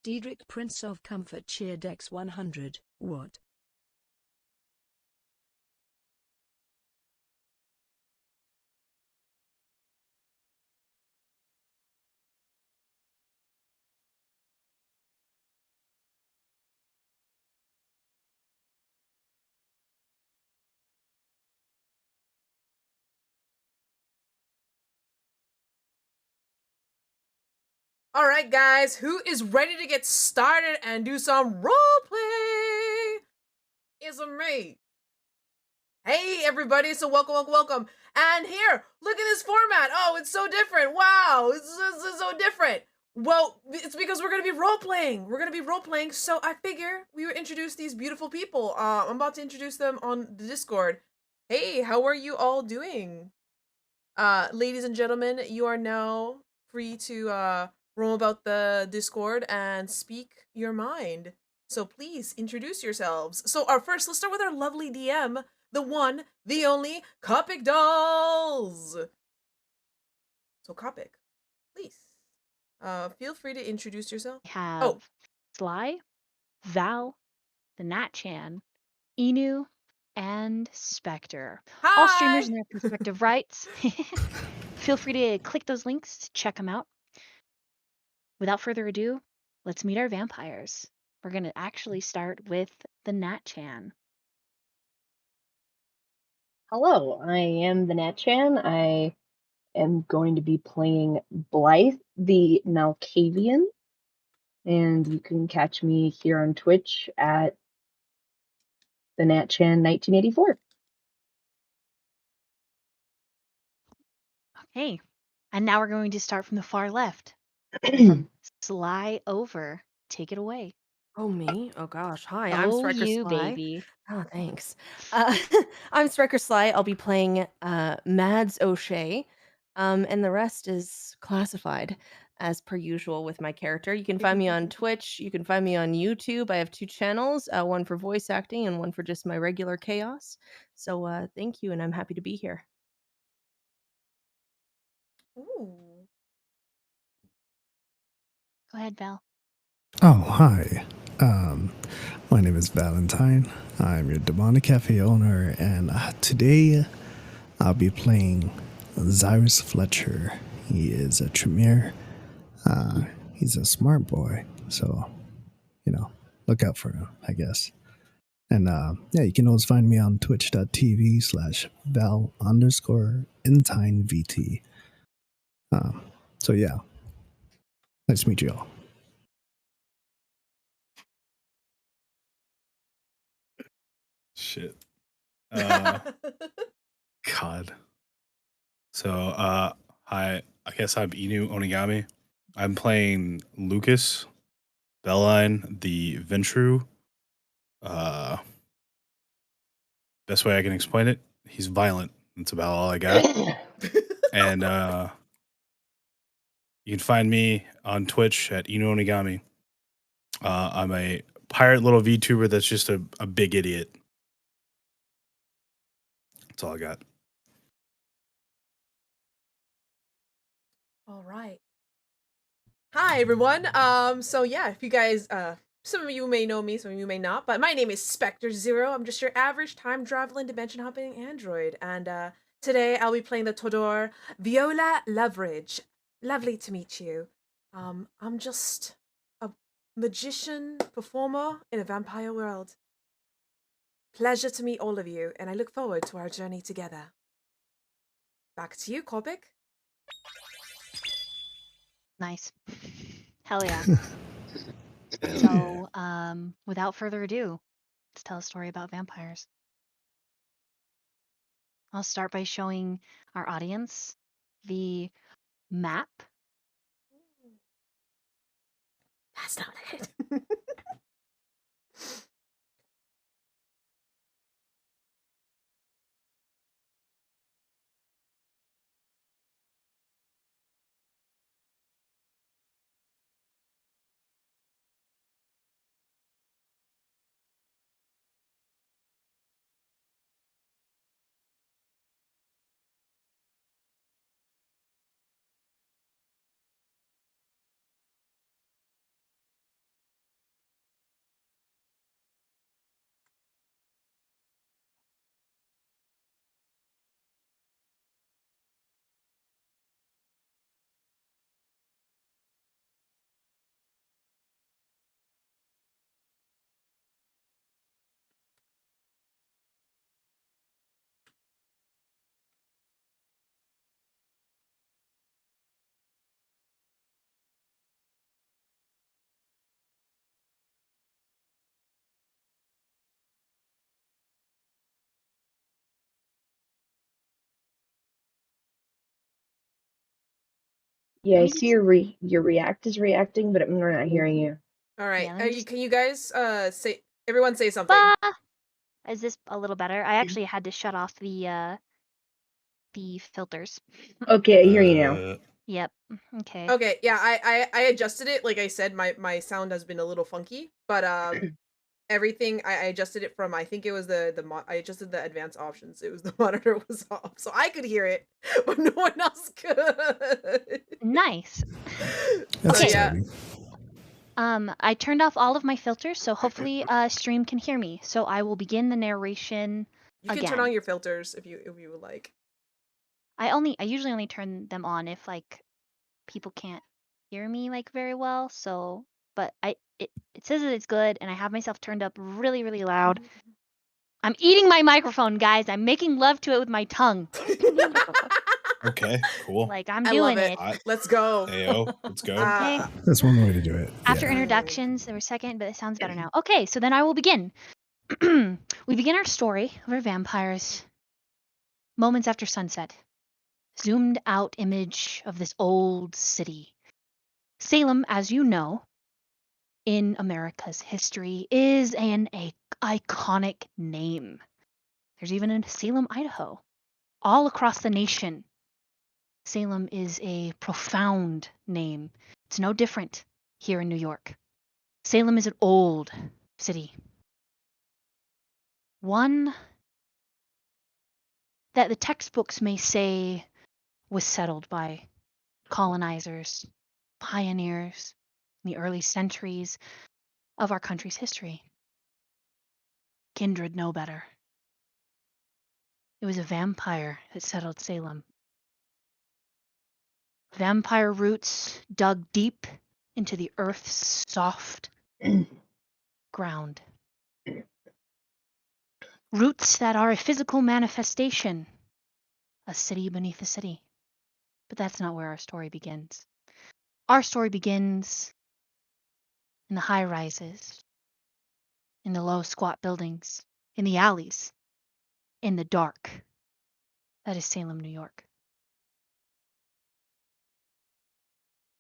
Diedrich Prince of Comfort Cheer Dex 100, what? Alright guys, who is ready to get started and do some roleplay? It's me. Hey everybody, so welcome. And here, look at this format. Oh, it's so different. Wow, it's so different. Well, it's because we're gonna be role-playing. So I figure we would introduce these beautiful people. I'm about to introduce them on the Discord. Hey, how are you all doing? Ladies and gentlemen, you are now free to roam about the Discord and speak your mind. So please introduce yourselves. So let's start with our lovely DM, the one, the only, Copic Dolls. So Copic, please, feel free to introduce yourself. We have Oh, Sly, Val, the Nat Chan, Inu, and Spectre. All streamers hi. in their respective rights. Feel free to click those links to check them out. Without further ado, let's meet our vampires. We're going to actually start with the Nat Chan. Hello, I am the Nat Chan. I am going to be playing Blythe the Malkavian, and you can catch me here on Twitch at the Nat Chan 1984. Okay, and now we're going to start from the far left. From Sly over. Take it away. Oh, me? Oh gosh. Hi, I'm Oh, Striker you, Sly. baby. Oh, thanks. Uh, I'm Striker Sly. I'll be playing Mads O'Shea. And the rest is classified as per usual with my character. You can find me on Twitch. You can find me on YouTube. I have 2 channels, one for voice acting and one for just my regular chaos. So thank you, and I'm happy to be here. Ooh. Go ahead, Val. Oh, hi. My name is Valentine. I'm your Demonic Cafe owner, and today I'll be playing Cyrus Fletcher. He is a Tremere. He's a smart boy, so, look out for him, I guess. And yeah, you can always find me on twitch.tv/Val_IntineVT. So yeah, nice to meet you all. Shit. God. So, hi. I guess I'm Inu Onigami. I'm playing Lucas Belline, the Ventru. Best way I can explain it, he's violent. That's about all I got. And you can find me on Twitch at Inu Onigami. I'm a pirate little VTuber that's just a big idiot. That's all I got. All right. Hi everyone. So yeah, if you guys some of you may know me, some of you may not, but my name is Spectre Zero. I'm just your average time traveling, dimension hopping android, and today I'll be playing the Todor Viola Loveridge. Lovely to meet you. I'm just a magician performer in a vampire world. Pleasure to meet all of you, and I look forward to our journey together. Back to you, Copic. Nice. Hell yeah. So, without further ado, let's tell a story about vampires. I'll start by showing our audience the map. That's not it. Yeah, Let I me see just- your react is reacting, but I'm not hearing you. All right. Yeah, let me just- Can you guys say everyone say something? Bah! Is this a little better? I actually had to shut off the filters. Okay, I hear you now. Yep. Okay. Okay, yeah, I adjusted it. Like I said, my sound has been a little funky, but everything I adjusted it from. I think it was I adjusted the advanced options. It was the monitor was off, so I could hear it, but no one else could. Nice. That's Okay. yeah. exciting. I turned off all of my filters, so hopefully stream can hear me. So I will begin the narration You can again. turn on your filters if you would like. I usually only turn them on if like people can't hear me like very well. So, but it says that it's good, and I have myself turned up really, really loud. I'm eating my microphone, guys. I'm making love to it with my tongue. Okay, cool. Like I'm I doing love it. it. Let's go. Ayo, let's go. Okay. That's one way to do it. After Yeah. introductions, there were a second, but it sounds better now. Okay, so then I will begin. We begin our story of our vampires moments after sunset. Zoomed out image of this old city. Salem, as you know, in America's history, is an iconic name. There's even a Salem, Idaho. All across the nation, Salem is a profound name. It's no different here in New York. Salem is an old city. One that the textbooks may say was settled by colonizers, pioneers in the early centuries of our country's history. Kindred know better. It was a vampire that settled Salem. Vampire roots dug deep into the earth's soft ground. Roots that are a physical manifestation, a city beneath a city. But that's not where our story begins. Our story begins in the high rises, in the low squat buildings, in the alleys, in the dark. That is Salem, New York.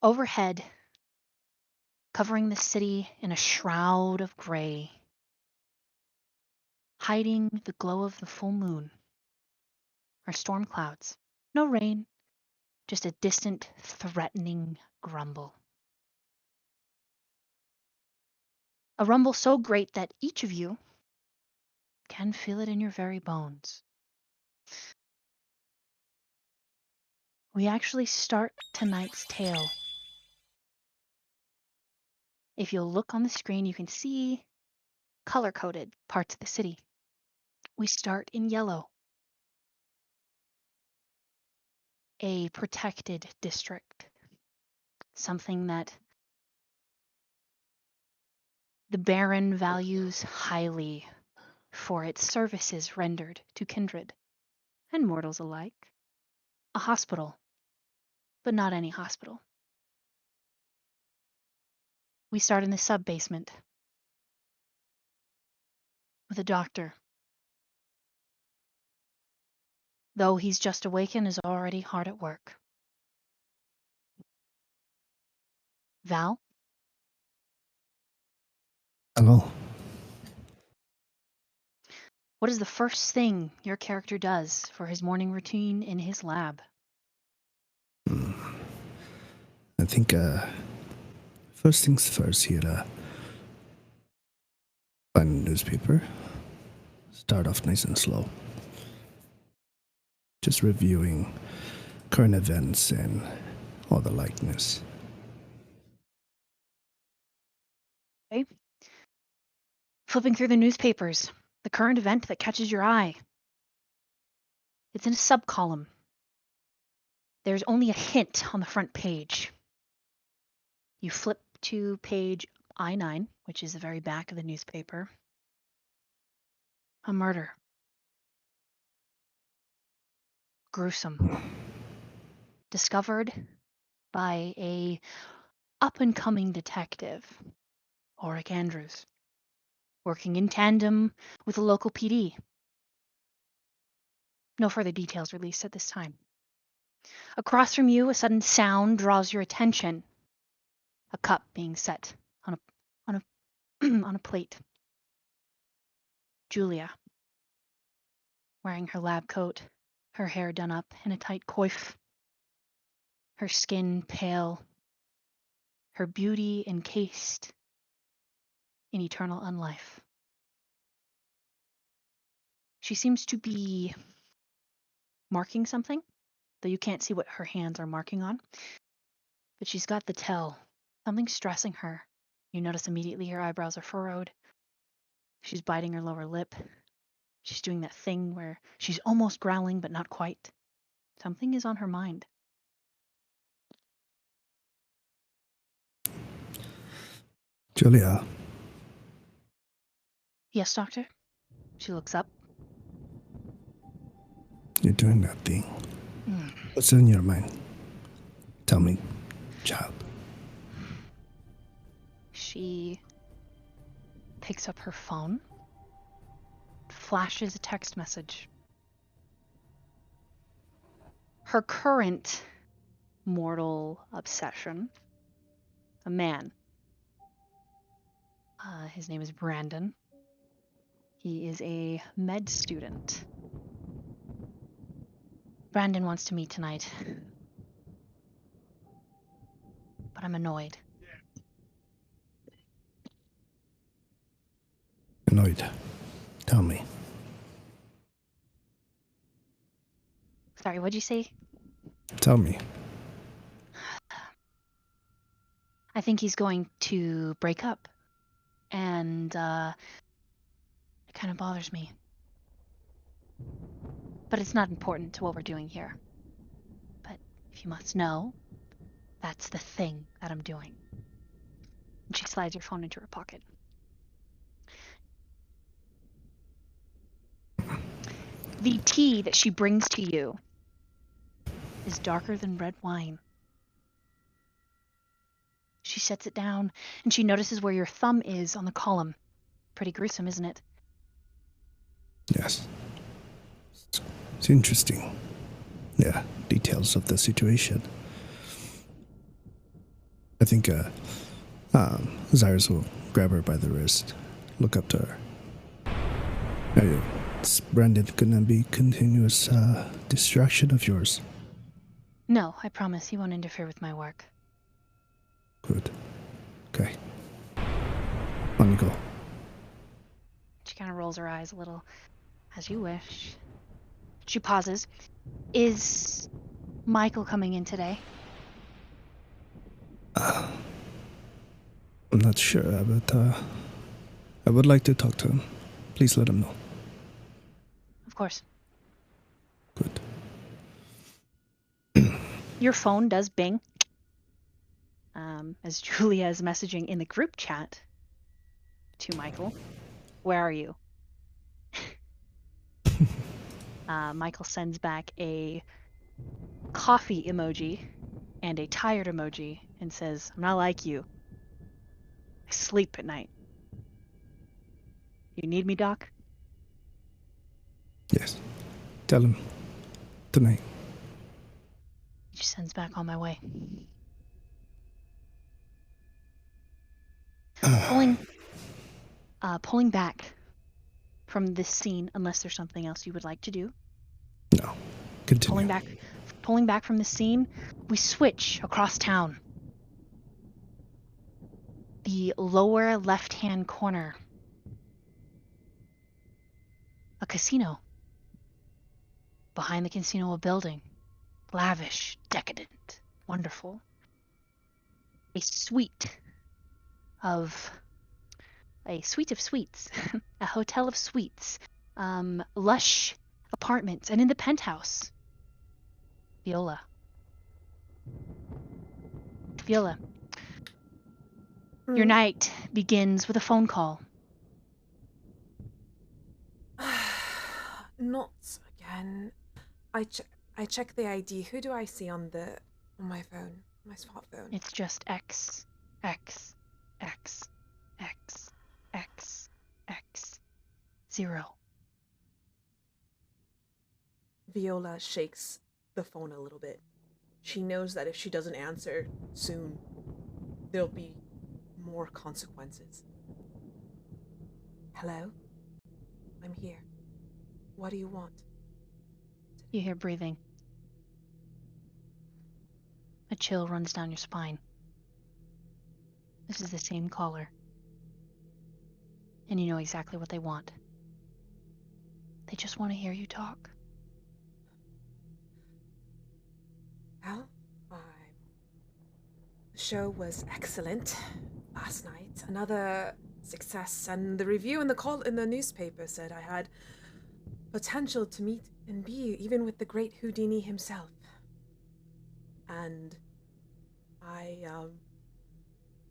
Overhead, covering the city in a shroud of gray, hiding the glow of the full moon, are storm clouds. No rain, just a distant, threatening grumble. A rumble so great that each of you can feel it in your very bones. We actually start tonight's tale. If you'll look on the screen, you can see color-coded parts of the city. We start in yellow, a protected district, something that the Baron values highly for its services rendered to kindred and mortals alike. A hospital, but not any hospital. We start in the sub-basement with a doctor. Though he's just awakened, is already hard at work. Val? Hello. What is the first thing your character does for his morning routine in his lab? I think first things first, he'd find a newspaper. Start off nice and slow. Just reviewing current events and all the likeness. Okay. Flipping through the newspapers, the current event that catches your eye. It's in a sub-column. There's only a hint on the front page. You flip to page I-9, which is the very back of the newspaper. A murder. Gruesome. Discovered by a up-and-coming detective, Ulrich Andrews, working in tandem with the local PD. No further details released at this time. Across from you, a sudden sound draws your attention. A cup being set on a on a plate. Julia, wearing her lab coat, her hair done up in a tight coif, her skin pale, her beauty encased in eternal unlife. She seems to be marking something, though you can't see what her hands are marking on. But she's got the tell. Something's stressing her. You notice immediately her eyebrows are furrowed. She's biting her lower lip. She's doing that thing where she's almost growling, but not quite. Something is on her mind. Julia, Yes, doctor? She looks up. you're doing that thing. Mm. What's in your mind? Tell me, child. She picks up her phone, flashes a text message. Her current mortal obsession, a man. His name is Brandon. He is a med student. Brandon wants to meet tonight. But I'm annoyed. Annoyed. Tell me. Sorry, what'd you say? Tell me. I think he's going to break up. And, it kind of bothers me. But it's not important to what we're doing here. But if you must know, that's the thing that I'm doing. And she slides your phone into her pocket. The tea that she brings to you is darker than red wine. She sets it down, and she notices where your thumb is on the column. Pretty gruesome, isn't it? Yes. It's interesting. Yeah, details of the situation. I think Zyrus will grab her by the wrist, look up to her. This Brandon couldn't be continuous distraction of yours. No, I promise he won't interfere with my work. Good. Okay. On you go. She kind of rolls her eyes a little. As you wish. She pauses. Is Michael coming in today? I'm not sure, but I would like to talk to him. Please let him know. Of course. Good. Your phone does bing. As Julia is messaging in the group chat to Michael. Where are you? Michael sends back a coffee emoji and a tired emoji and says, I'm not like you. I sleep at night. You need me, Doc? Yes. Tell him. Tonight. He sends back on my way. Pulling back from this scene, unless there's something else you would like to do. No. Continue. Pulling back from the scene, we switch across town. The lower left-hand corner. A casino. Behind the casino, a building. Lavish, decadent, wonderful. A suite of suites. A hotel of suites. Lush apartments. And in the penthouse, Viola. Your night begins with a phone call. Not again. I check the ID. Who do I see on my phone, my smartphone? It's just X, X, X, X, X, X, 0. Viola shakes the phone a little bit. she knows that if she doesn't answer soon, there'll be more consequences. Hello? I'm here. What do you want? You hear breathing. A chill runs down your spine. This is the same caller. And you know exactly what they want. They just want to hear you talk. Well, the show was excellent last night. Another success, and the review in the newspaper said I had potential to meet and be even with the great Houdini himself. And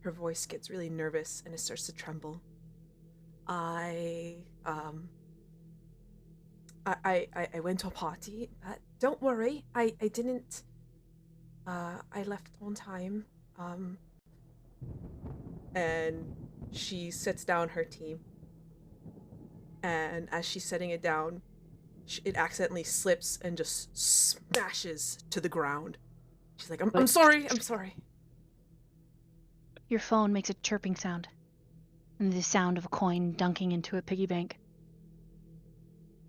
her voice gets really nervous and it starts to tremble. I went to a party, but don't worry, I didn't, I left on time, and she sets down her tea, and as she's setting it down, it accidentally slips and just smashes to the ground. She's like, I'm sorry. Your phone makes a chirping sound, and the sound of a coin dunking into a piggy bank.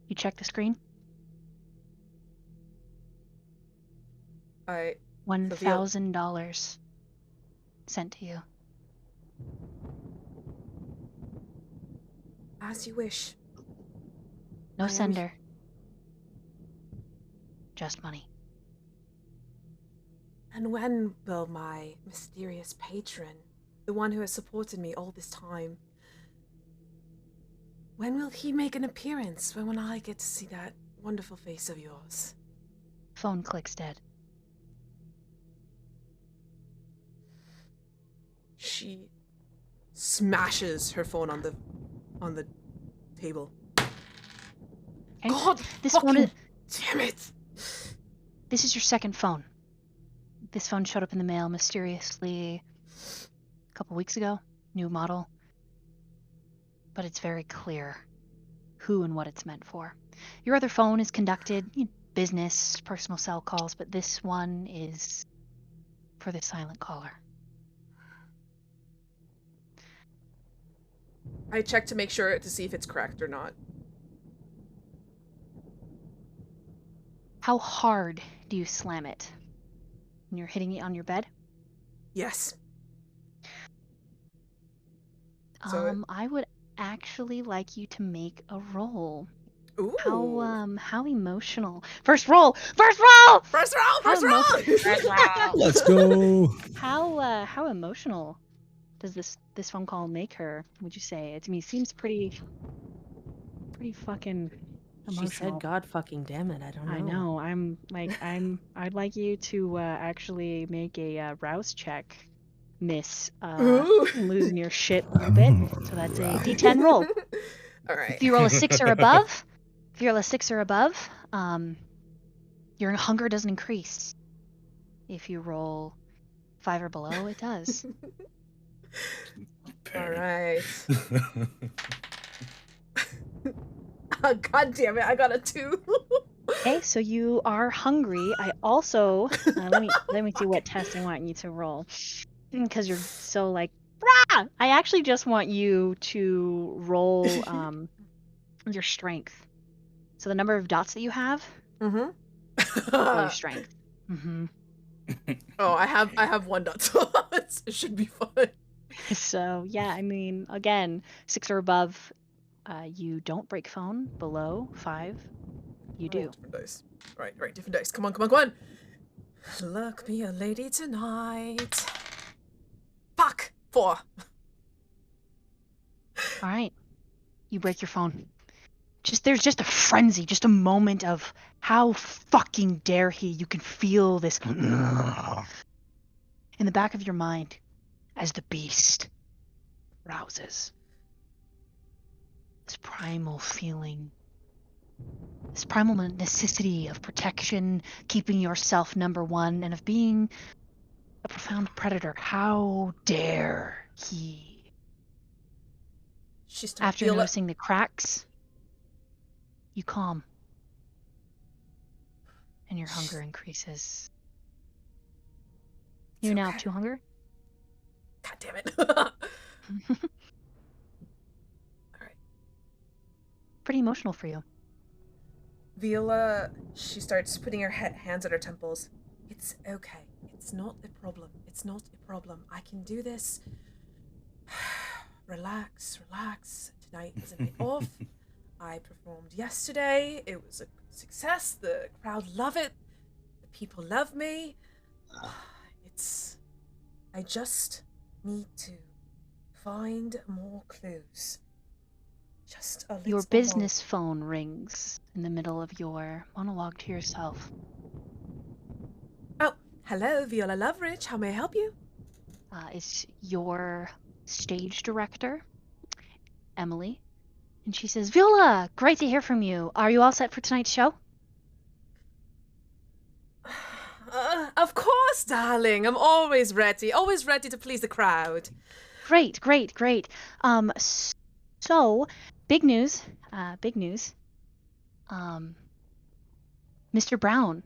You check the screen. $1,000 sent to you. As you wish. No sender. Just money. And when will my mysterious patron, the one who has supported me all this time, when will he make an appearance? When will I get to see that wonderful face of yours? Phone clicks dead. She smashes her phone on the table. Okay. God, this fucking phone is, damn it! This is your second phone. This phone showed up in the mail mysteriously a couple weeks ago. New model. But it's very clear who and what it's meant for. Your other phone is conducted business, personal cell calls, but this one is for the silent caller. I check to make sure to see if it's correct or not. How hard do you slam it? When you're hitting it on your bed? Yes. I would actually like you to make a roll. Ooh. How emotional? First roll! First roll! First roll! First roll! First roll! Let's go. How emotional does this phone call make her? Would you say? It seems pretty fucking emotional. She said, "God fucking damn it!" I don't know. I know. I'd like you to actually make a rouse check, Miss losing your shit a little bit. So that's a D10 roll. All right. If you roll a 6 or above, your hunger doesn't increase. If you roll 5 or below, it does. All right. God damn it! I got a 2. Okay, so you are hungry. I also let me see what test I want you to roll, because you're so like, rah! I actually just want you to roll your strength. So the number of dots that you have. Mm-hmm. Roll your strength. Mm-hmm. Oh, I have 1 dot, so it should be fun. So yeah, I mean, again, 6 or above, you don't break phone. Below 5, you do. Different dice. Right, different dice. Come on. Look me a lady tonight. Fuck! 4. All right, you break your phone. There's just a frenzy, just a moment of how fucking dare he. You can feel this in the back of your mind as the beast rouses. This primal feeling, this primal necessity of protection, keeping yourself number one, and of being a profound predator. How dare he? After noticing the cracks, you calm, and your hunger increases. You're now okay. 2 hunger. God damn it. All right. Pretty emotional for you. Viola, she starts putting her hands at her temples. It's okay. It's not a problem. It's not a problem. I can do this. Relax, relax. Tonight is a night off. I performed yesterday. It was a success. The crowd love it. The people love me. I just need to find more clues. Just a little Your business phone rings in the middle of your monologue to yourself. Oh, hello, Viola Loveridge. How may I help you? It's your stage director, Emily. And she says, Viola, great to hear from you. Are you all set for tonight's show? Of course, darling. I'm always ready to please the crowd. Great, great, great. So, big news, big news. Mr. Brown,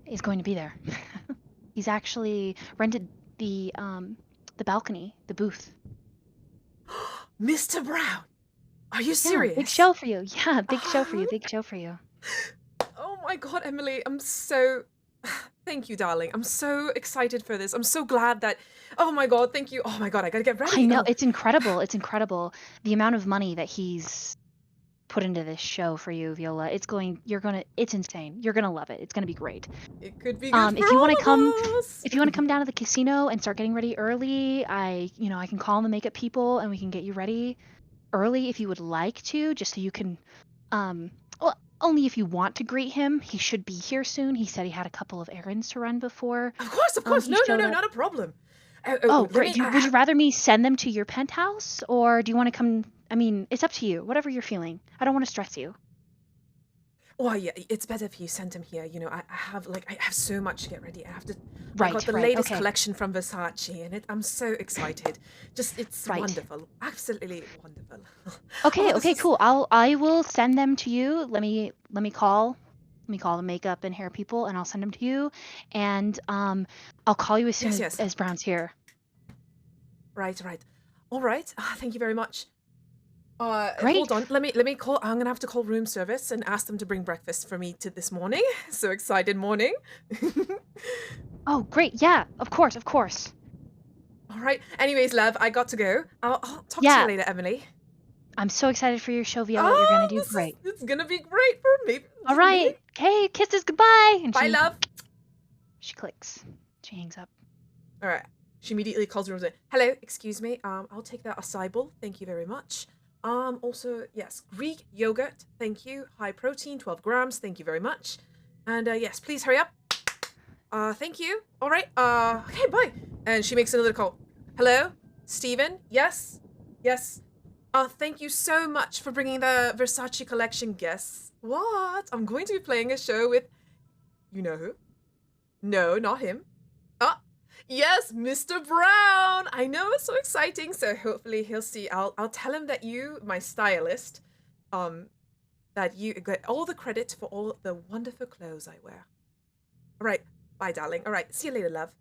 is going to be there. He's actually rented the balcony, the booth. Mr. Brown, are you Yeah, serious? big show for you. Yeah, big show for you. Big show for you. Oh my god, Emily, I'm so... Thank you, darling. I'm so excited for this. I'm so glad that... Oh my god, thank you. Oh my god, I gotta get ready. I know, Oh. it's incredible. It's incredible. The amount of money that he's put into this show for you, Viola. It's insane. You're gonna love it. It's gonna be great. It could be good If for you all want of to come, us. if you want to come down to the casino and start getting ready early, I can call the makeup people and we can get you ready early if you would like to, just so you can, well, only if you want to greet him. He should be here soon. He said he had a couple of errands to run before. Of course. he No, showed up. not a problem. Oh, let great. me- Would you rather me send them to your penthouse, or do you want to come? I mean, it's up to you. Whatever you're feeling. I don't want to stress you. Oh yeah, it's better if you send him here. I have so much to get ready. I Right, got the right, latest okay. collection from Versace, and I'm so excited. It's Right. wonderful, absolutely wonderful. Okay, Oh, this okay, is- cool. I will send them to you. Let me call the makeup and hair people, and I'll send them to you. And I'll call you as soon Yes. as Brown's here. Right. All right. Thank you very much. Great. Hold on. Let me call. I'm gonna have to call room service and ask them to bring breakfast for me to this morning. So excited morning. Oh, great. Yeah, of course. All right. Anyways, love, I got to go. I'll talk to Yeah. you later, Emily. I'm so excited for your show, Viola. You're gonna do great. It's gonna be great for me. All right. Okay, kisses goodbye. And Bye, love. She clicks. She hangs up. All right. She immediately calls room service. Hello, excuse me. I'll take that acai bowl. Thank you very much. Also, yes, Greek yogurt. Thank you. High protein, 12 grams. Thank you very much. And yes, please hurry up. Thank you. All right. Okay, bye. And she makes another call. Hello, Steven? Yes. Thank you so much for bringing the Versace collection. Guess what? I'm going to be playing a show with, you know who? No, not him. Yes, Mr. Brown. I know, it's so exciting. So hopefully he'll see. I'll tell him that you, my stylist, that you get all the credit for all the wonderful clothes I wear. All right, bye, darling. All right, see you later, love.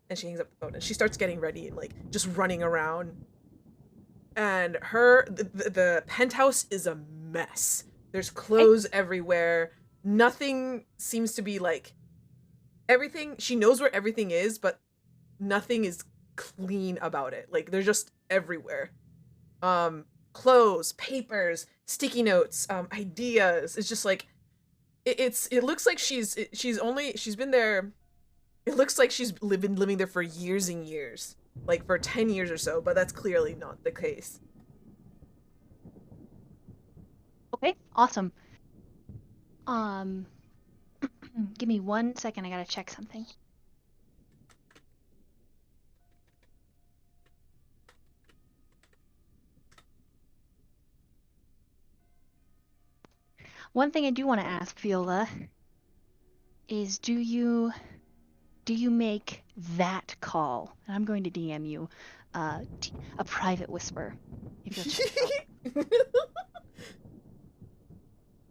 And she hangs up the phone and she starts getting ready and just running around. And the penthouse is a mess. There's clothes everywhere. Nothing seems to be everything. She knows where everything is, but nothing is clean about it. They're just everywhere. Clothes, papers, sticky notes, ideas. It's just it looks like she's been there. It looks like she's been living there for years and years, for 10 years or so, but that's clearly not the case. Okay, awesome. Give me 1 second. I gotta check something. One thing I do want to ask, Viola, is do you make that call? And I'm going to DM you a private whisper. If you'll check it out.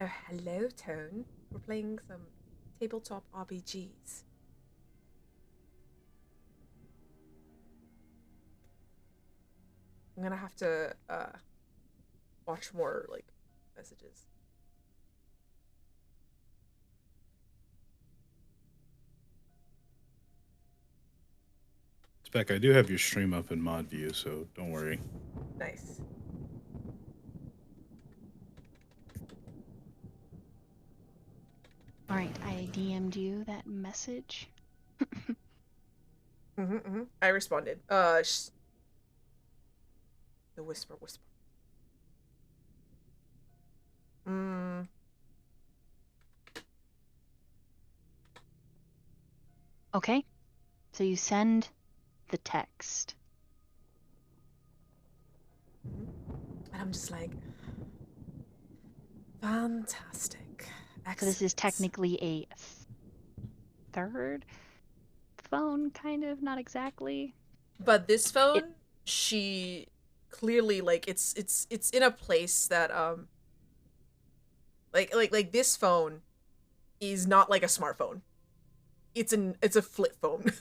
Oh, hello, Tone. We're playing some tabletop RPGs. I'm gonna have to watch more like messages. Spec, I do have your stream up in mod view, so don't worry. Nice. All right, I DM'd you that message. I responded. The whisper. Okay, so you send the text. And I'm just like, fantastic. Excellent. So this is technically a third phone, kind of, not exactly. But this phone, she clearly like it's in a place that like this phone is not like a smartphone. It's a flip phone.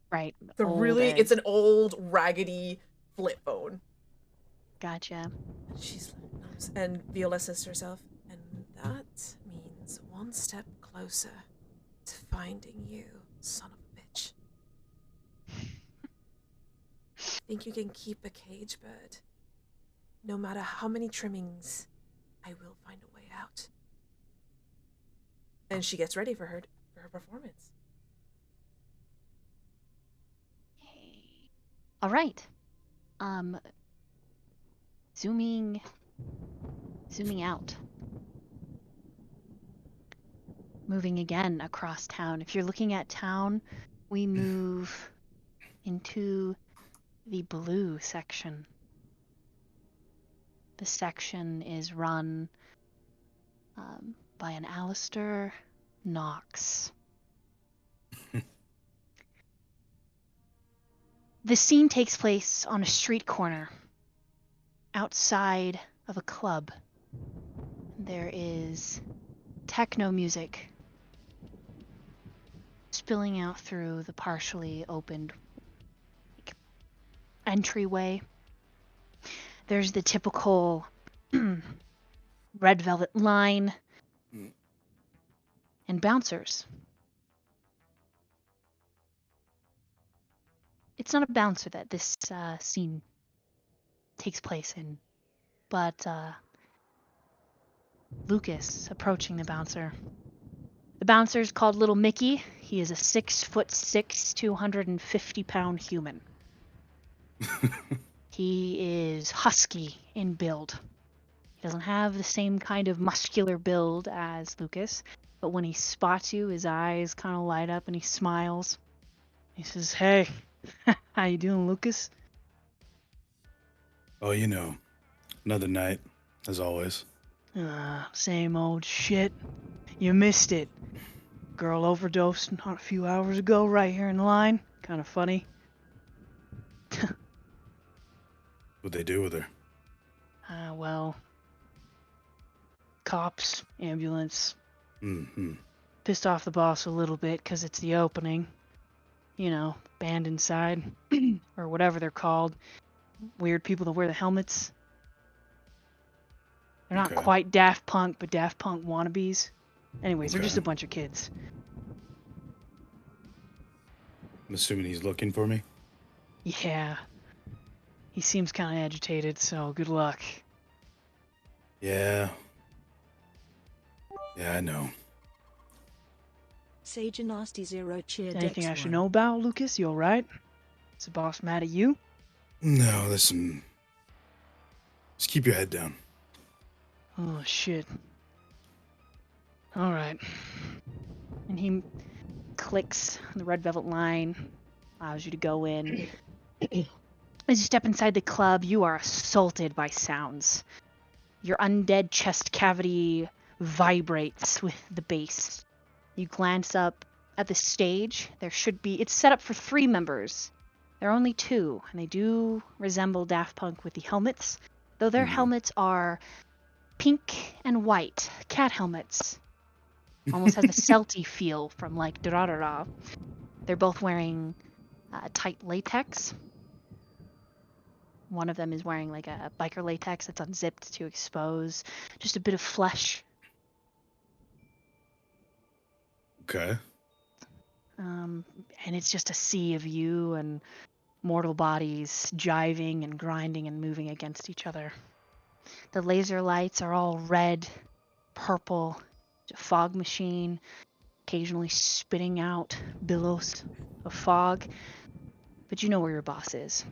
Right. It's an old raggedy flip phone. Gotcha. And Viola says to herself, and that means one step closer to finding you, son of a bitch. Think you can keep a cage bird? No matter how many trimmings, I will find a way out. And she gets ready for her performance. All right. Zooming out. Moving again across town. If you're looking at town, we move into the blue section. The section is run by an Alistair Knox. The scene takes place on a street corner outside of a club. There is techno music spilling out through the partially opened entryway. There's the typical red velvet line and bouncers. It's not a bouncer that this scene takes place in, but Lucas approaching the bouncer. The bouncer's called Little Mickey. He is a 6'6", 250-pound human. He is husky in build. He doesn't have the same kind of muscular build as Lucas, but when he spots you, his eyes kind of light up and he smiles. He says, "Hey, how you doing, Lucas?" Oh, you know, another night, as always. Same old shit. You missed it. Girl overdosed not a few hours ago right here in line. Kind of funny. What'd they do with her? Well, cops, ambulance. Mm-hmm. Pissed off the boss a little bit because it's the opening. You know, band inside, or whatever they're called. Weird people that wear the helmets. They're not quite Daft Punk, but Daft Punk wannabes. Anyways, they're just a bunch of kids. I'm assuming he's looking for me? Yeah. He seems kind of agitated, so good luck. Yeah. Yeah, I know. Sage a nasty zero cheer. Anything I should know about, Lucas? You alright? Is the boss mad at you? No, listen. Just keep your head down. Oh, shit. Alright. And he clicks the red velvet line, allows you to go in. As you step inside the club, you are assaulted by sounds. Your undead chest cavity vibrates with the bass. You glance up at the stage. It's set up for 3 members. There are only 2, and they do resemble Daft Punk with the helmets, though their helmets are pink and white, cat helmets. Almost has a Celty feel from like Durarara. They're both wearing tight latex. One of them is wearing like a biker latex that's unzipped to expose just a bit of flesh. Okay. And it's just a sea of you and mortal bodies jiving and grinding and moving against each other. The laser lights are all red, purple, a fog machine, occasionally spitting out billows of fog. But you know where your boss is.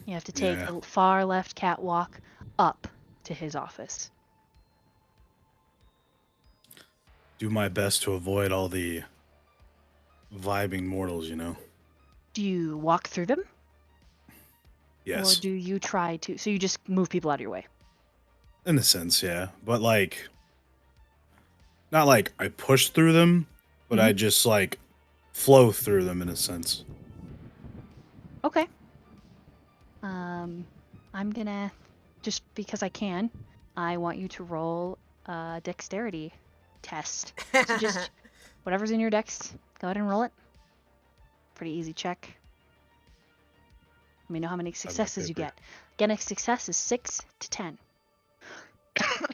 You have to take the far left catwalk up to his office. Do my best to avoid all the vibing mortals, you know? Do you walk through them? Yes. Or do you try to... So you just move people out of your way? In a sense, yeah. But, like... Not like I push through them, but I just, like, flow through them in a sense. Okay. I'm gonna... Just because I can, I want you to roll a dexterity test. So just... Whatever's in your dex, go ahead and roll it. Pretty easy check. Let me know how many successes you get. Again, a success is 6 to 10.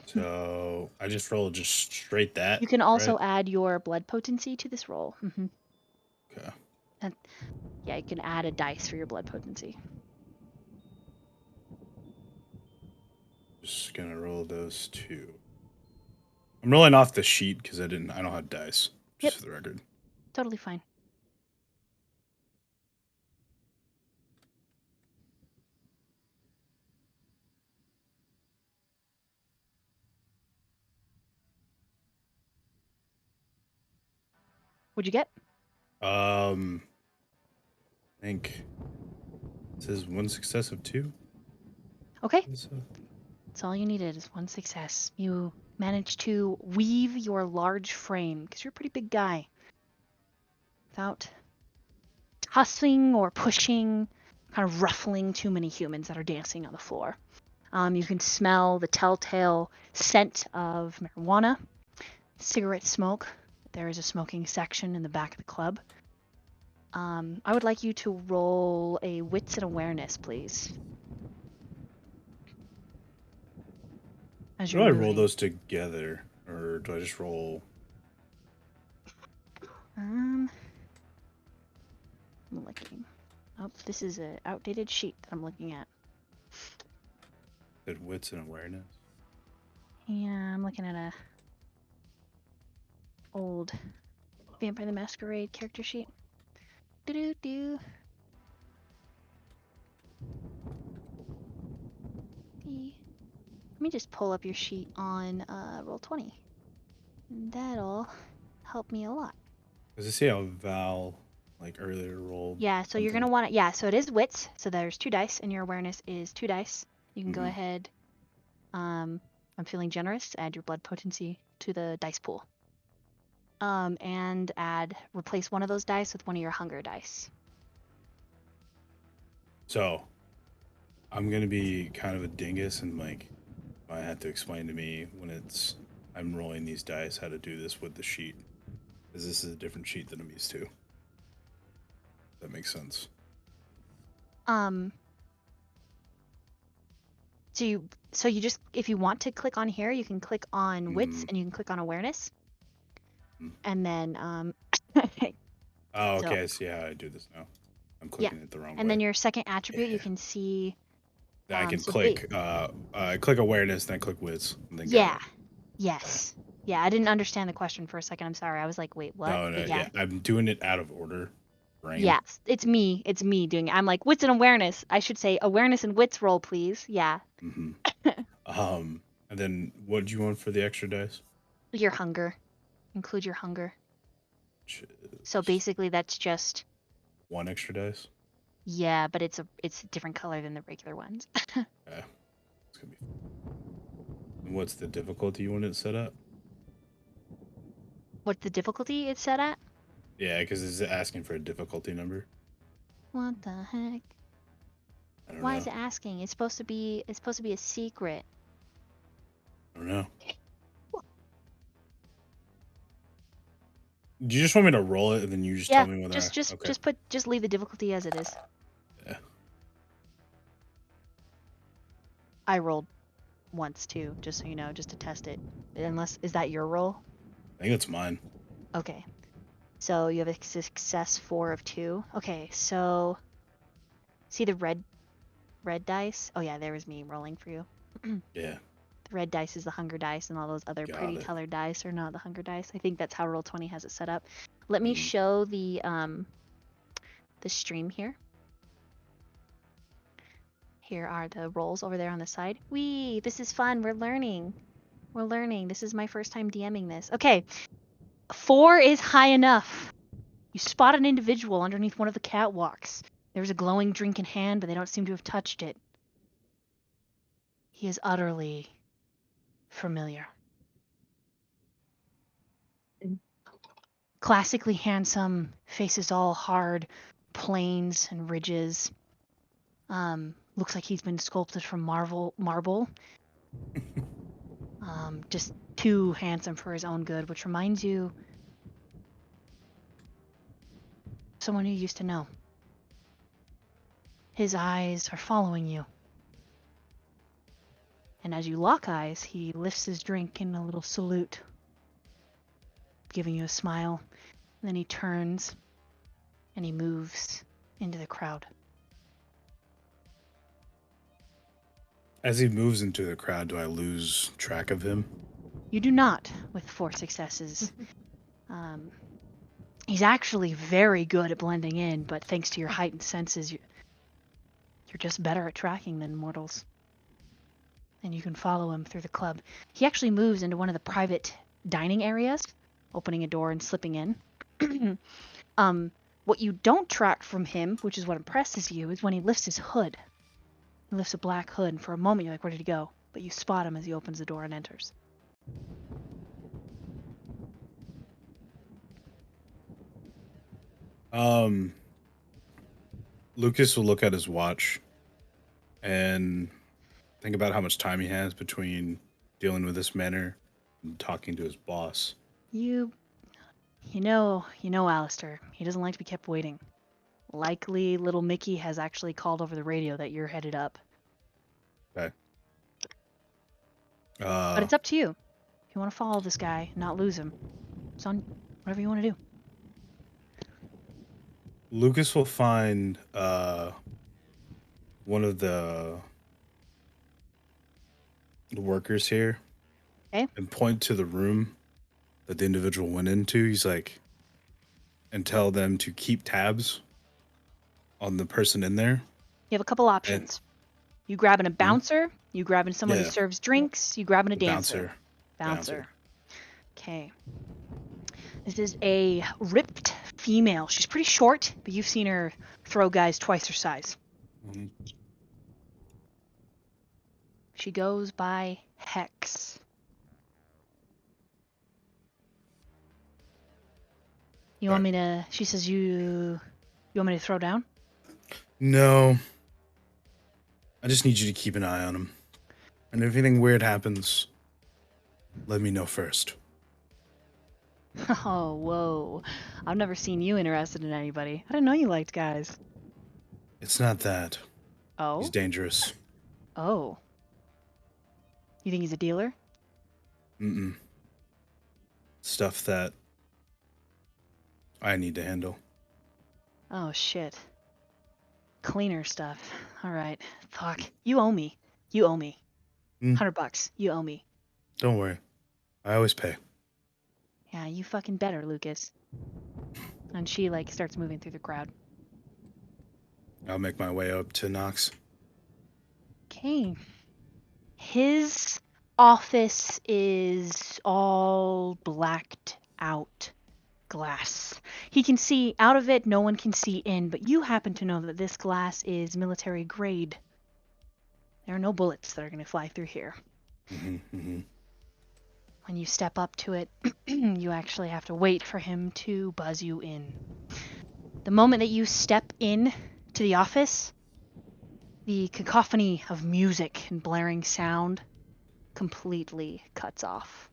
So I just roll just straight that. You can also add your blood potency to this roll. Okay. And yeah, you can add a dice for your blood potency. Just gonna roll those two. I'm rolling off the sheet because I don't have dice. Just for the record. Totally fine. What'd you get? I think it says 1 success of 2. Okay. That's all you needed is 1 success. You managed to weave your large frame, because you're a pretty big guy, without tussling or pushing, kind of ruffling too many humans that are dancing on the floor. You can smell the telltale scent of marijuana, cigarette smoke. There is a smoking section in the back of the club. I would like you to roll a wits and awareness, please. Do I roll those together, or do I just roll? I'm looking. Oh, this is an outdated sheet that I'm looking at. Did wits and awareness? Yeah, I'm looking at a old Vampire the Masquerade character sheet. Let me just pull up your sheet on Roll20. That'll help me a lot. Does it say how Val like earlier rolled? Yeah, so you're gonna want to. Yeah, so it is wits. So there's 2 dice, and your awareness is 2 dice. You can go ahead. I'm feeling generous. Add your blood potency to the dice pool. And replace one of those dice with one of your hunger dice. So, I'm gonna be kind of a dingus, and like, I have to explain to me when I'm rolling these dice how to do this with the sheet, because this is a different sheet than I'm used to. That makes sense. So you just, if you want to click on here, you can click on wits and you can click on awareness. And then Oh, okay. I see how I do this now. I'm clicking it the wrong way. And then your second attribute, you can see. I can click click awareness, then click wits. And then Yes. Yeah, I didn't understand the question for a second. I'm sorry. I was like, wait, what? No, yeah. I'm doing it out of order. Brain. Yes, it's me. It's me doing it. I'm like, wits and awareness. I should say awareness and wits roll, please. Yeah. And then what do you want for the extra dice? Your hunger. Include your hunger. So basically that's just 1 extra dice? Yeah, but it's a different color than the regular ones. Yeah. It's gonna be And what's the difficulty you want it set at? What's the difficulty it's set at? Yeah, because it's asking for a difficulty number. What the heck? Why is it asking? It's supposed to be a secret. I don't know. Do you just want me to roll it and then you just tell me whether just leave the difficulty as it is. Yeah. I rolled once too, just so you know, just to test it. Unless, is that your roll? I think it's mine. Okay. So you have a success 4 of 2. Okay, so see the red dice? Oh yeah, there was me rolling for you. Yeah. The red dice is the hunger dice, and all those other Got pretty it. colored dice are not the hunger dice. I think that's how Roll20 has it set up. Let me Mhm. show the stream here. Here are the rolls over there on the side. Wee, this is fun. We're learning. We're learning. This is my first time DMing this. Okay, 4 is high enough. You spot an individual underneath one of the catwalks. There's a glowing drink in hand, but they don't seem to have touched it. He is utterly familiar. Classically handsome, faces all hard planes and ridges. Looks like he's been sculpted from marble. Just too handsome for his own good, which reminds you of someone you used to know. His eyes are following you. And as you lock eyes, he lifts his drink in a little salute, giving you a smile. And then he turns and he moves into the crowd. As he moves into the crowd, do I lose track of him? You do not with 4 successes. He's actually very good at blending in, but thanks to your heightened senses, you're just better at tracking than mortals. And you can follow him through the club. He actually moves into one of the private dining areas, opening a door and slipping in. What you don't track from him, which is what impresses you, is when he lifts his hood. He lifts a black hood, and for a moment you're like, where did he go? But you spot him as he opens the door and enters. Lucas will look at his watch and think about how much time he has between dealing with this manner and talking to his boss. You know, Alistair, he doesn't like to be kept waiting. Likely little Mickey has actually called over the radio that you're headed up. Okay. But it's up to you. If you want to follow this guy, not lose him, it's on whatever you want to do. Lucas will find one of the workers here, Okay. and point to the room that the individual went into. He's like, and tell them to keep tabs on the person in there. You have a couple options. You grabbing a bouncer, you grabbing someone who Yeah. serves drinks, you grabbing a dancer. Bouncer. Okay. This is a ripped female. She's pretty short, but you've seen her throw guys twice her size. Mhm. She goes by Hex. You want me to, she says you want me to throw down? No. I just need you to keep an eye on him. And if anything weird happens, let me know first. Oh, whoa. I've never seen you interested in anybody. I didn't know you liked guys. It's not that. Oh? He's dangerous. Oh. You think he's a dealer? Mm-mm. Stuff that I need to handle. Oh, shit. Cleaner stuff. All right. Fuck. You owe me. You owe me. $100. You owe me. Don't worry. I always pay. Yeah, you fucking better, Lucas. And she, like, starts moving through the crowd. I'll make my way up to Knox. Okay. His office is all blacked out glass. He can see out of it, no one can see in, but you happen to know that this glass is military grade. There are no bullets that are going to fly through here. When you step up to it, you actually have to wait for him to buzz you in. The moment that you step in to the office, the cacophony of music and blaring sound completely cuts off.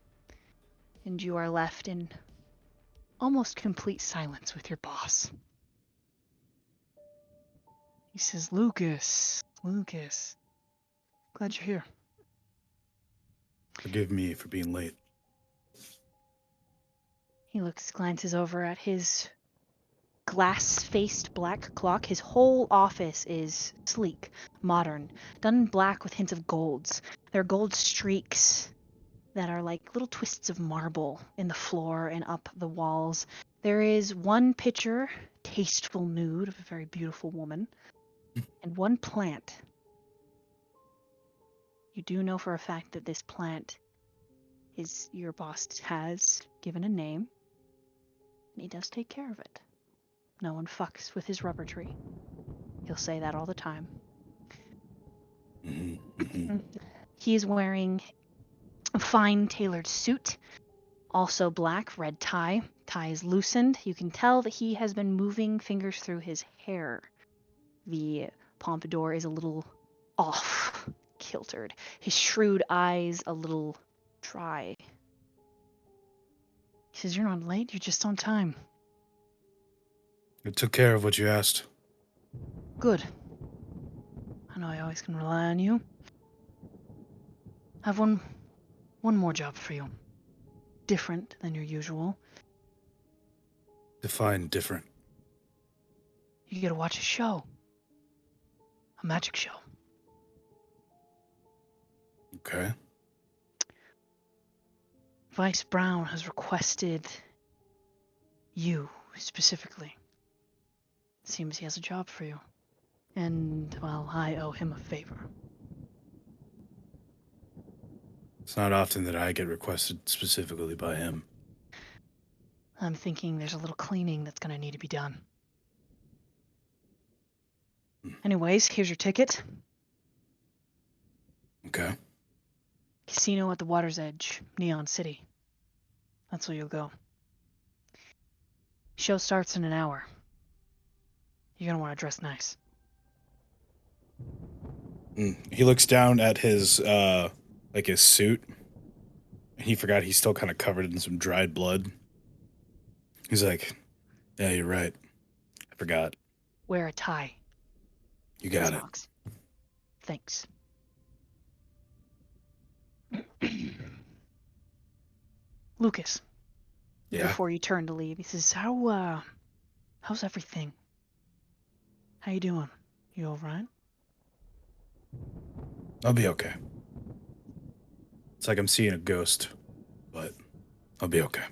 And you are left in almost complete silence with your boss. He says, Lucas, Glad you're here. Forgive me for being late. He glances over at his glass-faced black clock. His whole office is sleek, modern, done in black with hints of golds. There are gold streaks that are like little twists of marble in the floor and up the walls. There is one picture, tasteful nude of a very beautiful woman, and one plant. You do know for a fact that this plant is your boss has given a name, and he does take care of it. No one fucks with his rubber tree. He'll say that all the time. He is wearing a fine tailored suit, also black, red tie. Tie is loosened. You can tell that he has been moving fingers through his hair. The pompadour is a little off kiltered. His shrewd eyes a little dry. He says, "You're not late, you're just on time." I took care of what you asked. Good. I know I always can rely on you. I've one more job for you. Different than your usual. Define different. You get to watch a show. A magic show. Okay. Vice Brown has requested you specifically. Seems he has a job for you. And, well, I owe him a favor. It's not often that I get requested specifically by him. I'm thinking there's a little cleaning that's gonna need to be done. Anyways, here's your ticket. Okay. Casino at the water's edge, Neon City. That's where you'll go. Show starts in an hour. You're gonna want to dress nice. He looks down at his his suit, and he forgot he's still kind of covered in some dried blood. He's like, "Yeah, you're right. I forgot. Wear a tie. You got it." Socks. Thanks. Lucas. Yeah. Before you turn to leave, he says, how's everything? How you doing? You all right? I'll be okay. It's like I'm seeing a ghost, but I'll be okay.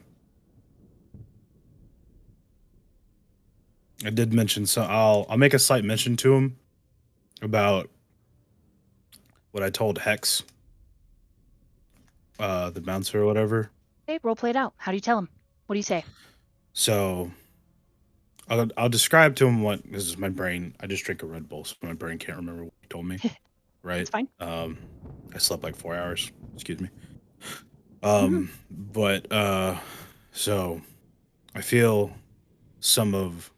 I did mention I'll make a slight mention to him about what I told Hex, the bouncer or whatever. Okay, role played out. How do you tell him? What do you say? So I'll describe to him what this is. My brain. I just drank a Red Bull, so my brain can't remember what he told me. Right? It's fine. I slept like 4 hours. Excuse me. So I feel some of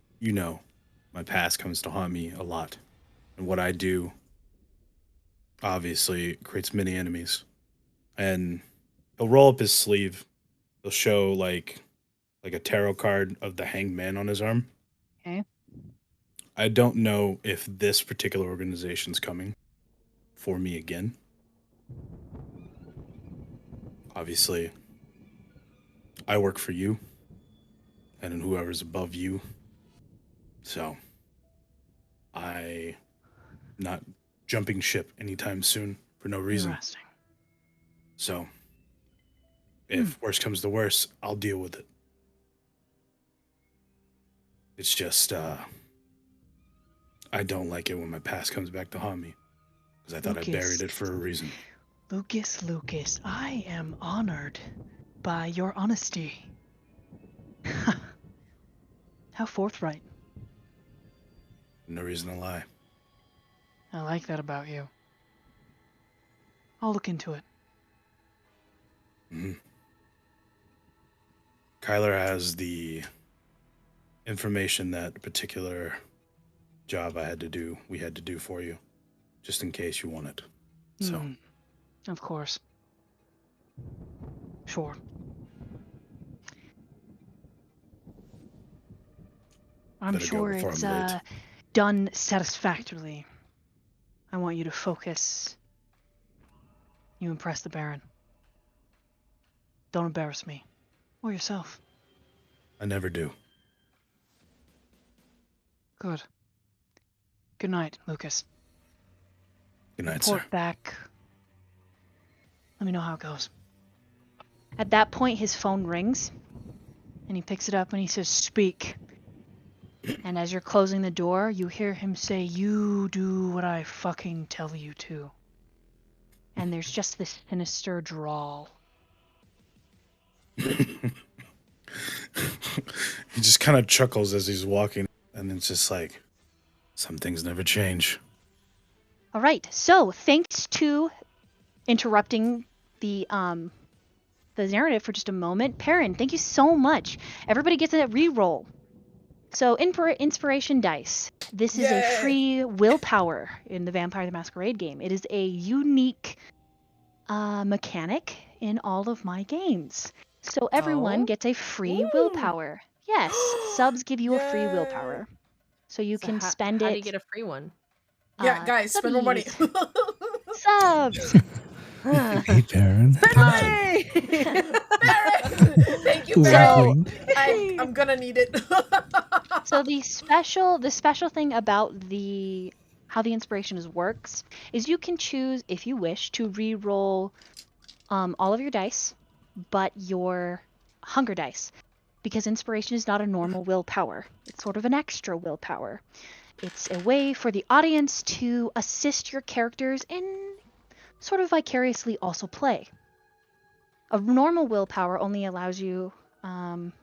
my past comes to haunt me a lot, and what I do obviously creates many enemies. And he'll roll up his sleeve. He'll show like a tarot card of the Hanged Man on his arm. Okay. I don't know if this particular organization's coming for me again. Obviously, I work for you, and then whoever's above you. So, I'm not jumping ship anytime soon for no reason. Interesting. So, if worse comes to worse, I'll deal with it. It's just, I don't like it when my past comes back to haunt me, because I thought I buried it for a reason. Lucas, I am honored by your honesty. How forthright. No reason to lie. I like that about you. I'll look into it. Mm-hmm. Kyler has the information that particular job we had to do for you, just in case you want it. So, of course. Sure. I'm Better go sure before it's I'm late. done satisfactorily. I want you to focus You impress the Baron. Don't embarrass me. Or yourself. I never do. Good. Good night, Lucas. Good night, sir. Report back. Let me know how it goes. At that point, his phone rings, and he picks it up and he says, "Speak." And as you're closing the door, you hear him say, "You do what I fucking tell you to." And there's just this sinister drawl. He just kind of chuckles as he's walking, and it's just like, some things never change. All right, so thanks to interrupting the narrative for just a moment, Perrin, thank you so much. Everybody gets a re-roll. So inspiration dice. This is a free willpower in the Vampire the Masquerade game. It is a unique mechanic in all of my games. So everyone gets a free willpower. Yes, subs give you a free willpower. So you can spend it. How do you get a free one? Yeah, guys, spend more money. Subs! Hey, Baron. Baron! Thank you, Baron. I'm gonna need it. So the special thing about how the inspiration works is you can choose, if you wish, to re-roll all of your dice, but your hunger dice, because inspiration is not a normal willpower. It's sort of an extra willpower. It's a way for the audience to assist your characters and sort of vicariously also play. A normal willpower only allows you,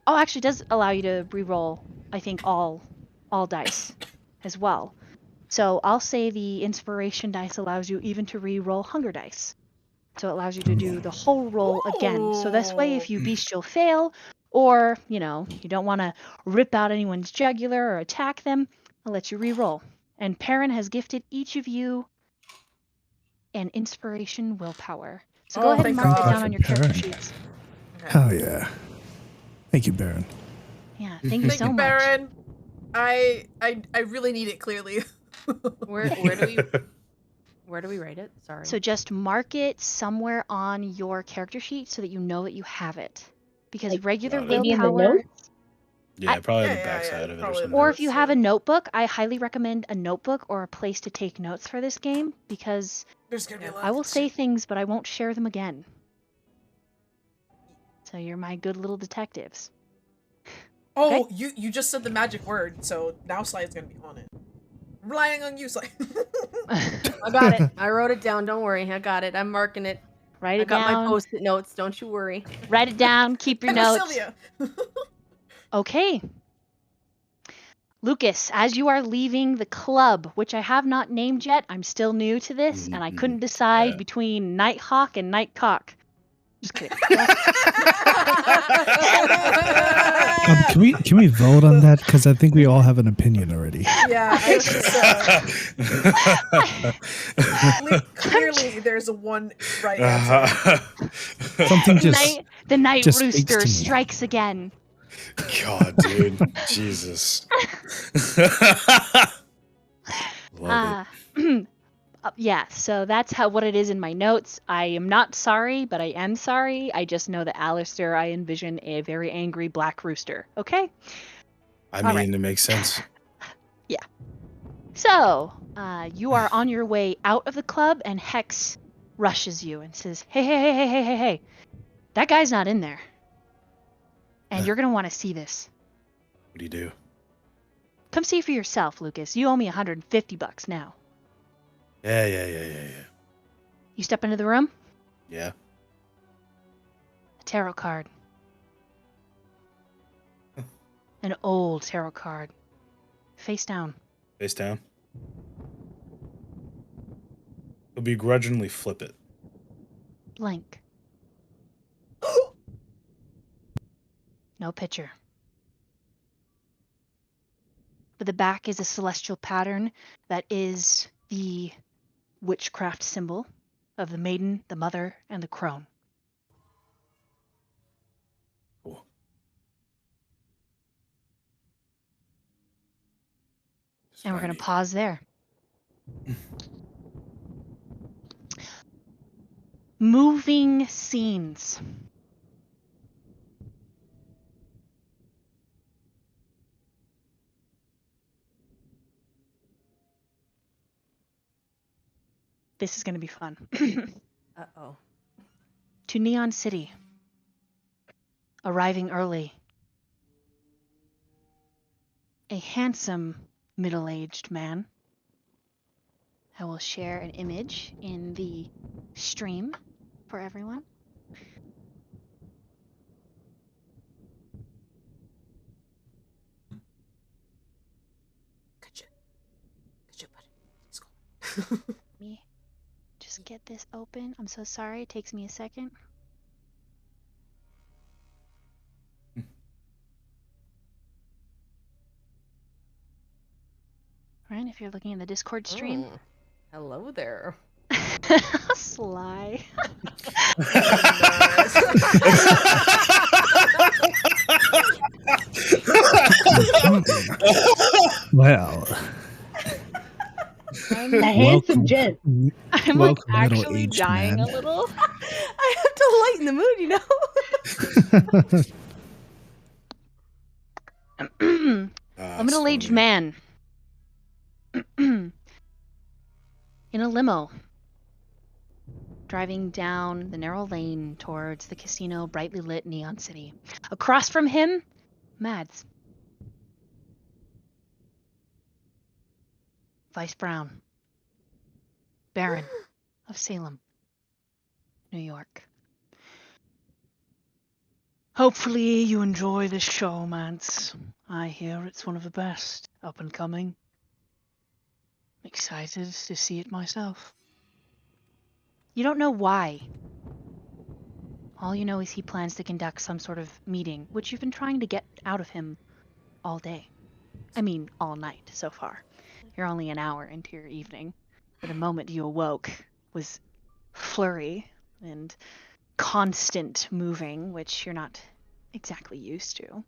actually does allow you to re-roll, I think, all dice as well. So I'll say the inspiration dice allows you even to re-roll hunger dice. So it allows you to do the whole roll again. So this way, if you bestial fail, or, you don't want to rip out anyone's jugular or attack them, I'll let you re-roll. And Perrin has gifted each of you an inspiration willpower. So go ahead and mark it down on your character sheets. Hell yeah. Thank you, Baron. Yeah, thank you so much. Baron. I really need it, clearly. Where do we write it? Sorry. So just mark it somewhere on your character sheet so that you know that you have it. Because Like, regular maybe in the willpower... notes? Yeah, probably on the backside of it or something. Or if you have a notebook, I highly recommend a notebook or a place to take notes for this game, because There's gonna be a lot I of will shit. say things, but I won't share them again. So you're my good little detectives. Oh, Okay? you just said the magic word, so now Sly's gonna be on it. I'm relying on you, Sly. I got it. I wrote it down. Don't worry. I got it. I'm marking it. Write I it got down. my post-it notes. Don't you worry. Write it down. Keep your notes. Sylvia. Okay. Lucas, as you are leaving the club, which I have not named yet, I'm still new to this, and I couldn't decide between Nighthawk and Nightcock. Just kidding. Can we vote on that? Because I think we all have an opinion already. Yeah, clearly there's a one right answer. Something just The night just speaks rooster to me. strikes again. God, dude. Jesus. Love it. Yeah, so that's what it is in my notes. I am not sorry, but I am sorry. I just know that Alistair, I envision a very angry black rooster. Okay? I mean, it makes sense. Yeah. So, you are on your way out of the club, and Hex rushes you and says, Hey. That guy's not in there. And you're going to want to see this. What do you do? Come see for yourself, Lucas. You owe me $150 now. Yeah. You step into the room? Yeah. A tarot card. An old tarot card. Face down. Face down. He'll begrudgingly flip it. Blank. No picture. But the back is a celestial pattern that is the witchcraft symbol of the maiden, the mother, and the crone. Cool. And we're going to pause there. moving scenes. This is going to be fun. Uh-oh. To Neon City. Arriving early. A handsome, middle-aged man. I will share an image in the stream for everyone. Gotcha. Gotcha, buddy. Let's go. Let me just get this open. I'm so sorry. It takes me a second. Right, if you're looking in the Discord stream. Hello there. Sly. Well, I'm, The handsome gent. I'm like welcome, actually middle-aged dying man. a little. I have to lighten the mood, you know? A middle-aged man. In a limo. Driving down the narrow lane towards the casino brightly lit Neon City. Across from him, Mads. Vice Brown. Baron of Salem, New York. Hopefully you enjoy this show, Mads. I hear it's one of the best, up and coming. Excited to see it myself. You don't know why. All you know is he plans to conduct some sort of meeting, which you've been trying to get out of him all day. I mean, all night so far. You're only an hour into your evening. But the moment you awoke was flurry and constant moving, which you're not exactly used to.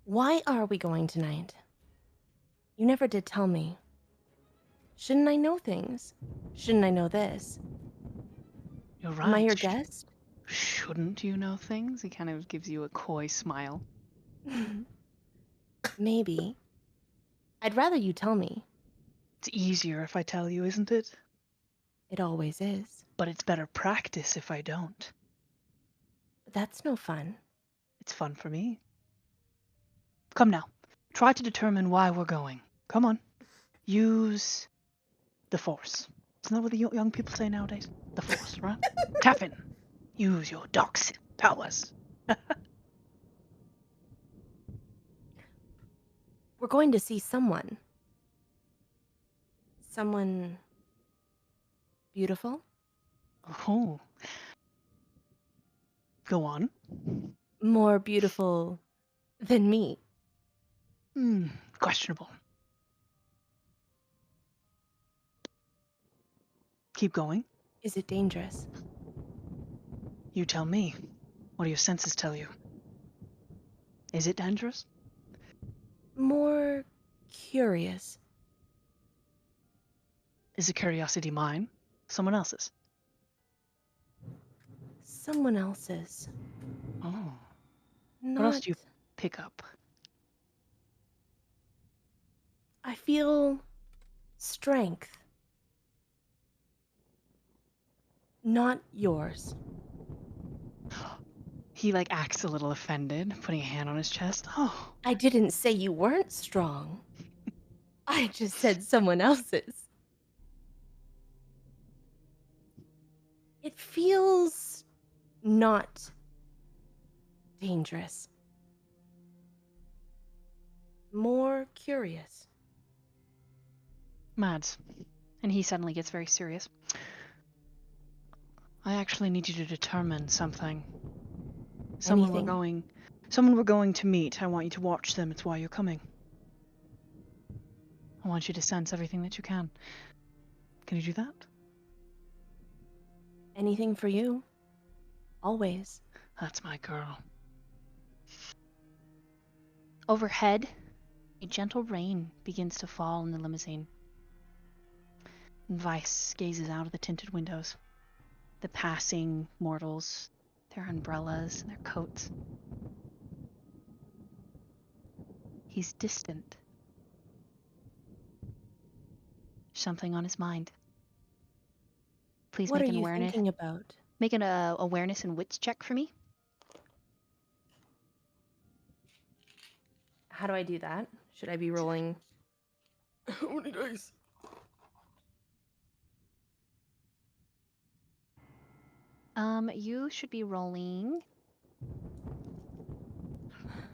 Why are we going tonight? You never did tell me. Shouldn't I know things? Shouldn't I know this? You're right. Am I your guest? Shouldn't you know things? He kind of gives you a coy smile. Maybe. I'd rather you tell me. It's easier if I tell you, isn't it? It always is. But it's better practice if I don't. But that's no fun. It's fun for me. Come now. Try to determine why we're going. Come on. Use the Force. Isn't that what the young people say nowadays? The Force, right? Tap in. Use your dark Sith powers. We're going to see someone. Someone beautiful? Oh. Go on. More beautiful than me. Questionable. Keep going. Is it dangerous? You tell me. What do your senses tell you? Is it dangerous? More curious. Is the curiosity mine? Someone else's? Someone else's. Oh. Not... What else do you pick up? I feel strength. Not yours. He acts a little offended, putting a hand on his chest. Oh. I didn't say you weren't strong. I just said someone else's. It feels not dangerous. More curious. Mads. And he suddenly gets very serious. I actually need you to determine something. Someone we're going to meet. I want you to watch them. It's why you're coming. I want you to sense everything that you can. Can you do that? Anything for you. Always. That's my girl. Overhead, a gentle rain begins to fall in the limousine. And Vice gazes out of the tinted windows. The passing mortals, their umbrellas and their coats. He's distant. Something on his mind. Please What make are an you awareness. thinking about? Make an awareness and wits check for me. How do I do that? Should I be rolling? How many dice? You should be rolling.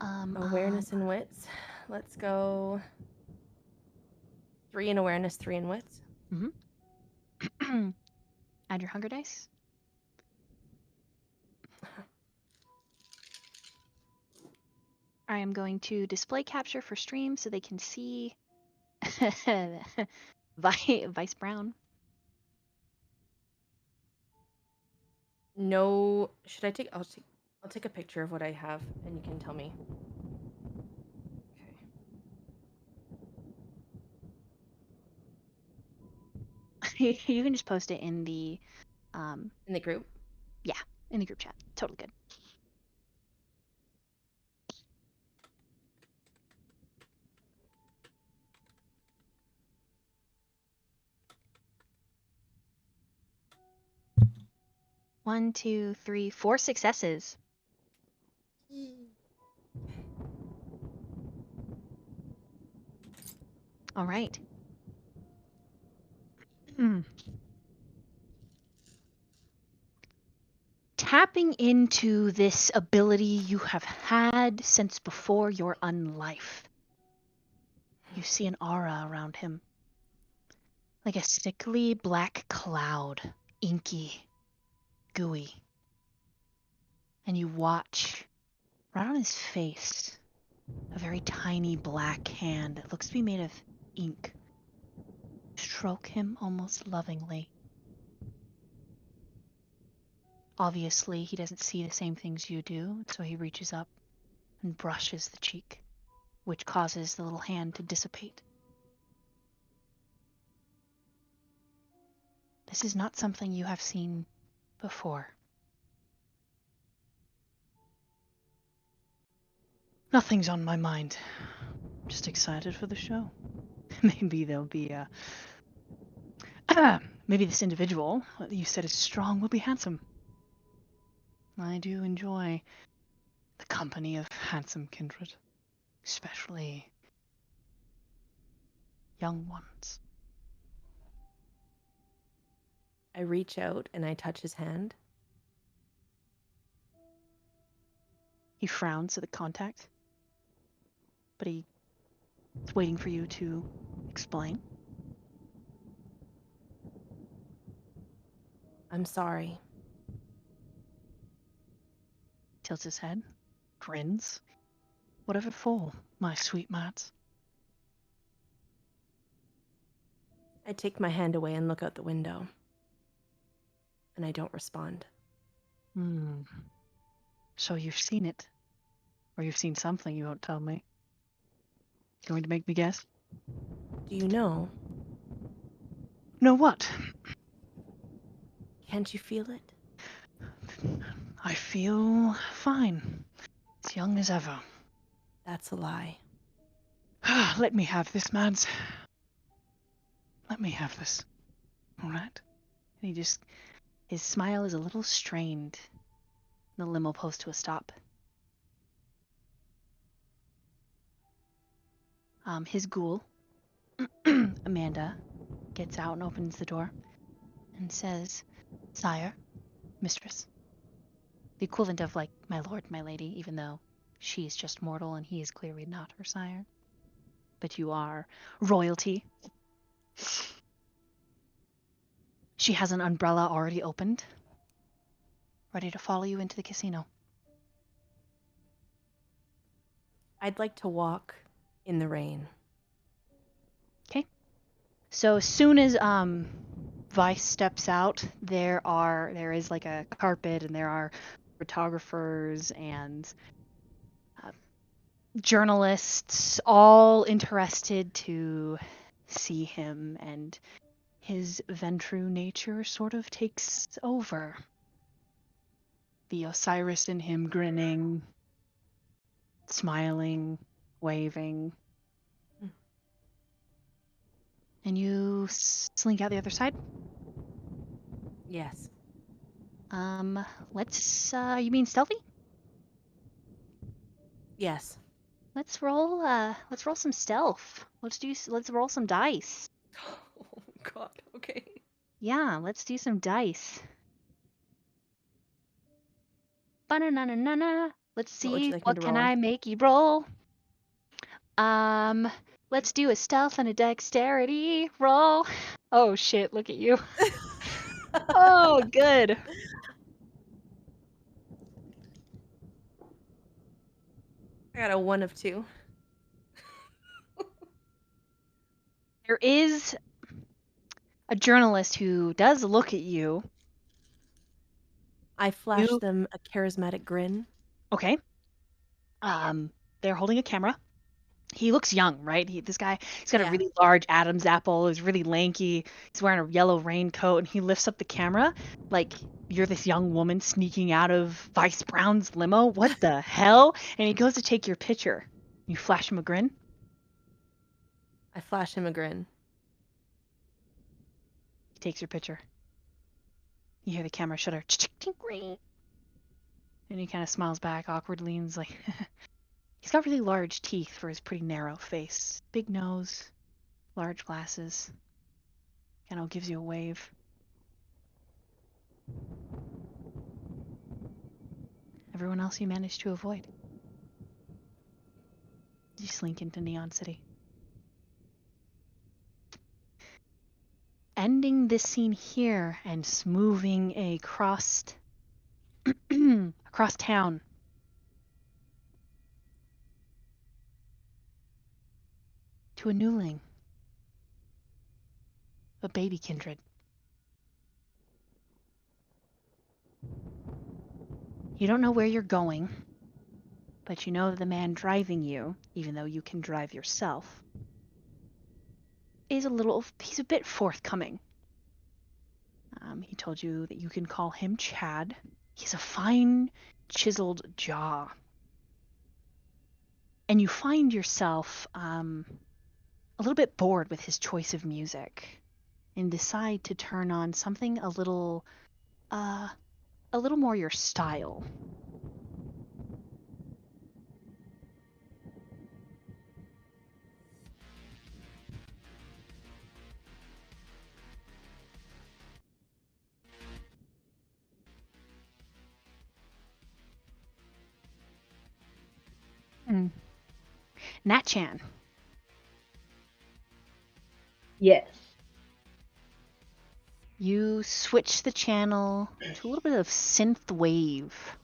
Awareness and wits. Let's go 3 in awareness, 3 in wits. Add your hunger dice. I am going to display capture for stream so they can see Vice Brown. No, should I take? I'll take a picture of what I have, and you can tell me. Okay. You can just post it in the In the group. Yeah, in the group chat. Totally good. One, two, three, 4 successes. All right. Tapping into this ability you have had since before your unlife. You see an aura around him. Like a sickly black cloud. Inky. Gooey. And you watch, right on his face, a very tiny black hand that looks to be made of ink. Stroke him almost lovingly. Obviously, he doesn't see the same things you do, so he reaches up and brushes the cheek, which causes the little hand to dissipate. This is not something you have seen before. Nothing's on my mind. Just excited for the show. Maybe there'll be maybe this individual that you said is strong will be handsome. I do enjoy the company of handsome kindred, especially young ones. I reach out and I touch his hand. He frowns at the contact, but he's waiting for you to explain. I'm sorry. Tilts his head, grins. What of it for, my sweet Mads? I take my hand away and look out the window. And I don't respond. So you've seen it. Or you've seen something you won't tell me. Going to make me guess? Do you know? Know what? Can't you feel it? I feel fine. As young as ever. That's a lie. Let me have this, Mads. Let me have this. Alright? And his smile is a little strained. The limo pulls to a stop. His ghoul, Amanda, gets out and opens the door and says, "Sire, mistress." The equivalent of like, "My lord, my lady," even though she is just mortal and he is clearly not her sire. But you are royalty. She has an umbrella already opened, ready to follow you into the casino. I'd like to walk in the rain. Okay. So as soon as Vice steps out, there is like a carpet, and there are photographers and journalists all interested to see him, and his Ventru nature sort of takes over. The Osiris in him grinning, smiling, waving. And you slink out the other side? Yes. Let's, you mean stealthy? Yes. Let's roll some stealth. Let's roll some dice. Oh god, okay. Yeah, let's do some dice. Ba-na-na-na-na-na. Let's What would you see, like me what to can roll? I make you roll? Let's do a stealth and a dexterity roll. Oh shit, look at you. Oh, good. I got a 1 of 2. There is a journalist who does look at you. I flash You- them a charismatic grin. Okay. They're holding a camera. He looks young, right? This guy, he's got a Yeah. really large Adam's apple. He's really lanky. He's wearing a yellow raincoat, and he lifts up the camera like you're this young woman sneaking out of Vice Brown's limo. What the hell? And he goes to take your picture. You flash him a grin. I flash him a grin. He takes your picture. You hear the camera shutter. And he kind of smiles back awkwardly and is like, he's got really large teeth for his pretty narrow face. Big nose, large glasses. Kind of gives you a wave. Everyone else you managed to avoid. You slink into Neon City. Ending this scene here and moving across across town. To a newling. A baby kindred. You don't know where you're going, but you know that the man driving you, even though you can drive yourself, he's a bit forthcoming. He told you that you can call him Chad. He has a fine, chiseled jaw. And you find yourself a little bit bored with his choice of music and decide to turn on something a little more your style. Nat-chan. Yes. You switch the channel to a little bit of synth wave.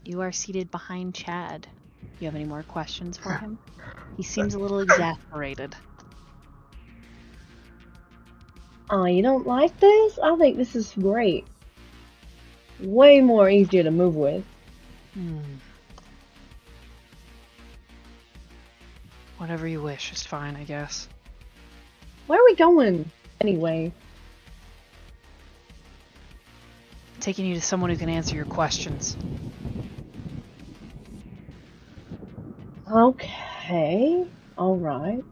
You are seated behind Chad. Do you have any more questions for him? He seems a little exasperated. Oh, you don't like this? I think this is great. Way more easier to move with. Whatever you wish is fine, I guess. Where are we going, anyway? Taking you to someone who can answer your questions. Okay. Alright.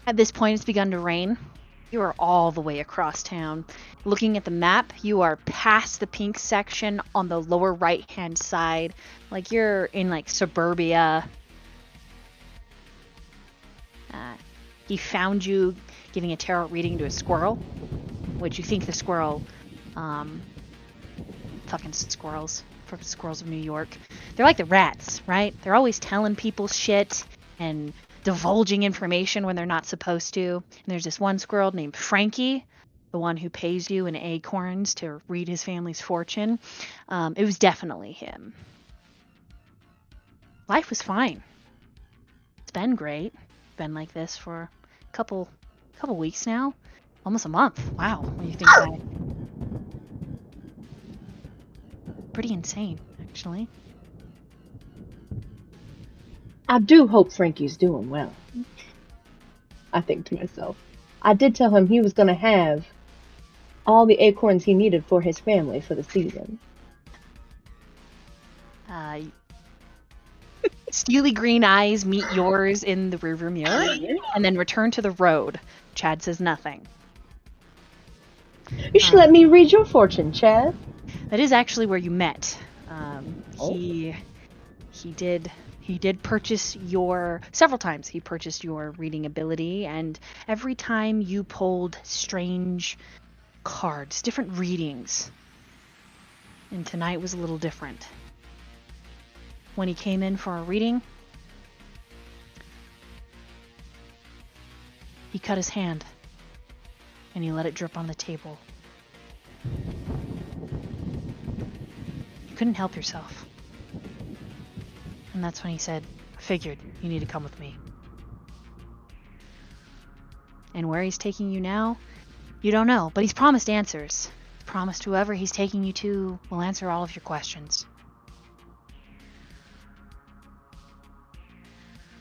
At this point, it's begun to rain. You are all the way across town. Looking at the map, you are past the pink section on the lower right-hand side. Like you're in like suburbia. He found you giving a tarot reading to a squirrel, which you think the squirrel, fucking squirrels of New York. They're like the rats, right? They're always telling people shit and divulging information when they're not supposed to. And there's this one squirrel named Frankie, the one who pays you in acorns to read his family's fortune. It was definitely him. Life was fine. It's been great. Been like this for a couple weeks now. Almost a month. Wow, when you think about it. Pretty insane, actually. I do hope Frankie's doing well. I think to myself. I did tell him he was going to have all the acorns he needed for his family for the season. Steely green eyes meet yours in the rearview mirror and then return to the road. Chad says nothing. You should let me read your fortune, Chad. That is actually where you met. Oh. He did purchase several times he purchased your reading ability, and every time you pulled strange cards, different readings. And tonight was a little different. When he came in for a reading, he cut his hand and he let it drip on the table. You couldn't help yourself. And that's when he said, I figured you need to come with me. And where he's taking you now, you don't know, but he's promised answers. He's promised whoever he's taking you to will answer all of your questions.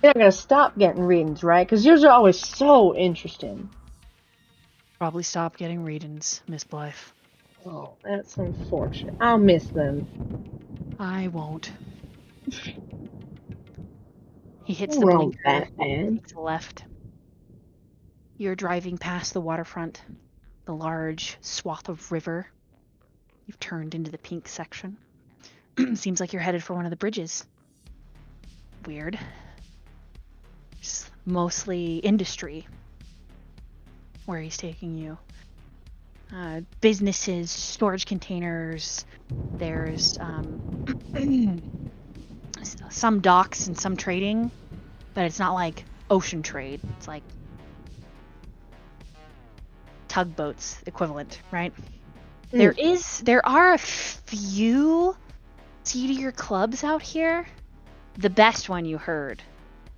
You're not going to stop getting readings, right? Because yours are always so interesting. Probably stop getting readings, Miss Blythe. Oh, that's unfortunate. I'll miss them. I won't. He hits What's the wrong with blinker, Batman? takes a left. You're driving past the waterfront, the large swath of river. You've turned into the pink section. Seems like you're headed for one of the bridges. Weird. It's mostly industry where he's taking you. Businesses, storage containers. There's some docks and some trading, but it's not like ocean trade. It's like tugboats equivalent, right? There are a few seedier clubs out here. The best one you heard,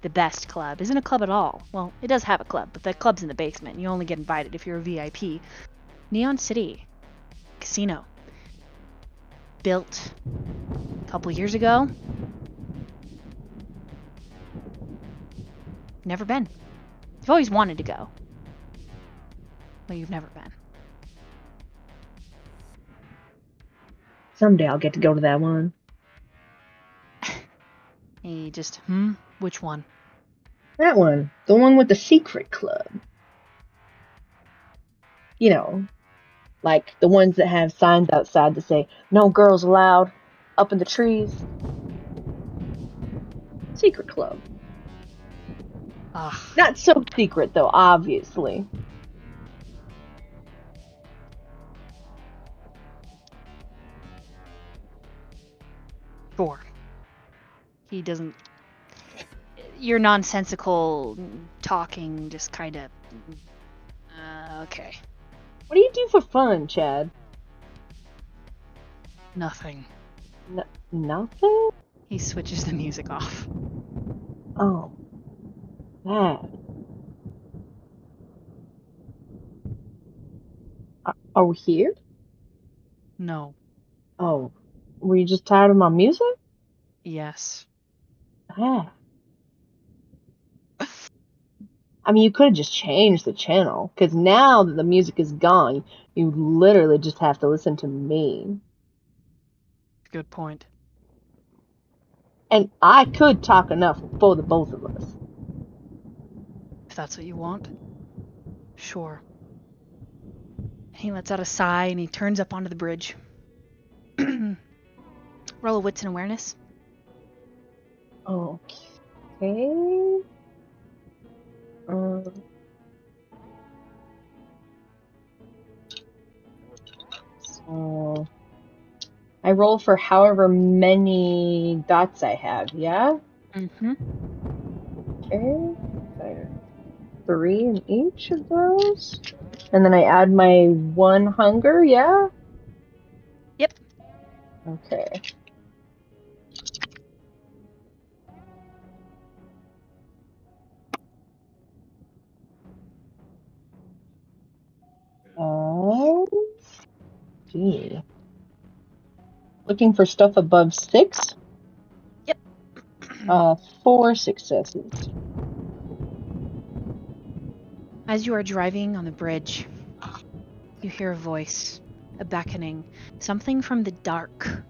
the best club, isn't a club at all. Well, it does have a club, but the club's in the basement. You only get invited if you're a VIP. Neon City Casino. Built a couple years ago. Never been. You've always wanted to go. But you've never been. Someday I'll get to go to that one. He just, which one? That one. The one with the secret club. You know, like the ones that have signs outside that say, no girls allowed, up in the trees. Secret club. Ugh. Not so secret, though, obviously. Sure. He doesn't... Your nonsensical talking just kind of... okay. What do you do for fun, Chad? Nothing. Nothing? He switches the music off. Oh. That. Are we here? No. Oh. Were you just tired of my music? Yes. Ah. I mean, you could have just changed the channel, because now that the music is gone, you literally just have to listen to me. Good point. And I could talk enough for the both of us. If that's what you want. Sure. He lets out a sigh and he turns up onto the bridge. Roll a wits and awareness. Okay. So I roll for however many dots I have, yeah? Mm-hmm. Okay. So 3 in each of those. And then I add my 1 hunger, yeah? Yep. Okay. Gee. Looking for stuff above 6? Yep. 4 successes. As you are driving on the bridge, you hear a voice, a beckoning, something from the dark,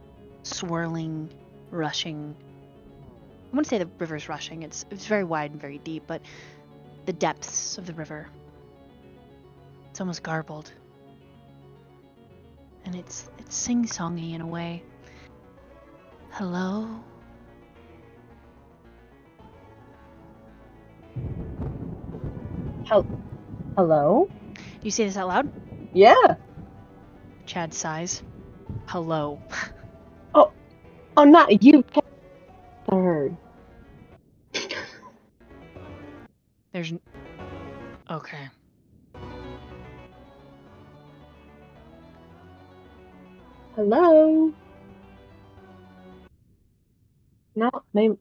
swirling, rushing. I wouldn't say the river's rushing, it's very wide and very deep, but the depths of the river. It's almost garbled. And it's sing-songy in a way. Hello? Hello? You say this out loud? Yeah. Chad sighs. Hello. Oh, not you. I heard. Okay. Hello? No, maybe.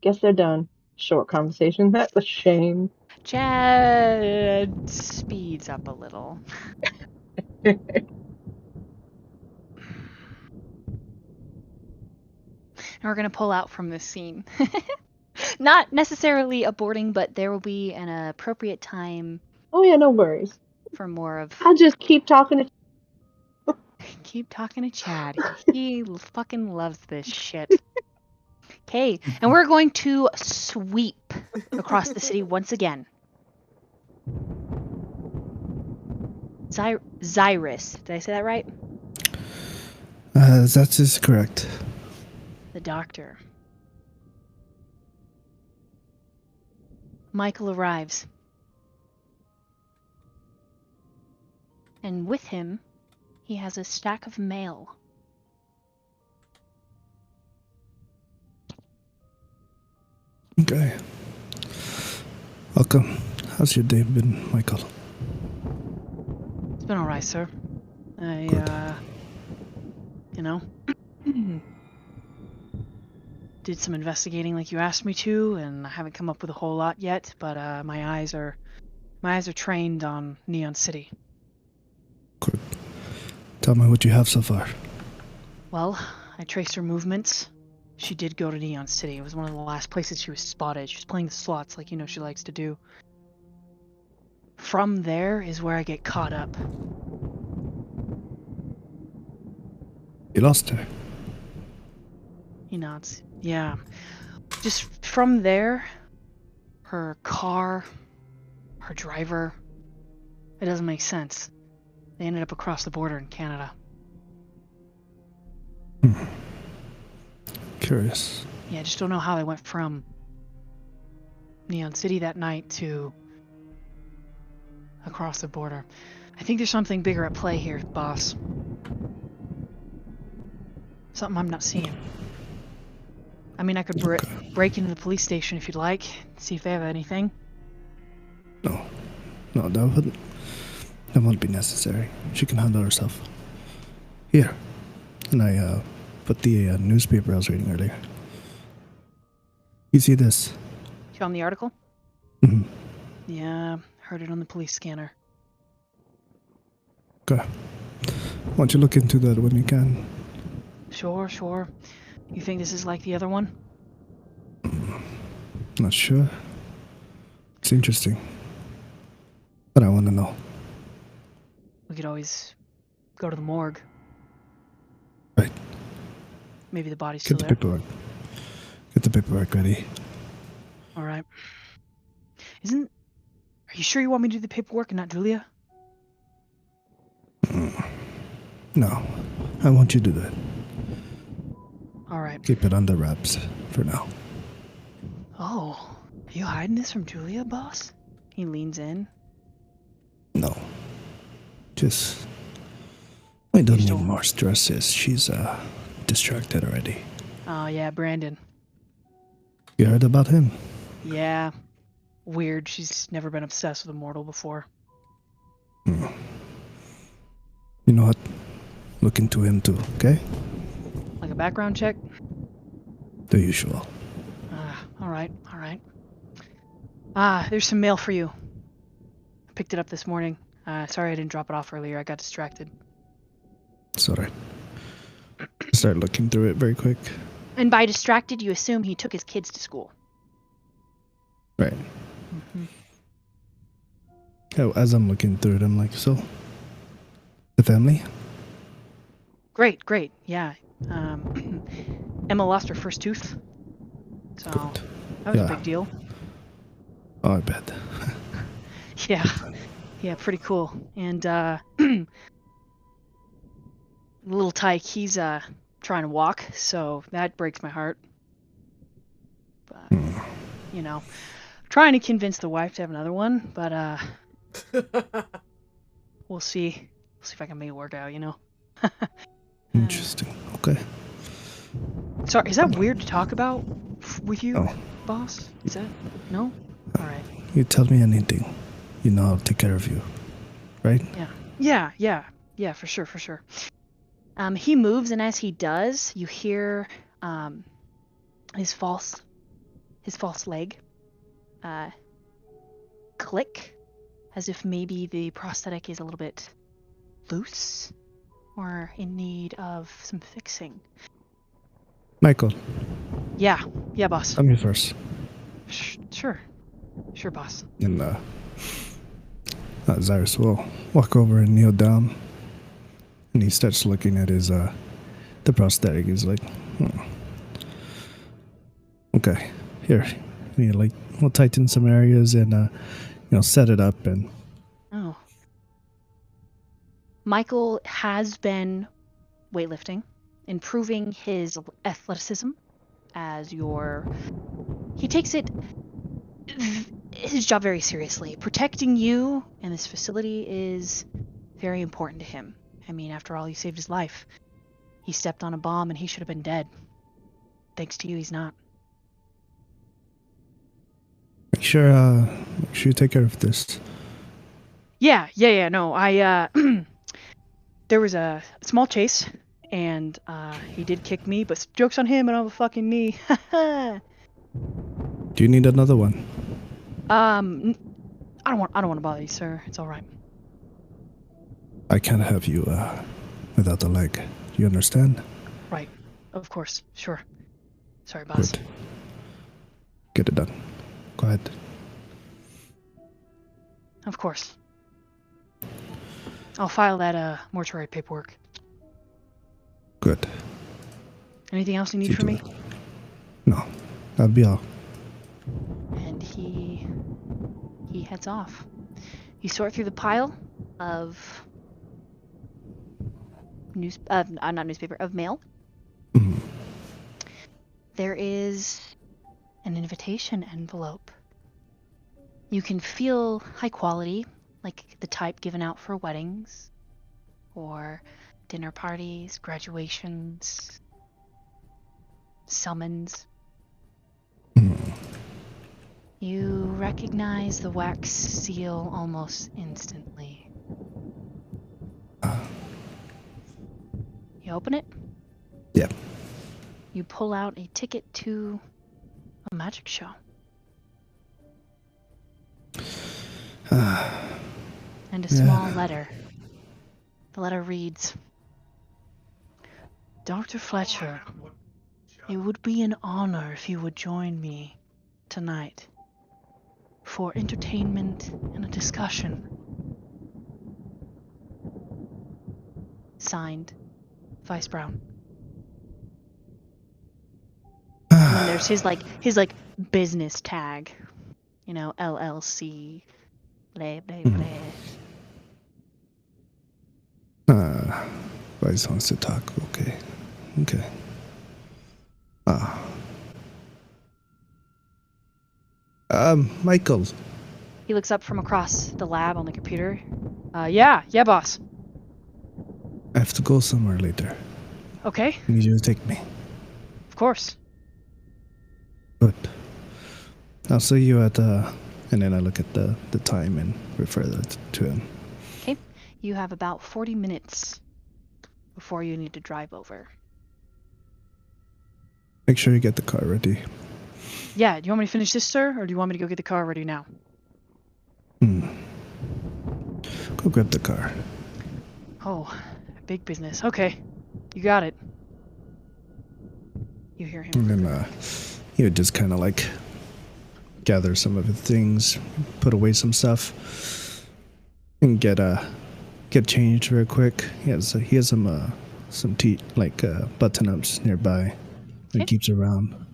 Guess they're done. Short conversation. That's a shame. Chad speeds up a little. And we're going to pull out from this scene. Not necessarily aborting, but there will be an appropriate time Oh yeah, no worries. for more of... I'll just keep talking to... Keep talking to Chad. He fucking loves this shit. Okay, and we're going to sweep across the city once again. Zyrus, did I say that right? That is correct. The doctor. Michael arrives. And with him, he has a stack of mail. Okay. Welcome. How's your day been, Michael? It's been alright, sir. Good. You know, did some investigating like you asked me to, and I haven't come up with a whole lot yet, but my eyes are trained on Neon City. Good. Tell me what you have so far. Well, I traced her movements. She did go to Neon City. It was one of the last places she was spotted. She was playing the slots like she likes to do. From there is where I get caught up. You lost her. He nods. Yeah. Just from there, her car, her driver, it doesn't make sense. They ended up across the border in Canada. Curious. Yeah, I just don't know how they went from Neon City that night to across the border. I think there's something bigger at play here, boss. Something I'm not seeing. I mean, I could break into the police station if you'd like, see if they have anything. No, that won't be necessary. She can handle herself. Here. And I put the newspaper I was reading earlier. You see this? Show him the article? Mm-hmm. Yeah, heard it on the police scanner. Okay. Why don't you look into that when you can? Sure. You think this is like the other one? Not sure. It's interesting. But I want to know. We could always go to the morgue. Right. Maybe the body's still there. Get the paperwork ready. All right. Are you sure you want me to do the paperwork and not Julia? No, I want you to do that. All right. Keep it under wraps for now. Oh, are you hiding this from Julia, boss? He leans in. No. We don't need more stresses. She's distracted already. Oh, yeah, Brandon. You heard about him? Yeah. Weird. She's never been obsessed with a mortal before. You know what? Look into him too, okay? Like a background check? The usual. All right. There's some mail for you. I picked it up this morning. Sorry I didn't drop it off earlier. I got distracted. It's alright. Start looking through it very quick. And by distracted, you assume he took his kids to school. Right. Mm-hmm. Oh, as I'm looking through it, I'm like, so, the family? Great, yeah. Emma lost her first tooth, so Good. that was a Yeah. big deal. Oh, I bet. Yeah, pretty cool. And little Tyke, he's trying to walk, so that breaks my heart. But you know, trying to convince the wife to have another one, but we'll see. We'll see if I can make it work out. Interesting. Okay. Sorry, is that weird to talk about with you, Oh. boss? Is that no? All right. You tell me anything. You know I'll take care of you. Right? Yeah, for sure. He moves, and as he does, you hear his false leg click, as if maybe the prosthetic is a little bit loose or in need of some fixing. Michael, Yeah, boss. come here first. Sure, boss. And Cyrus will walk over and kneel down. And he starts looking at his the prosthetic. He's like, okay, here. We'll tighten some areas and set it up and Oh. Michael has been weightlifting, improving his athleticism he takes his job very seriously. Protecting you and this facility is very important to him. I mean, after all, you saved his life. He stepped on a bomb and he should have been dead. Thanks to you, he's not. make sure you take care of this. Yeah, no, there was a small chase, and he did kick me, but joke's on him and all the fucking me. Do you need another one? I don't want to bother you, sir. It's all right. I can't have you without a leg. Do you understand? Right. Of course. Sure. Sorry, boss. Good. Get it done. Go ahead. Of course. I'll file that mortuary paperwork. Good. Anything else you need You from do me? it. No, that'll be all. And he heads off. You sort through the pile of mail. Mhm. There is an invitation envelope. You can feel high quality, like the type given out for weddings or dinner parties, graduations, summons. You recognize the wax seal almost instantly. You open it? Yep. You pull out a ticket to a magic show. And a small letter. The letter reads, Dr. Fletcher, it would be an honor if you would join me tonight for entertainment and a discussion. Signed, Vice Brown. And then there's his business tag, LLC, blah blah blah. Vice wants to talk. Okay. Michael. He looks up from across the lab on the computer. Yeah, boss. I have to go somewhere later. Okay, I need you to take me. of course. Good. I'll see you at and then I look at the time and refer that to him. Okay, you have about 40 minutes before you need to drive over. Make sure you get the car ready. Yeah, do you want me to finish this, sir, or do you want me to go get the car ready now? Go grab the car. Oh, big business. Okay, you got it. You hear him. And then he would just kind of like gather some of his things, put away some stuff, and get changed real quick. He has some button ups nearby that he keeps around.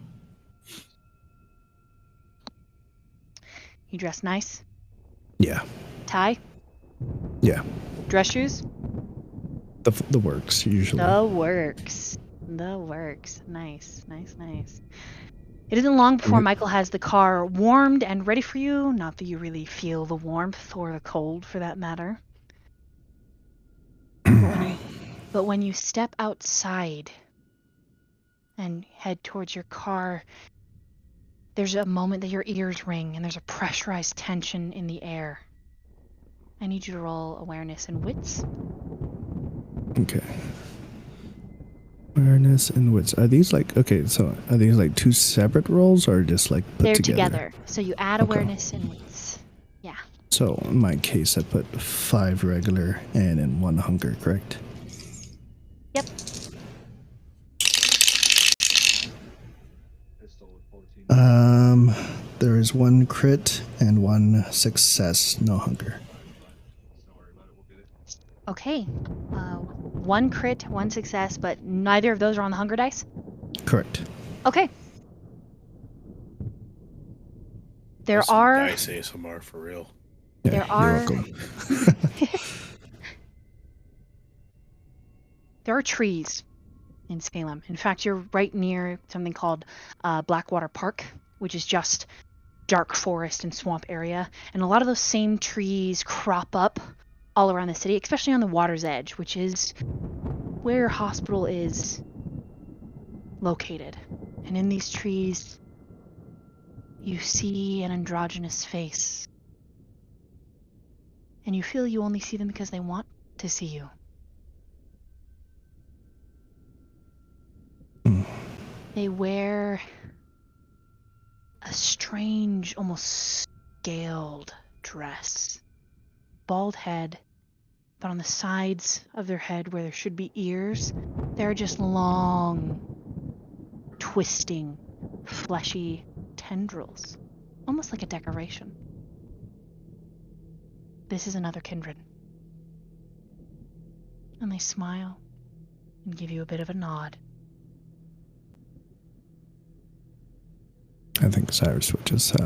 You dress nice? Yeah. Tie? Yeah. Dress shoes? The works usually. The works. Nice. It isn't long before Michael has the car warmed and ready for you. Not that you really feel the warmth or the cold for that matter. But when you step outside and head towards your car, there's a moment that your ears ring and there's a pressurized tension in the air. I need you to roll awareness and wits. Okay. Awareness and wits. Are these like two separate rolls or just like put They're together? So you add awareness and wits. Yeah. So in my case, I put 5 regular and in 1 hunger, correct? Yep. There is 1 crit and 1 success, no hunger. Okay. 1 crit, 1 success, but neither of those are on the hunger dice? Correct. Okay. That's some dice ASMR for real. Yeah, you're welcome. There are trees in Salem. In fact, you're right near something called Blackwater Park, which is just dark forest and swamp area. And a lot of those same trees crop up all around the city, especially on the water's edge, which is where your hospital is located. And in these trees, you see an androgynous face. And you feel you only see them because they want to see you. They wear a strange, almost scaled dress. Bald head, but on the sides of their head where there should be ears, there are just long, twisting, fleshy tendrils, almost like a decoration. This is another kindred. And they smile and give you a bit of a nod. I think Cyrus would just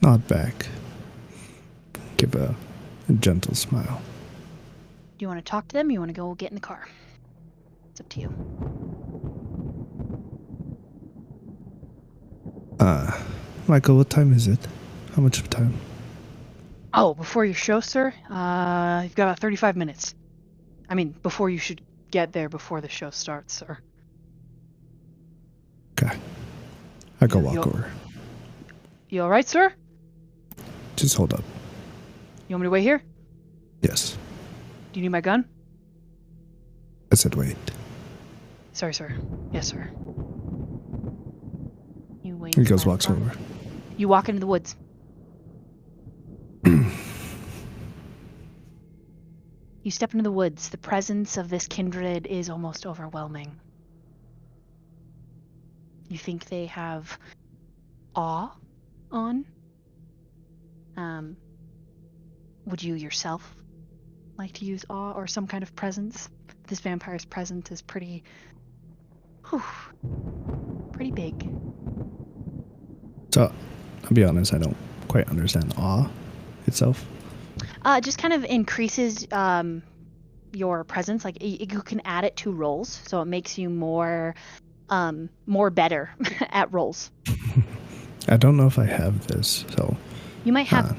nod back, give a gentle smile. Do you want to talk to them? Or you want to go get in the car? It's up to you. Michael, what time is it? How much of time? Oh, before your show, sir? You've got about 35 minutes. I mean, before you should get there before the show starts, sir. Okay. I go walk over. You alright, sir? Just hold up. You want me to wait here? Yes. Do you need my gun? I said wait. Sorry, sir. Yes, sir. You wait. He goes, walks over. You walk into the woods. You step into the woods. The presence of this kindred is almost overwhelming. You think they have awe on? Would you yourself like to use awe or some kind of presence? This vampire's presence is pretty big. So, I'll be honest, I don't quite understand awe itself. It just kind of increases your presence. Like you can add it to rolls, so it makes you more better at rolls. I don't know if I have this, so you might have.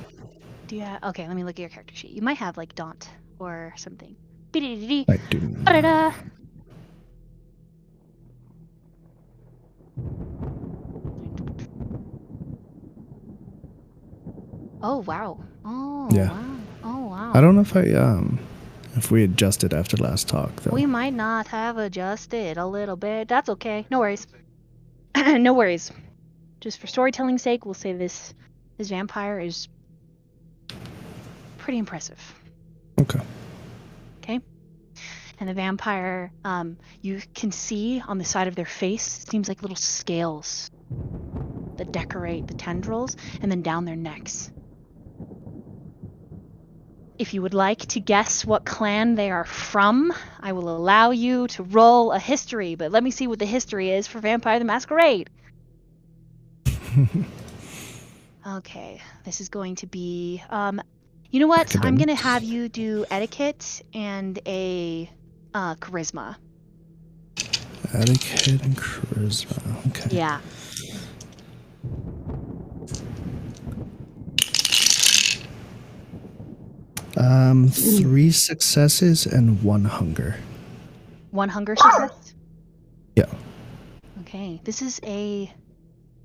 Do you have? Okay, let me look at your character sheet. You might have like Daunt or something. I do. Da-da-da. Oh wow! Oh yeah. Wow! Oh wow! I don't know if we adjusted after last talk though. We might not have adjusted a little bit. That's okay. No worries. No worries. Just for storytelling's sake, we'll say this vampire is pretty impressive. Okay. Okay. And the vampire, you can see on the side of their face, seems like little scales that decorate the tendrils, and then down their necks. If you would like to guess what clan they are from, I will allow you to roll a history, but let me see what the history is for Vampire the Masquerade. Okay, this is going to be, you know what? I'm going to have you do etiquette and a charisma. Etiquette and charisma. Okay. Yeah. Three successes and one hunger. One hunger success? Yeah. Okay, this is a,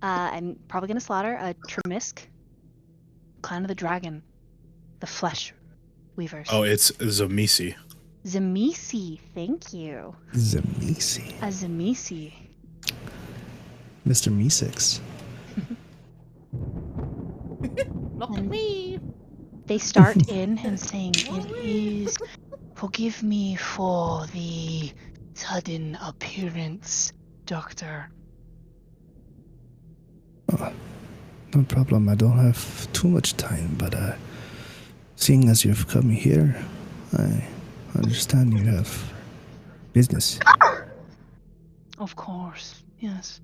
I'm probably going to slaughter a Tremisk, Clan of the Dragon, the Flesh Weavers. Oh, it's Zamisi. Zamisi, thank you. Zamisi. A Zamisi. Mr. Meesix. Look at me. They start in and saying, "It is, forgive me for the sudden appearance, Doctor." No problem. I don't have too much time, but seeing as you've come here, I understand you have business. Of course, yes.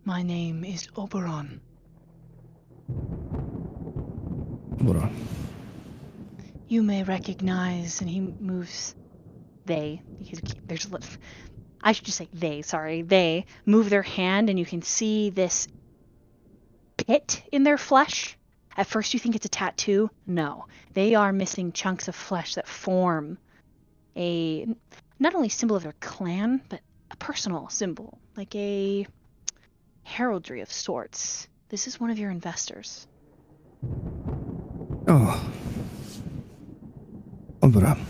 My name is Oberon. Hold on. You may recognize, and he moves. I should just say they. Sorry, they move their hand, and you can see this pit in their flesh. At first, you think it's a tattoo. No, they are missing chunks of flesh that form a not only symbol of their clan, but a personal symbol, like a heraldry of sorts. This is one of your investors. Oh. Oberon.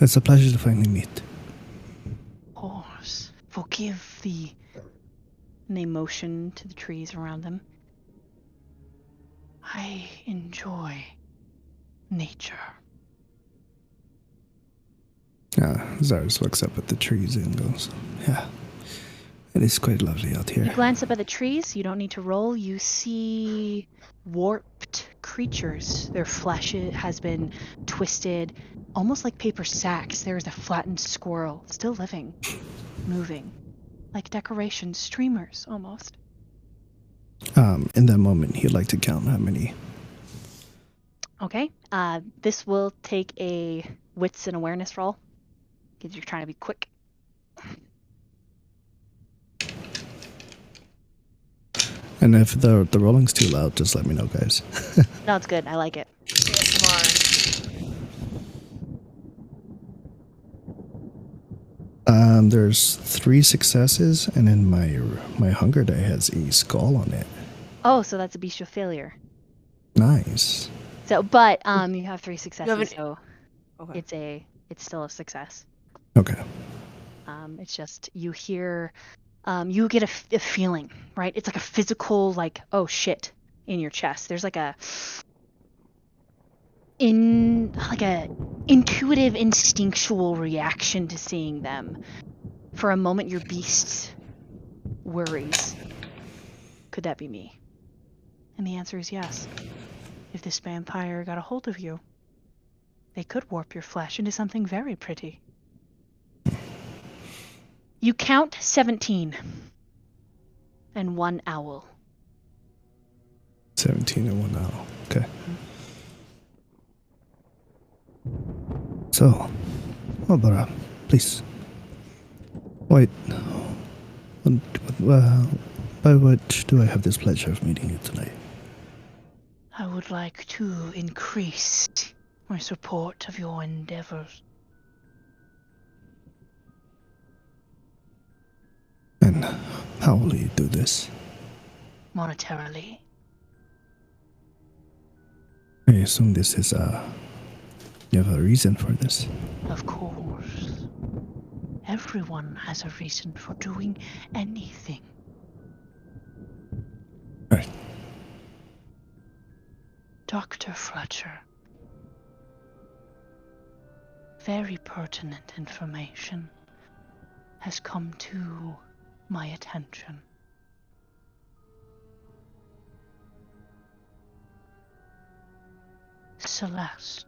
It's a pleasure to finally meet. Of course. Forgive the... And they motion to the trees around them. I enjoy nature. Zars looks up at the trees and goes, yeah, it is quite lovely out here. You glance up at the trees. You don't need to roll. You see warped creatures. Their flesh has been twisted, almost like paper sacks. There is a flattened squirrel, still living, moving, like decorations, streamers, almost. In that moment, he'd like to count how many. Okay. This will take a wits and awareness roll, because you're trying to be quick. And if the rolling's too loud, just let me know, guys. No, it's good. I like it. There's 3 successes, and then my hunger die has a skull on it. Oh, so that's a bestial failure. Nice. So, but you have 3 successes, so Okay. it's still a success. Okay. It's just you hear, you get a feeling, right? It's like a physical, like, oh shit, in your chest. There's like a intuitive, instinctual reaction to seeing them. For a moment, your beast worries. Could that be me? And the answer is yes. If this vampire got a hold of you, they could warp your flesh into something very pretty. You count 17. And 1 owl. 17 and 1 owl. Okay. So, Oberon, please. Wait. By which do I have this pleasure of meeting you tonight? I would like to increase my support of your endeavors. And how will you do this? Monetarily. I assume this is you have a reason for this. Of course. Everyone has a reason for doing anything. Right. Dr. Fletcher. very pertinent information has come to my attention. Celeste.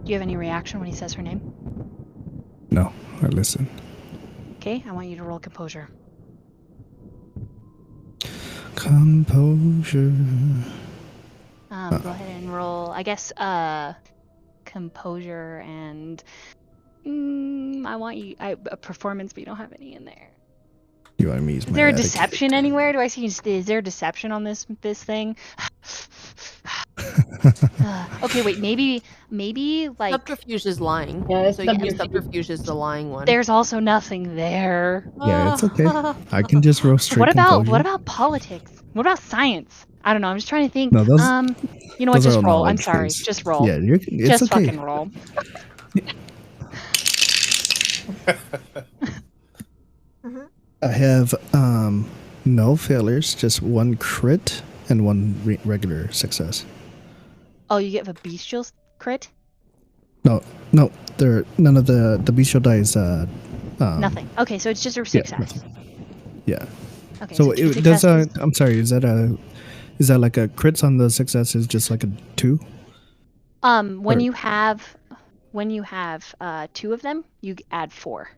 Do you have any reaction when he says her name? No, I listen. Okay, I want you to roll composure. Composure. Go ahead and roll, I guess, composure and I want you a performance, but you don't have any in there. You want me to use Is my there a etiquette? deception anywhere? Do I see? Is there deception on this thing? Okay, wait. Maybe like Subterfuge is lying. Yeah, So you can use subterfuge. subterfuge is the lying one. there's also nothing there. Yeah, it's okay. I can just roll straight What composure. about politics? What about science? I don't know. I'm just trying to think. No, those- you know what? those are Just all roll. I'm knowledge sorry. based. Just roll. Yeah, it's just okay. fucking roll. I have no failures, just one crit and one regular success. Oh, you get a bestial crit? No, none of the bestial dice. Nothing. Okay, so it's just a success. nothing. Yeah. Okay. So two it does. successes. I'm sorry. Is that like a crits on the success is just like a 2? When or- you have 2 of them, you add 4.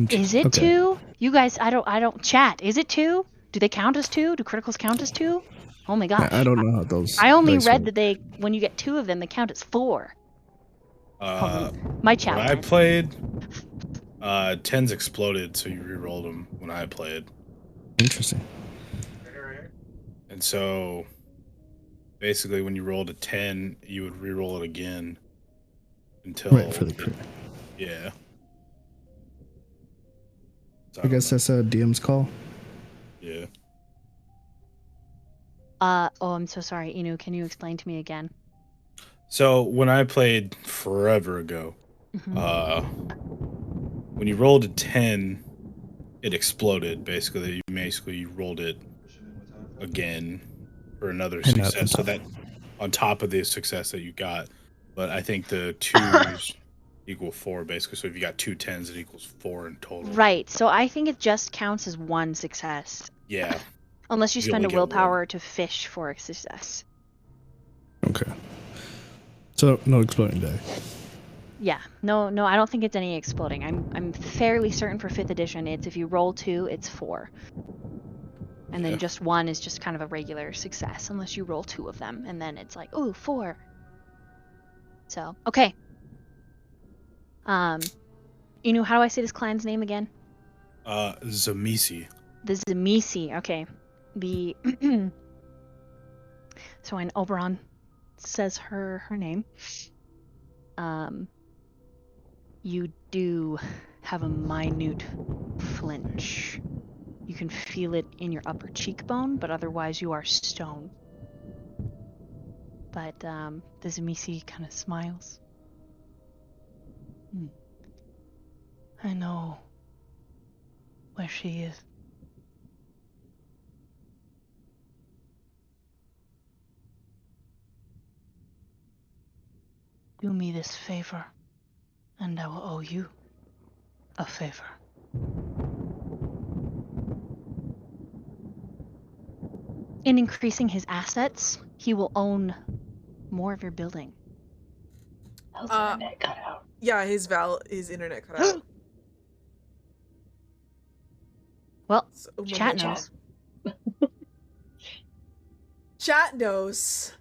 Is it Okay. 2? You guys, I don't chat. Is it 2? Do they count as 2? Do criticals count as 2? Oh my gosh. I don't know how those. I only dice read work. that when you get 2 of them, they count as 4. My chat. When I won't. played, 10s exploded, so you re-rolled them when I played. Interesting. And so, basically, when you rolled a 10, you would re-roll it again until... Right, for the crit. Yeah. So I guess that's a DM's call. Yeah. Oh, I'm so sorry. Inu, can you explain to me again? So, when I played forever ago, Mhm. when you rolled a 10, it exploded, basically. You rolled it again for another success, so that on top of the success that you got. But I think the 2s equal 4, basically. So if you got 2 10s, it equals 4 in total. Right. So I think it just counts as 1 success. Yeah. Unless you You spend only a get willpower to fish for a success. Okay. So no exploding die. Yeah. No, I don't think it's any exploding. I'm fairly certain for 5th edition it's if you roll 2, it's 4. And then Yeah. just 1 is just kind of a regular success unless you roll 2 of them and then it's like, "Ooh, 4." So, okay. Inu, how do I say this clan's name again? Zamisi. The Zamisi. Okay. The so when Oberon says her name, you do have a minute flinch. You can feel it in your upper cheekbone, but otherwise you are stone. But the Zamisi kind of smiles. I know where she is. Do me this favor, and I will owe you a favor. In increasing his assets, he will own more of your building. How's the internet cut out? Yeah, his internet cut out. Well, So, chat knows. Chat knows.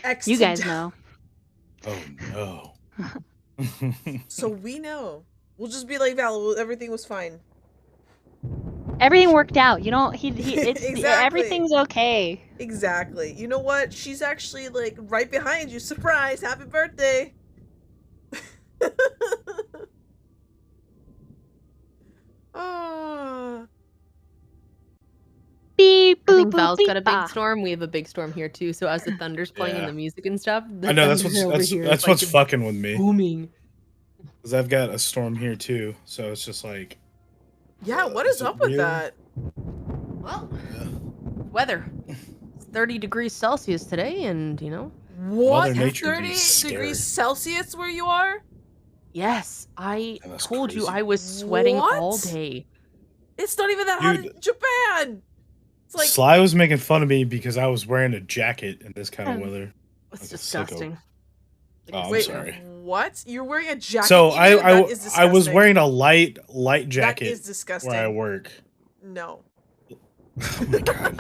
X You to guys down. know. Oh no. So we know. We'll just be like Val. Everything was fine. Everything worked out. You don't. It's Exactly. everything's okay. Exactly. You know what? She's actually like right behind you. Surprise! Happy birthday. Oh. Beep I boop think boop Val's beep got a big bah. storm. We have a big storm here too. So as the thunder's playing and Yeah. the music and stuff, the I know that's thunder over what's here that's is, what's like, fucking with me. booming. Because I've got a storm here too, so it's just like. Yeah. What is Is it up with real? that? Well, weather. It's 30 degrees Celsius today, and What? Nature 30 be scary. degrees Celsius where you are? Yes, I That's told you crazy. I was sweating all What? day. It's not even that hot in Dude. Japan. It's like Sly was making fun of me because I was wearing a jacket in this kind of weather. It's Like a sicko. disgusting. Oh, I'm wait, sorry. what? You're wearing a jacket? So Emu? That is I was disgusting. wearing a light jacket That is disgusting. where I work. No. Oh my god.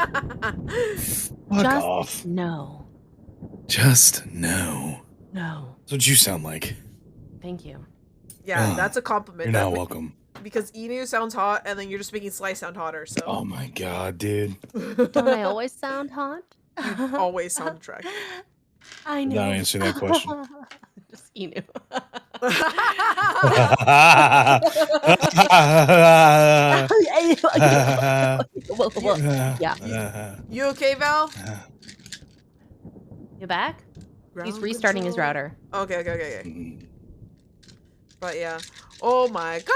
Fuck Just off. no. Just no. No. That's what you sound like. Thank you. Yeah, Ugh. that's a compliment. You're not welcome. Because Inu sounds hot, and then you're just making Sly sound hotter, so. Oh my god, dude. Don't I always sound hot? You always sound attractive. I know. Not answering that question. Just Enu. Yeah. You okay, Val? You back? He's Ground restarting his control. router. Okay. But yeah. Oh my god!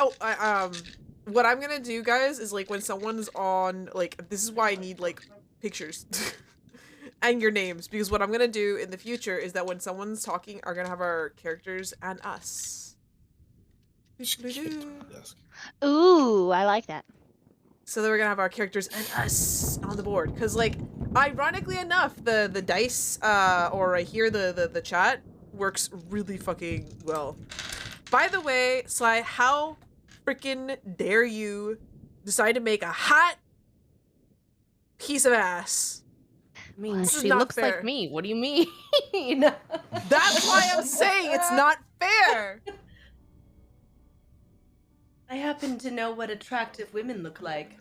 Oh, what I'm gonna do, guys, is like when someone's on, like, this is why I need, like, pictures. And your names, because what I'm gonna do in the future is that when someone's talking, are gonna have our characters and us. Ooh, I like that. So then we're gonna have our characters and us on the board, because, like, ironically enough, the dice, or right here, the chat works really fucking well. By the way, Sly, how freaking dare you decide to make a hot piece of ass? I mean, This is she not looks fair. like me. What do you mean? That's why I'm saying it's not fair. I happen to know what attractive women look like.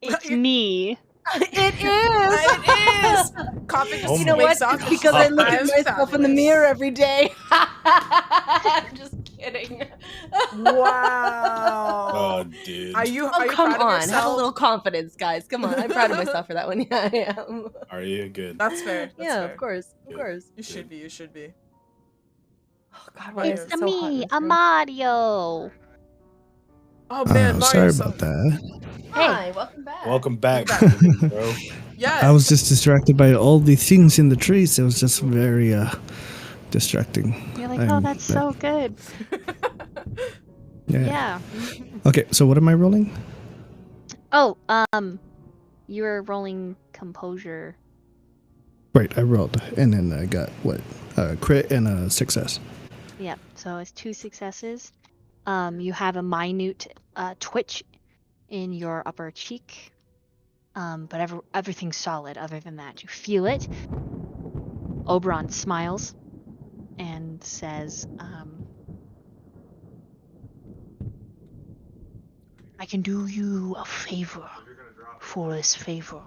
It's me. It is. It is. Coughing Oh You know my what? makes It's because I look at I'm myself in the fabulous. mirror every day. I'm just kidding. Wow. Oh, dude. Are you Oh, come proud of on. yourself? Have a little confidence, guys. Come on. I'm proud of myself for that one. Yeah, I am. Are you good? That's fair. That's Yeah, fair. of course. Of Good. cour's. You should be. You should be. Oh, God, why is It's it so hot in me, this a room? Mario. Oh man, sorry Mario. about that. Hi, welcome back. Welcome back, Welcome bro. Yes. I was just distracted by all the things in the trees. It was just very distracting. You're like, oh, that's so good. Yeah. Yeah. Okay, so what am I rolling? Oh, you're rolling composure. Right, I rolled, and then I got what? A crit and a success. Yep. So it's 2 successes. You have a minute twitch in your upper cheek. But everything's solid other than that. You feel it. Oberon smiles and says, I can do you a favor for this favor.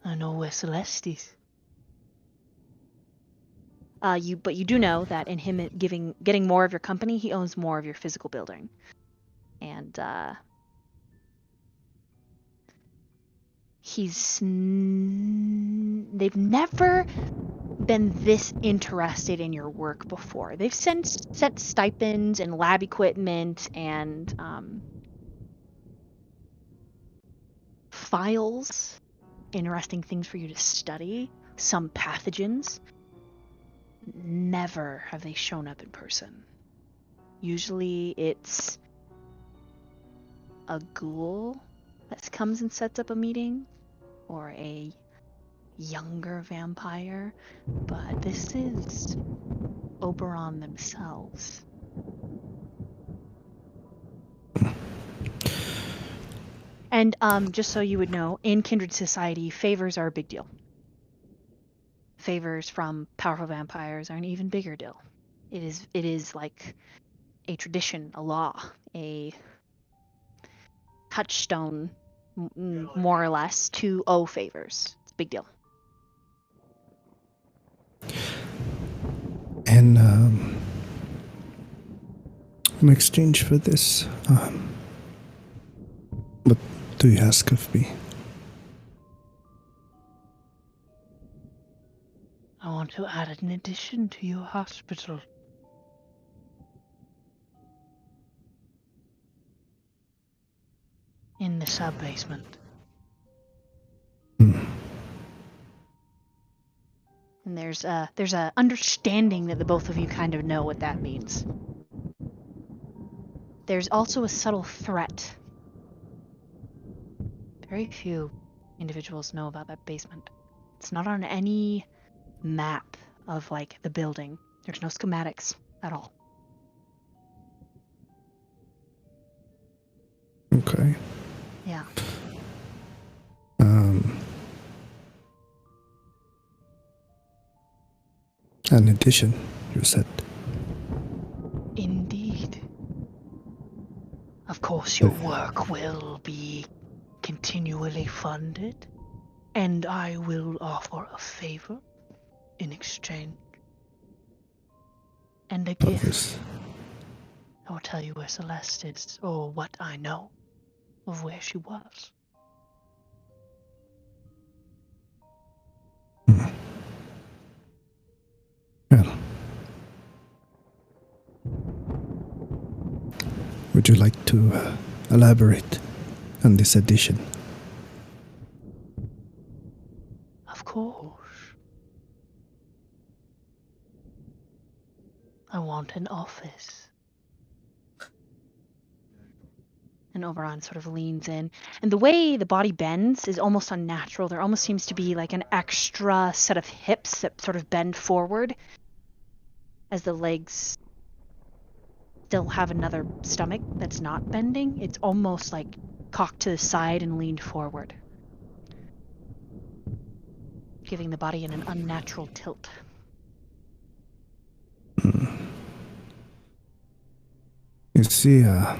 I know where Celeste is. But you do know that in him getting more of your company, he owns more of your physical building. And they've never been this interested in your work before. They've sent stipends and lab equipment and files, interesting things for you to study, some pathogens. Never have they shown up in person. Usually it's a ghoul that comes and sets up a meeting, or a younger vampire, but this is Oberon themselves. And just so you would know, in Kindred Society, favors are a big deal. Favors from powerful vampires are an even bigger deal. It is like a tradition, a law, a touchstone, more or less, to owe favors. It's a big deal. And in exchange for this, what do you ask of me? I want to add an addition to your hospital. In the sub-basement. And there's a understanding that the both of you kind of know what that means. There's also a subtle threat. Very few individuals know about that basement. It's not on any map of, like, the building. There's no schematics at all. Okay. Yeah. In addition, you said. Indeed. Of course, your work will be continually funded, and I will offer a favor in exchange. And a gift. Others. I will tell you where Celeste is, or what I know of where she was. Well. Would you like to elaborate on this addition? Of course. I want an office. And Oberon sort of leans in. And the way the body bends is almost unnatural. There almost seems to be like an extra set of hips that sort of bend forward as the legs still have another stomach that's not bending. It's almost like cocked to the side and leaned forward, giving the body an unnatural tilt. You see, the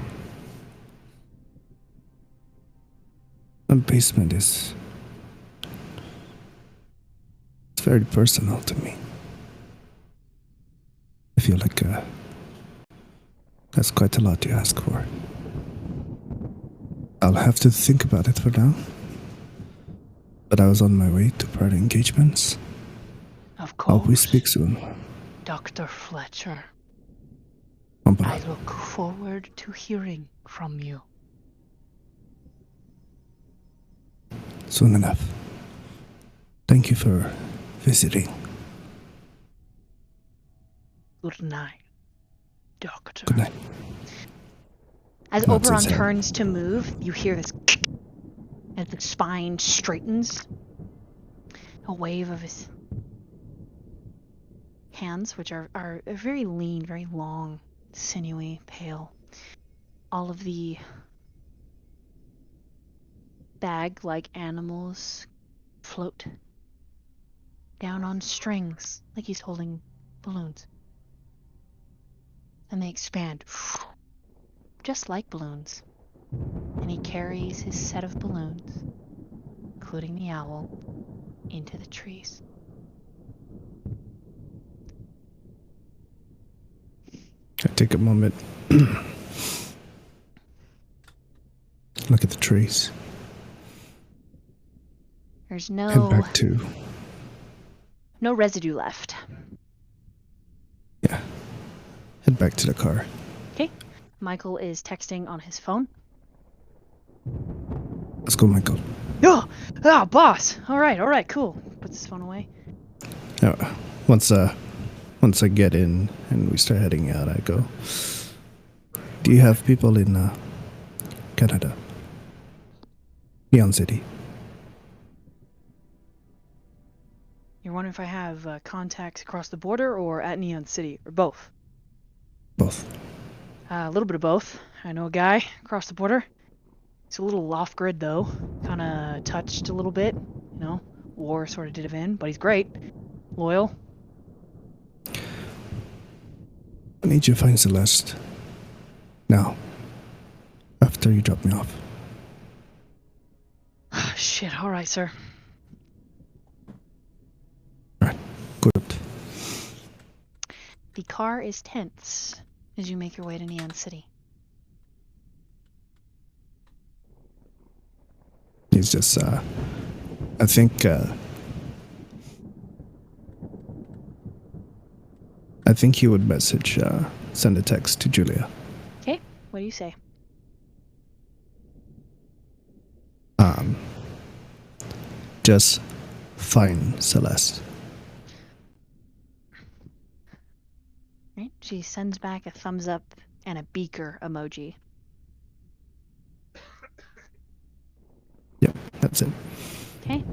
basement is... It's very personal to me. I feel like that's quite a lot to ask for. I'll have to think about it for now. But I was on my way to prior engagements. Of course. Hope we speak soon. Dr. Fletcher. Bye. I look forward to hearing from you. Soon enough. Thank you for visiting. Good night, Doctor. Good night. As Not Oberon since I- turns to move, you hear this as the spine straightens. A wave of his hands, which are very lean, very long, sinewy, pale. All of the bag-like animals float down on strings, like he's holding balloons. And they expand, just like balloons. And he carries his set of balloons, including the owl, into the trees. I take a moment. Look at the trees. There's Head no back to... residue left. Yeah. Head back to the car. Okay. Michael is texting on his phone. Let's go, Michael. Oh, boss. All right, cool. Puts his phone away. Once I get in and we start heading out, I go, do you have people in Canada? Neon City. You're wondering if I have contacts across the border or at Neon City, or both? Both. A little bit of both. I know a guy across the border. He's a little off-grid, though. Kind of touched a little bit. You know, war sort of did him in, but he's great. Loyal. I need you to find Celeste. Now. After you drop me off. Shit, all right, sir. Right. Good. The car is tense as you make your way to Neon City. He's just, I think he would send a text to Julia. Okay, what do you say? Just find Celeste. right. She sends back a thumbs up and a beaker emoji. Yep, that's it. Okay.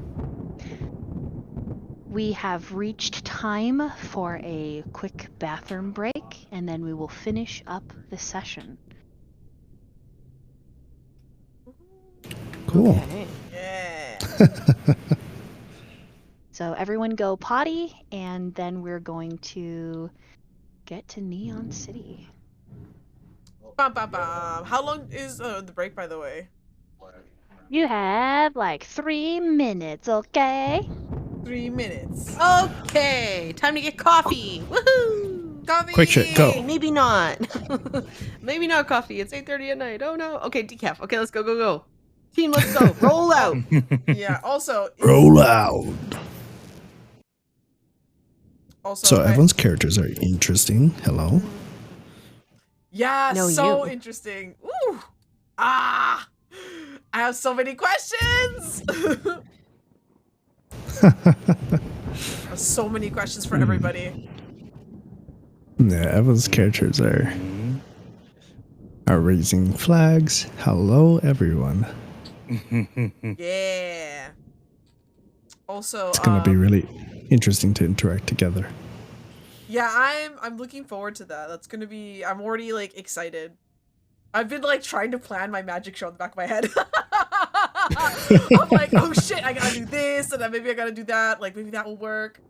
We have reached time for a quick bathroom break, and then we will finish up the session. Cool. Okay. Yeah. So everyone go potty, and then we're going to get to Neon City. Bum, bum, bum. How long is the break, by the way? You have like 3 minutes, okay? 3 minutes. Okay, time to get coffee. Woohoo! Coffee! Quick shit, go. Hey, maybe not. Maybe not coffee. It's 8:30 at night. Oh no. Okay, decaf. Okay, let's go. Team, let's go. Roll out. Yeah, also... Roll out. Also, So everyone's characters are interesting. Hello. Yeah, No, so you. interesting. Ooh. Ah! I have so many questions! I have so many questions for everybody. Yeah, everyone's characters are raising flags. Hello, everyone. Yeah. Also, It's gonna be really interesting to interact together. yeah, I'm looking forward to that. That's gonna be... I'm already, like, excited. I've been, like, trying to plan my magic show in the back of my head. I'm like, oh shit, I gotta do this, and then maybe I gotta do that. Like, maybe that will work.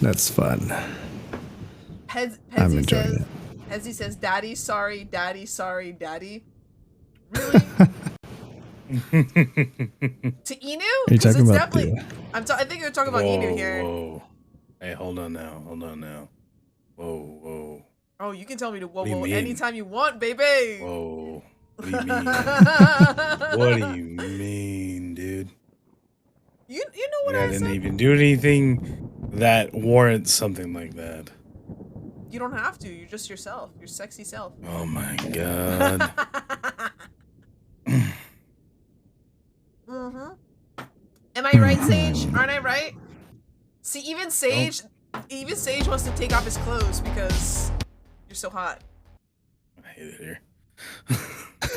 That's fun. I'm Pezzy enjoying says, it. Pezzy says, daddy, sorry, daddy, sorry, daddy. Really? To Inu? Are you talking about the? I think you're talking about Inu here. Whoa. Hey, hold on now. Whoa. Oh, you can tell me to whoa What do you whoa mean? anytime you want, baby. Whoa. What do you mean? What do you mean, dude? You know what I I didn't said? even do anything that warrants something like that. You don't have to. You're just yourself. Your sexy self. Oh my god. Mm-hmm. Am I right, Sage? Aren't I right? See, even Sage wants to take off his clothes because you're so hot. I hate it here.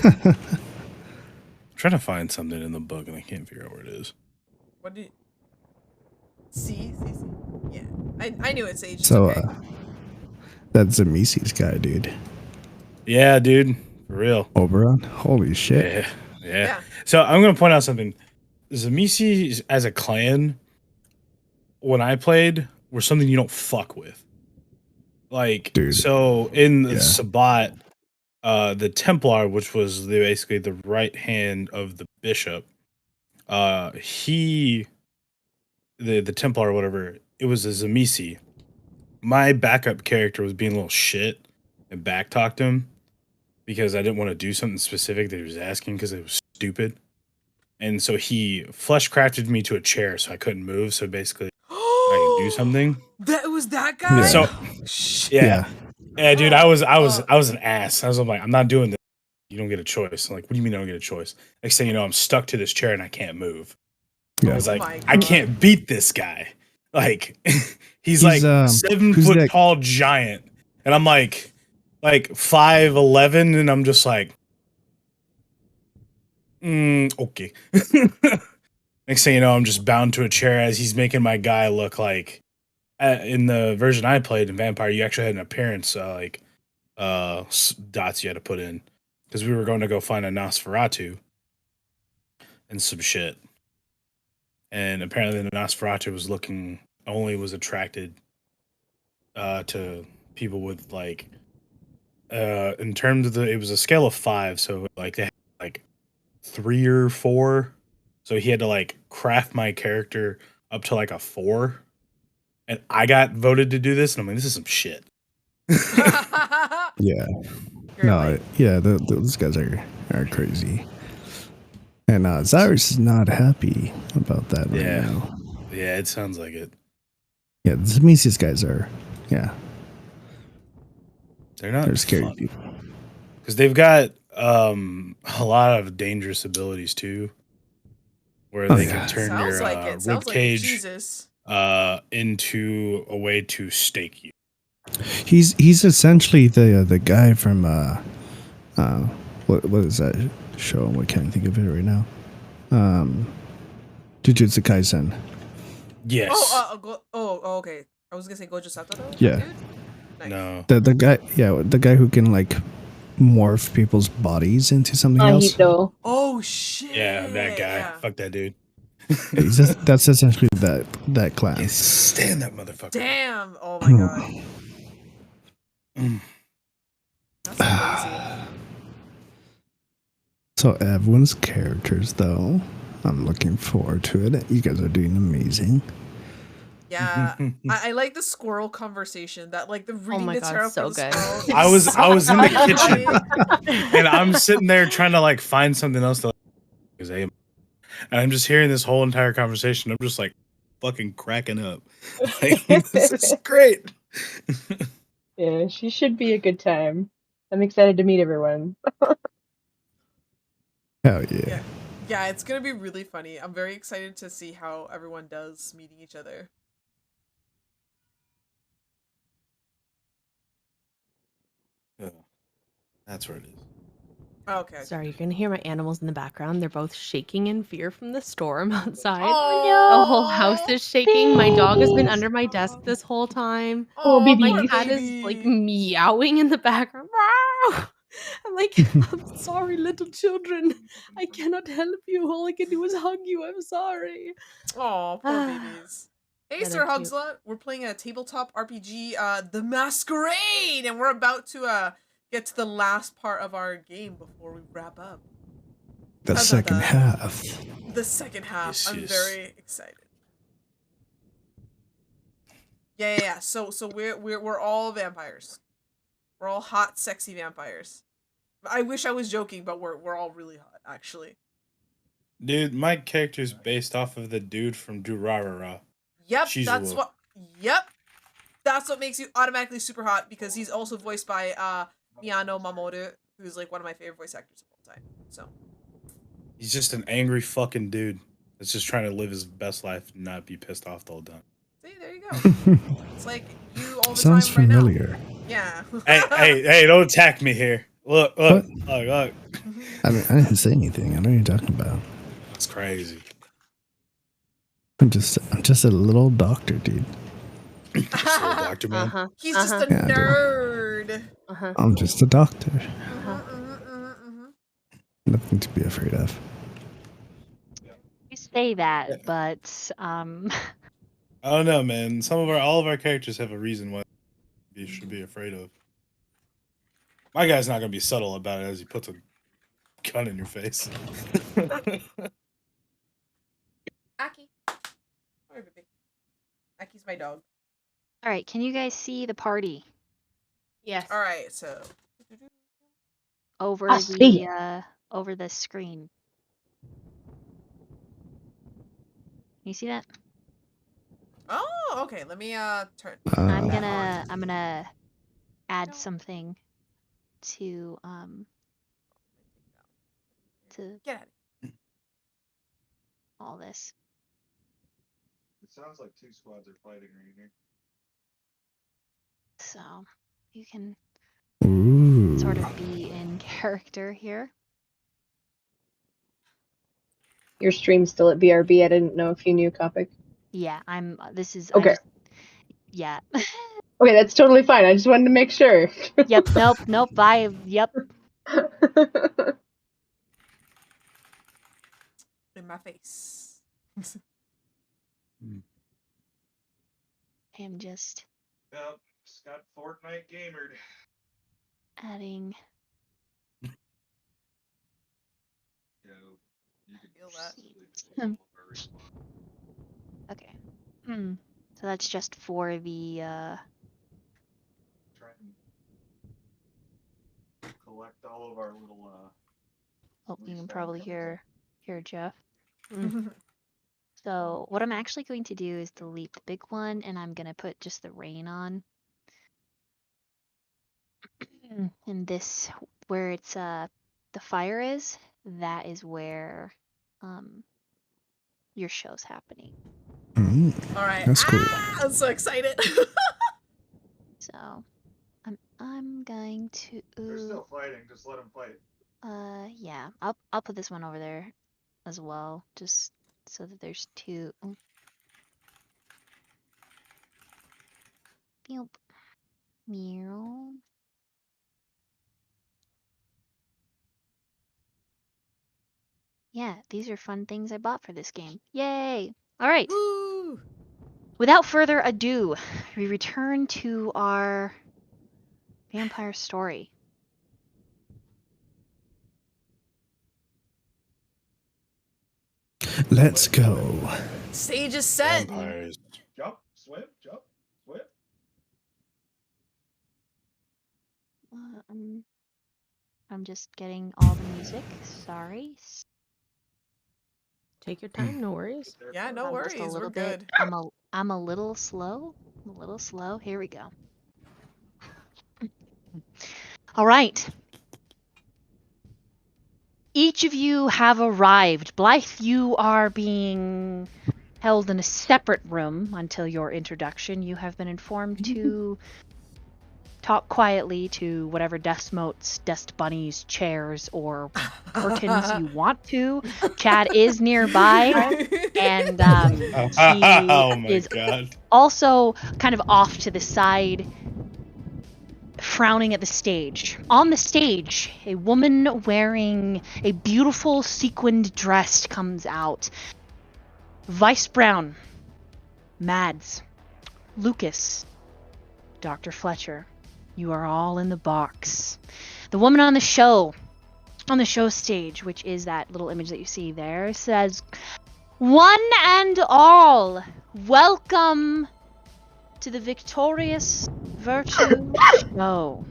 I'm trying to find something in the book and I can't figure out where it is. What did? See. Yeah, I knew it, Sage. It's So, okay. that's Zamisi's guy, dude. Yeah, dude. For real. Oberon. Holy shit. Yeah. So I'm gonna point out something. Zamisi as a clan, when I played, were something you don't fuck with. Like, Dude. so in the Yeah. Sabbat, the Templar, which was basically the right hand of the bishop, the Templar or whatever, it was a Zamisi. My backup character was being a little shit and backtalked him because I didn't want to do something specific that he was asking because it was stupid. And so he flesh crafted me to a chair so I couldn't move. So basically, I could do something. That was that guy. Yeah. So, Yeah. yeah, dude, I was an ass. I was like, I'm not doing this. You don't get a choice. I'm like, what do you mean I don't get a choice? Next thing you know, I'm stuck to this chair and I can't move. Yeah. I was Oh like, my I God. can't beat this guy. Like, he's like 7 who's foot that? tall giant, and I'm like 5'11", and I'm just like, okay. Next thing you know, I'm just bound to a chair as he's making my guy look like. In the version I played in Vampire, you actually had an appearance dots you had to put in because we were going to go find a Nosferatu and some shit. And apparently the Nosferatu was attracted to people with like in terms of it was a scale of 5, so like they had like 3 or 4. So he had to like craft my character up to like a 4. And I got voted to do this, and I'm like, this is some shit. Yeah. You're No, like, yeah, those guys are crazy. And Cyrus is not happy about that right Yeah. now. Yeah, it sounds like it. Yeah, the Zamisi's guys are, They're scary fun. people. Because they've got a lot of dangerous abilities too, where Oh, they yeah. can turn sounds your like it. rib Sounds like cage. Jesus. into a way to stake you. He's essentially the guy from what is that show? I can't think of it right now. Jujutsu Kaisen. Yes. Okay. I was gonna say Gojo Satoru. Yeah. Dude? Nice. No. The guy, the guy who can like morph people's bodies into something else. Ahito. Oh shit. Yeah, that guy. Yeah. Fuck that dude. That's essentially that Can't class. stand that motherfucker. Damn. Oh my god. That's crazy. So everyone's characters, though, I'm looking forward to it. You guys are doing amazing. Yeah, I like the squirrel conversation. That like the reading my the God, tarot so for the good. squirrel. I was in the funny. kitchen and I'm sitting there trying to like find something else to say, and I'm just hearing this whole entire conversation. I'm just like fucking cracking up. Like, this is great. Yeah, she should be a good time. I'm excited to meet everyone. Hell yeah. Yeah, it's gonna be really funny. I'm very excited to see how everyone does meeting each other. That's where it is. Okay. Sorry, you're gonna hear my animals in the background. They're both shaking in fear from the storm outside. Oh, The whole house is shaking. My dog has been under my desk this whole time. Oh, My baby. cat is like meowing in the background. I'm like, I'm sorry, little children. I cannot help you. All I can do is hug you. I'm sorry. Oh, poor babies. Hey, Yeah, Sir they're cute. Hugslot. We're playing a tabletop RPG, The Masquerade, and we're about to get to the last part of our game before we wrap up. The second half. The second half. Yes, I'm yes. very excited. Yeah. So we're all vampires. We're all hot, sexy vampires. I wish I was joking, but we're all really hot, actually. Dude, my character's based off of the dude from Durarara. Yep, Shizuo. that's what makes you automatically super hot, because he's also voiced by Miyano Mamoru, who's like one of my favorite voice actors of all time. So He's just an angry fucking dude that's just trying to live his best life and not be pissed off the whole time. see, there you go. It's like you all the Sounds time right familiar. now. Yeah. hey, don't attack me here. Look. What? Look. I mean, I didn't say anything. I know what you're talking about. That's crazy. I'm just a little doctor, dude. Just a little doctor man. Uh-huh. He's just a Yeah, dude. nerd. Uh-huh. I'm just a doctor. Mm-hmm. Nothing to be afraid of. You say that, but I don't know, man. All of our characters have a reason why you should be afraid of. My guy's not gonna be subtle about it as he puts a gun in your face. Aki. Sorry, baby. Aki's my dog. all right. Can you guys see the party Yes. All right, so over I see. over the screen? You see that? oh, okay. Let me turn. I'm Uh, gonna add something to Get at it. all this. It sounds like two squads are fighting right here. So you can ooh. sort of be in character here. Your stream's still at BRB. I didn't know if you knew, Copic. Yeah, this is Okay. Yeah. Okay, that's totally fine. I just wanted to make sure. Yep. Nope. Yep. In my face. I am just Yep, Scott Fortnite gamered. adding. Feel that. Okay. So that's just for the Try and collect all of our little oh, you can probably hear Jeff. Mm. So what I'm actually going to do is delete the big one, and I'm gonna put just the rain on. And this, where it's the fire is, that is where your show's happening. All right. That's cool. I'm so excited. So, I'm going to. They're still fighting. Just let them fight. Yeah, I'll put this one over there as well, just so that there's two. Oh. Beep. Meow. Yeah, these are fun things I bought for this game. Yay! All right. Woo! Without further ado, we return to our vampire story. Let's go. Stage is set. Vampires. Jump, swim, jump, swim. I'm just getting all the music. Sorry. Take your time, no worries. Yeah, no I'm worries. just a We're little good. bit. I'm a little slow. I'm a little slow. Here we go. All right. Each of you have arrived. Blythe, you are being held in a separate room until your introduction. You have been informed to talk quietly to whatever desk motes, desk bunnies, chairs, or curtains you want to. Chad is nearby, and Oh my he is god. also kind of off to the side, frowning at the stage. On the stage, a woman wearing a beautiful sequined dress comes out. Vice Brown, Mads, Lucas, Dr. Fletcher, you are all in the box. The woman on the show stage, which is that little image that you see there, says, "One and all, welcome to the Victorious Virtue Show.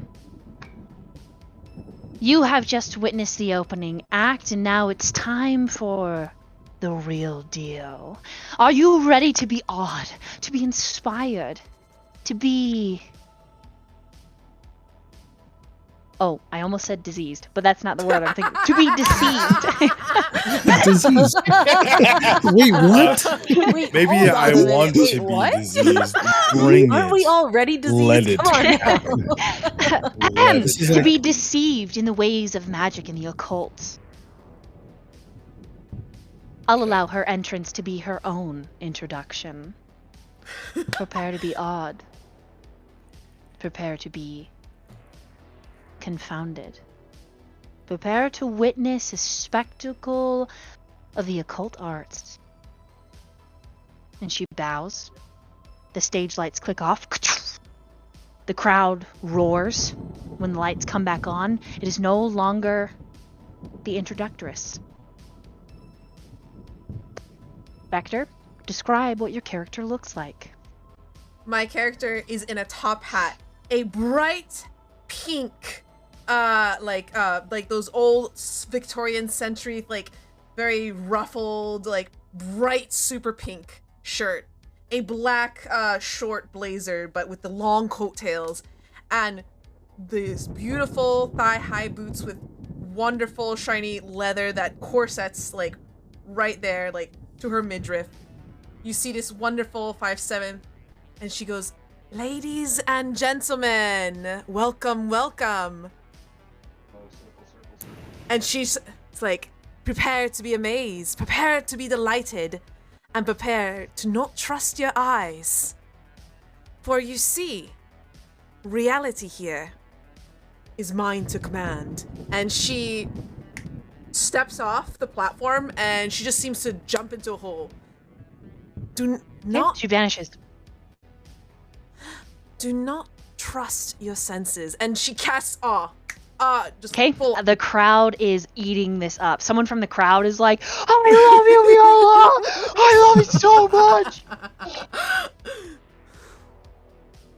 You have just witnessed the opening act, and now it's time for the real deal. Are you ready to be awed, to be inspired, to be..." Oh, I almost said diseased, but that's not the word I'm thinking. To be deceived. Disease. Wait, what? Wait, Maybe hold on I a minute. want Wait, to be what? diseased. Bring Aren't it. we already diseased? Let it Come on happen. now. Let This it is To a- be deceived in the ways of magic and the occult. I'll allow her entrance to be her own introduction. Prepare to be awed. Prepare to be confounded. Prepare to witness a spectacle of the occult arts. And she bows. The stage lights click off. The crowd roars when the lights come back on. It is no longer the introductress. Vector, describe what your character looks like. My character is in a top hat, a bright pink, like those old Victorian century, like very ruffled, like bright super pink shirt, a black short blazer, but with the long coattails, and these beautiful thigh-high boots with wonderful shiny leather that corsets like right there, like to her midriff. You see this wonderful 5'7", and she goes, "Ladies and gentlemen, welcome, welcome." And she's it's like, "Prepare to be amazed, prepare to be delighted, and prepare to not trust your eyes. For you see, reality here is mine to command." And she steps off the platform, and she just seems to jump into a hole. She vanishes. Do not trust your senses. And she casts just Okay, full. the crowd is eating this up. Someone from the crowd is like, "I love you, Viola! I love it so much!"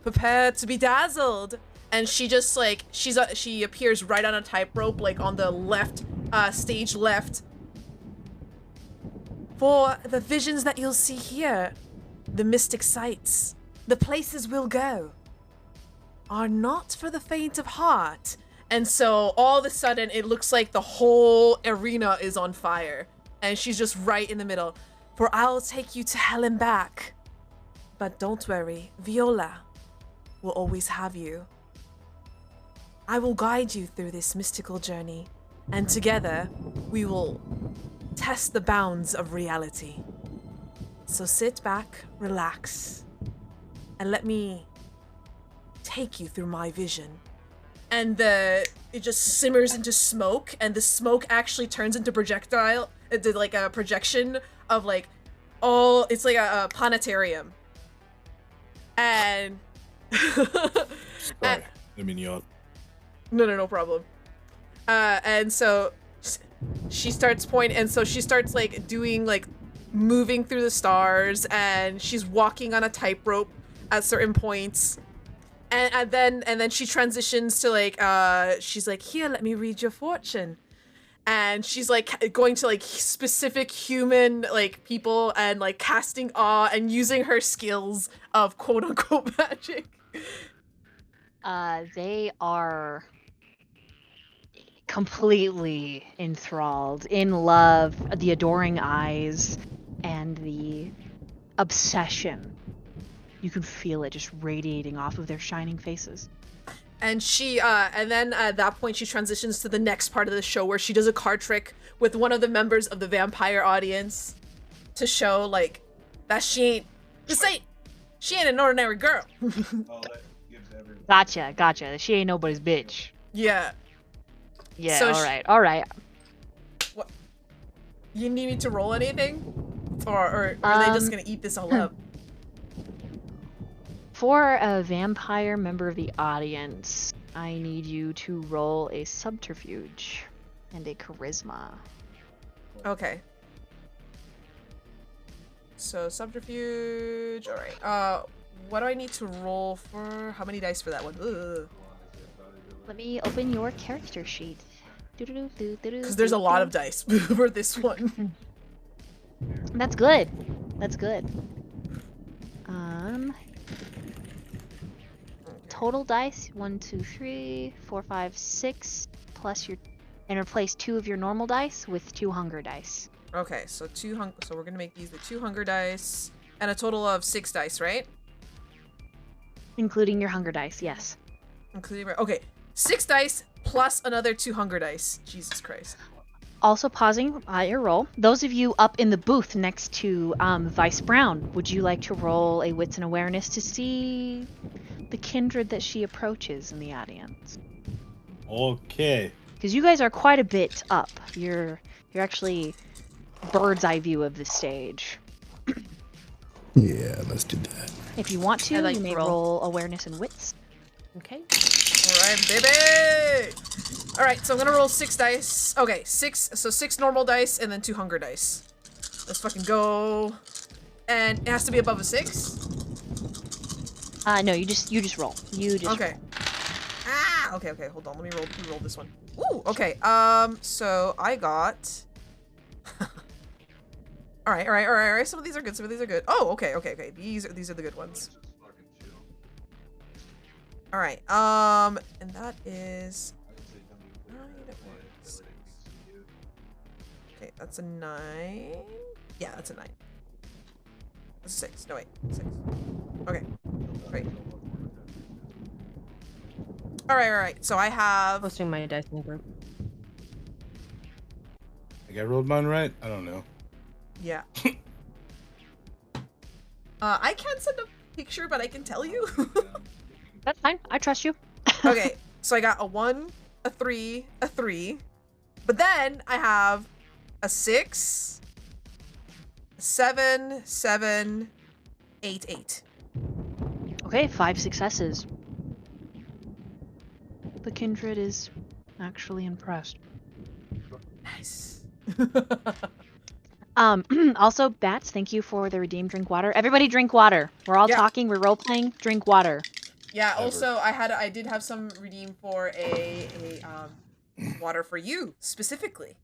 Prepare to be dazzled. And she just like she appears right on a tightrope, like on the left, stage left. "For the visions that you'll see here, the mystic sights, the places we'll go, are not for the faint of heart." And so all of a sudden it looks like the whole arena is on fire, and she's just right in the middle. for I'll take you to hell and back. But don't worry, Viola will always have you. I will guide you through this mystical journey, and together we will test the bounds of reality. So sit back, relax, and let me take you through my vision. And it just simmers into smoke, and the smoke actually turns into projectile. It did like a projection of like all. It's like a planetarium. And Sorry. I mean, yawn. no problem. And so she starts pointing, and so she starts like doing like moving through the stars, and she's walking on a tightrope at certain points. And then she transitions to like she's like, here, let me read your fortune. And she's like going to like specific human like people and like casting awe and using her skills of quote unquote magic. They are completely enthralled, in love, the adoring eyes, and the obsession. You can feel it just radiating off of their shining faces. And she, and then at that point, she transitions to the next part of the show where she does a card trick with one of the members of the vampire audience to show, like, that she ain't an ordinary girl. Gotcha. She ain't nobody's bitch. Yeah. Yeah, So alright. What? You need me to roll anything? Or are they just gonna eat this all up? For a vampire member of the audience, I need you to roll a subterfuge and a charisma. Okay. So subterfuge. All right. What do I need to roll for? How many dice for that one? Let me open your character sheet. Because there's a lot of dice for this one. That's good. Total dice 1, 2, 3, 4, 5, 6 plus your, and replace 2 of your normal dice with 2 hunger dice. Okay, so so we're gonna make these the 2 hunger dice and a total of 6 dice, right? Including your hunger dice, yes. Okay, 6 dice plus another 2 hunger dice. Jesus Christ. Also pausing your roll. Those of you up in the booth next to Vice Brown, would you like to roll a wits and awareness to see the kindred that she approaches in the audience? Okay. Because you guys are quite a bit up. You're actually bird's eye view of the stage. Yeah, let's do that. If you want to, like you may roll awareness and wits. Okay. All right, baby. All right, so I'm gonna roll 6 dice. Okay, 6. So 6 normal dice and then 2 hunger dice. Let's fucking go. And it has to be above a 6. No, you just roll. Okay. Okay. Hold on. Let me roll this one. Ooh. Okay. So I got. All right. Some of these are good. Oh, okay. These are the good ones. All right. And that is. Okay, that's a 9. Yeah, that's a 9. That's a 6. No, wait. 6. Okay. Great. All right. So I have. Posting my dice in the group. I got rolled mine right? I don't know. Yeah. I can't send a picture, but I can tell you. That's fine. I trust you. Okay, so I got a 1, a 3, a 3. But then I have a 6, 7, 7, 8, 8. Okay, 5 successes. The kindred is actually impressed. Nice. Also, Bats, thank you for the redeemed drink water. Everybody drink water. We're all talking, we're role playing. Drink water. Yeah, also I did have some redeem for a water for you specifically.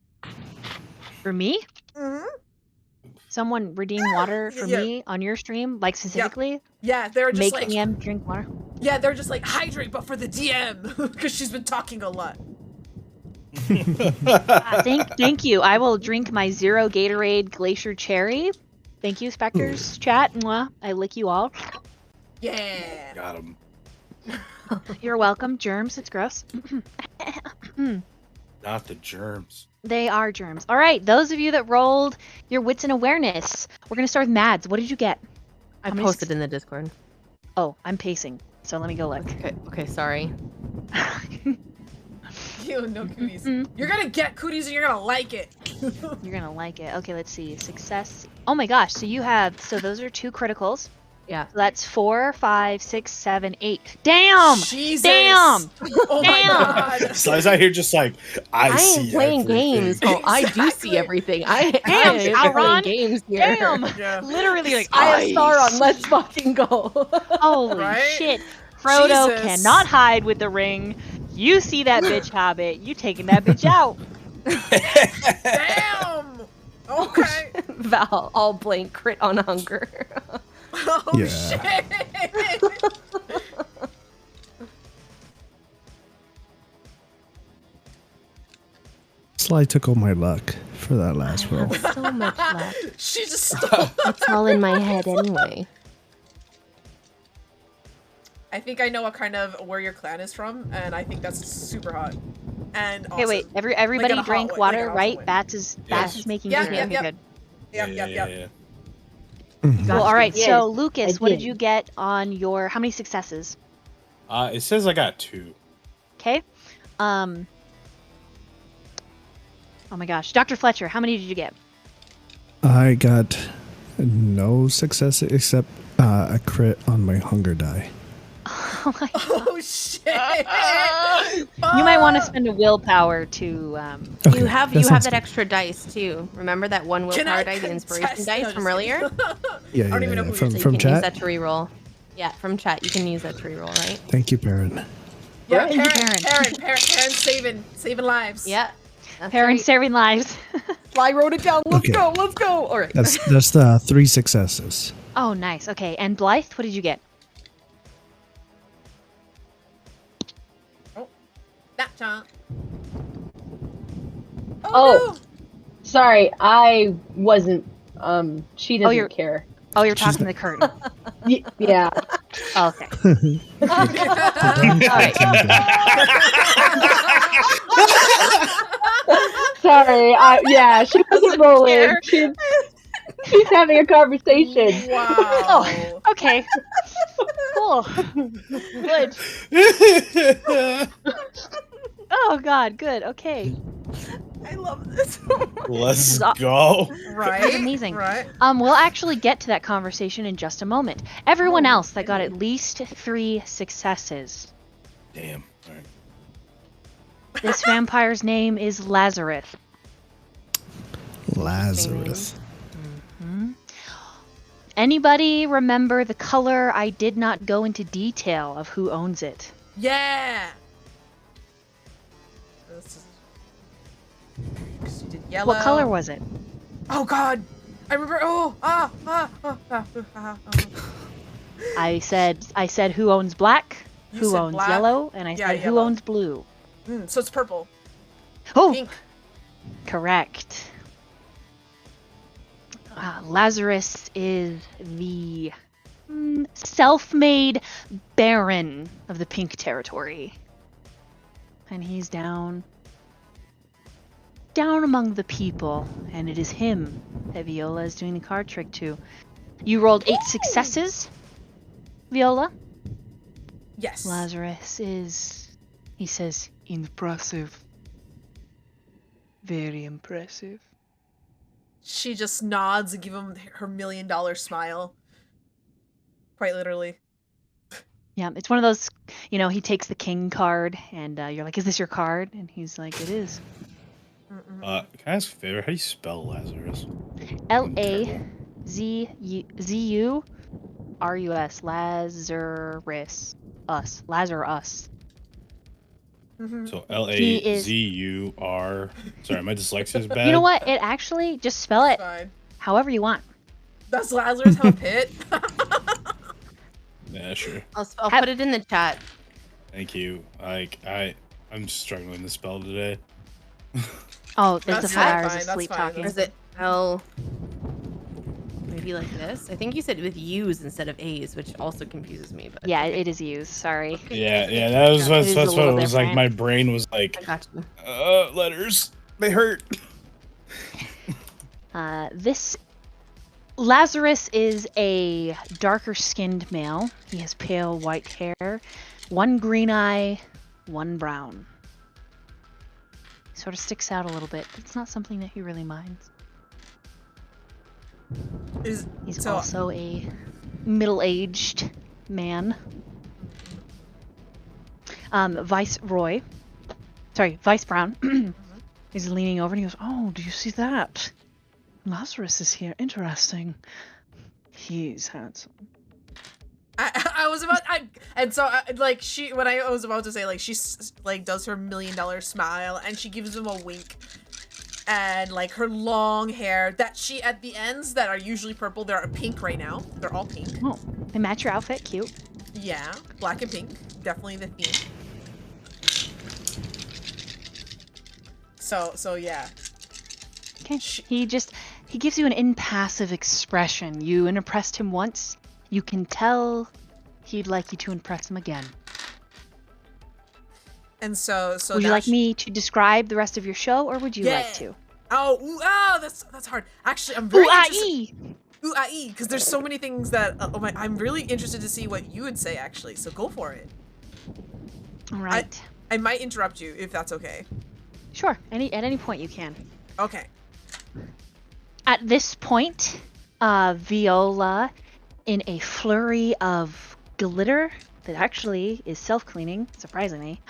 For me? Mm-hmm. Someone redeem water for me on your stream, like specifically? Yeah, they're just make DM drink water. Yeah, they're just like hydrate, but for the DM because she's been talking a lot. Thank you. I will drink my 0 Gatorade Glacier Cherry Thank you, Spectres. Chat. Mwah. I lick you all. Yeah. Got him. You're welcome. Germs. It's gross. Not the germs. They are germs. All right. Those of you that rolled your wits and awareness, we're going to start with Mads. What did you get? I How many posted in the Discord. Oh, I'm pacing. So let me go look. Okay, sorry. You no cooties. You're gonna get cooties and you're gonna like it. You're gonna like it. Okay, let's see. Success. Oh my gosh. So you have. So those are 2 criticals. Yeah. So that's 4, 5, 6, 7, 8. Damn. Jesus. Damn. Oh my Damn. god. So I was out here just like, I see ain't playing everything. games. Oh, I do Exactly. see everything. I Damn, am playing Sauron. games here. Damn. Yeah. Literally like I have ice. Sauron. Let's fucking go. Holy Right? shit. Frodo Jesus. cannot hide with the ring. You see that bitch, Hobbit. You taking that bitch out. Damn. Okay. Val, all blank crit on hunger. Oh Yeah. shit. Sly took all my luck for that last roll. So much luck. She just stole. It's all in my head anyway. I think I know what kind of where your clan is from, and I think that's super hot. And awesome. Okay, wait. Everybody in a hot drank way, like water, an awesome right? way. Bats is making Yeah, you yeah, okay, yeah. good. Yep. Well, all right. Yes, So Lucas, I what did did. you get on your? How many successes? It says I got 2. Okay. Oh my gosh, Dr. Fletcher, how many did you get? I got no success except a crit on my hunger die. Oh my god. Oh shit. You might want to spend a willpower to. Okay, You have sounds that good. extra dice too. Remember that one Can willpower I die, the inspiration contest? dice No, from just earlier? Yeah, I don't even know who from you're from You can use chat. that to reroll. Yeah, from chat. You can use that to reroll, right? Thank you, Baron. Yeah, Perrin. Perrin saving lives. Yeah. That's Parents right. serving lives. Fly wrote it down. Let's Okay. go. Let's go. All right. That's the 3 successes. Oh, nice. Okay, and Blythe, what did you get? That chunk. Oh. No. Sorry, I wasn't. She doesn't you're- care. Oh, you're talking to the curtain. Yeah. Oh, okay. All right. Sorry. Yeah, she wasn't rolling. She's having a conversation. Wow. Okay. Cool. Good. Oh God. Good. Okay. I love this. Let's is aw- go. Right. That's amazing. Right. We'll actually get to that conversation in just a moment. Everyone else that got at least 3 successes. Damn. All right. This vampire's name is Lazarus. Lazarus. Anybody remember the color? I did not go into detail of who owns it. Yeah. This is... You did yellow. What color was it? Oh God. I remember. I said who owns black, You who said owns black? yellow, and I Yeah, said who yellow. owns blue. So it's purple. Oh, Pink. correct. Lazarus is the self-made baron of the Pink Territory. And he's down among the people, and it is him that Viola is doing the card trick to. You rolled 8 successes, Viola. Yes. Lazarus is, he says, impressive. Very impressive. She just nods and give him her $1 million smile. Quite literally. Yeah, it's one of those, he takes the king card, and you're like, is this your card? And he's like, it is. Can I ask a favor? How do you spell Lazarus? Lazurus. Lazarus. Lazarus. So He is- Lazur. Sorry, my dyslexia is bad. You know what? It actually, just spell it Fine. however you want. Does Lazarus have a pit? Yeah, sure. I'll put it in the chat. Thank you. I'm struggling to spell today. Oh, it's That's a 4 hours fine, of that's sleep fine, talking. Or is it L? Maybe like this? I think you said with U's instead of A's, which also confuses me. But Yeah, okay. it is used. Sorry. Yeah, that was It is that's a what it little was like. different. My brain was I like, got you. letters. They hurt. This Lazarus is a darker skinned male. He has pale white hair, one green eye, one brown. Sort of sticks out a little bit, but it's not something that he really minds. He's also a middle-aged man. Vice Brown is leaning over and he goes, "Oh, do you see that? Lazarus is here. Interesting. He's handsome." I was about when I was about to say, like, she like does her $1 million smile and she gives him a wink, and like her long hair that she at the ends that are usually purple, they're pink right now. They're all pink. Oh, they match your outfit. Cute. Yeah, black and pink, definitely the theme. So yeah. Okay. He gives you an impassive expression. You impressed him once. You can tell he'd like you to impress him again. And so would you like me to describe the rest of your show, or would you like to? That's hard. Actually, I'm very interested. Ooh-ah-ee! Because there's so many things that I'm really interested to see what you would say, actually. So go for it. All right. I might interrupt you if that's okay. Sure. At any point you can. Okay. At this point, Viola, in a flurry of glitter that actually is self-cleaning, surprisingly,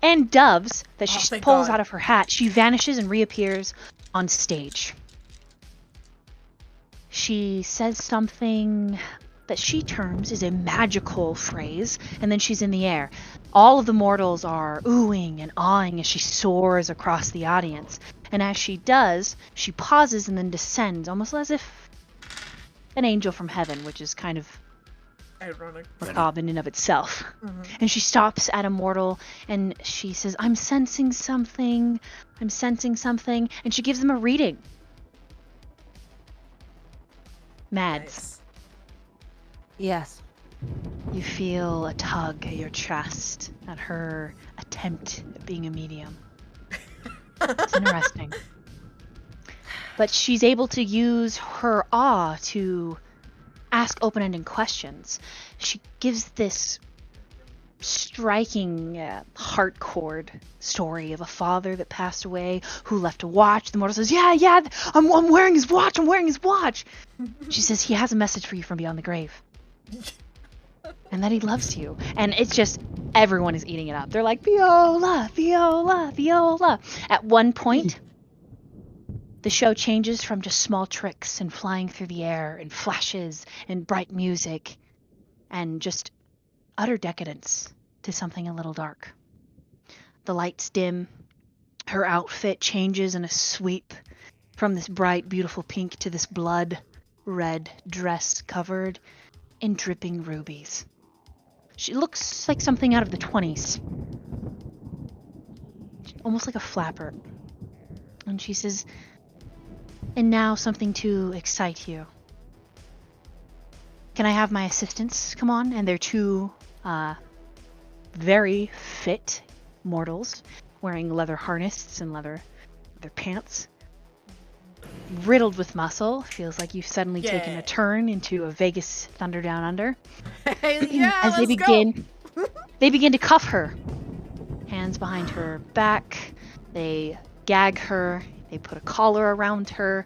and doves that she pulls out of her hat, she vanishes and reappears on stage. She says something that she terms is a magical phrase, and then she's in the air. All of the mortals are oohing and awing as she soars across the audience. And as she does, she pauses and then descends, almost as if an angel from heaven, which is kind of ironic, macabre in and of itself. And she stops at a mortal and she says, I'm sensing something, and she gives them a reading. Mads. Nice. Yes. You feel a tug at your chest at her attempt at being a medium. It's interesting. But she's able to use her awe to ask open-ended questions. She gives this striking heart chord story of a father that passed away who left a watch. The mortal says, yeah, I'm wearing his watch. She says, he has a message for you from beyond the grave. And that he loves you. And it's just, everyone is eating it up. They're like, Viola, Viola, Viola. At one point, the show changes from just small tricks and flying through the air and flashes and bright music and just utter decadence to something a little dark. The lights dim. Her outfit changes in a sweep from this bright, beautiful pink to this blood red dress covered in dripping rubies. She looks like something out of the 20s. Almost like a flapper. And she says, and now something to excite you. Can I have my assistants come on? And they're two very fit mortals wearing leather harnesses and leather pants. Riddled with muscle. Feels like you've suddenly taken a turn into a Vegas Thunder Down Under. As they begin to cuff her. Hands behind her back. They gag her. They put a collar around her.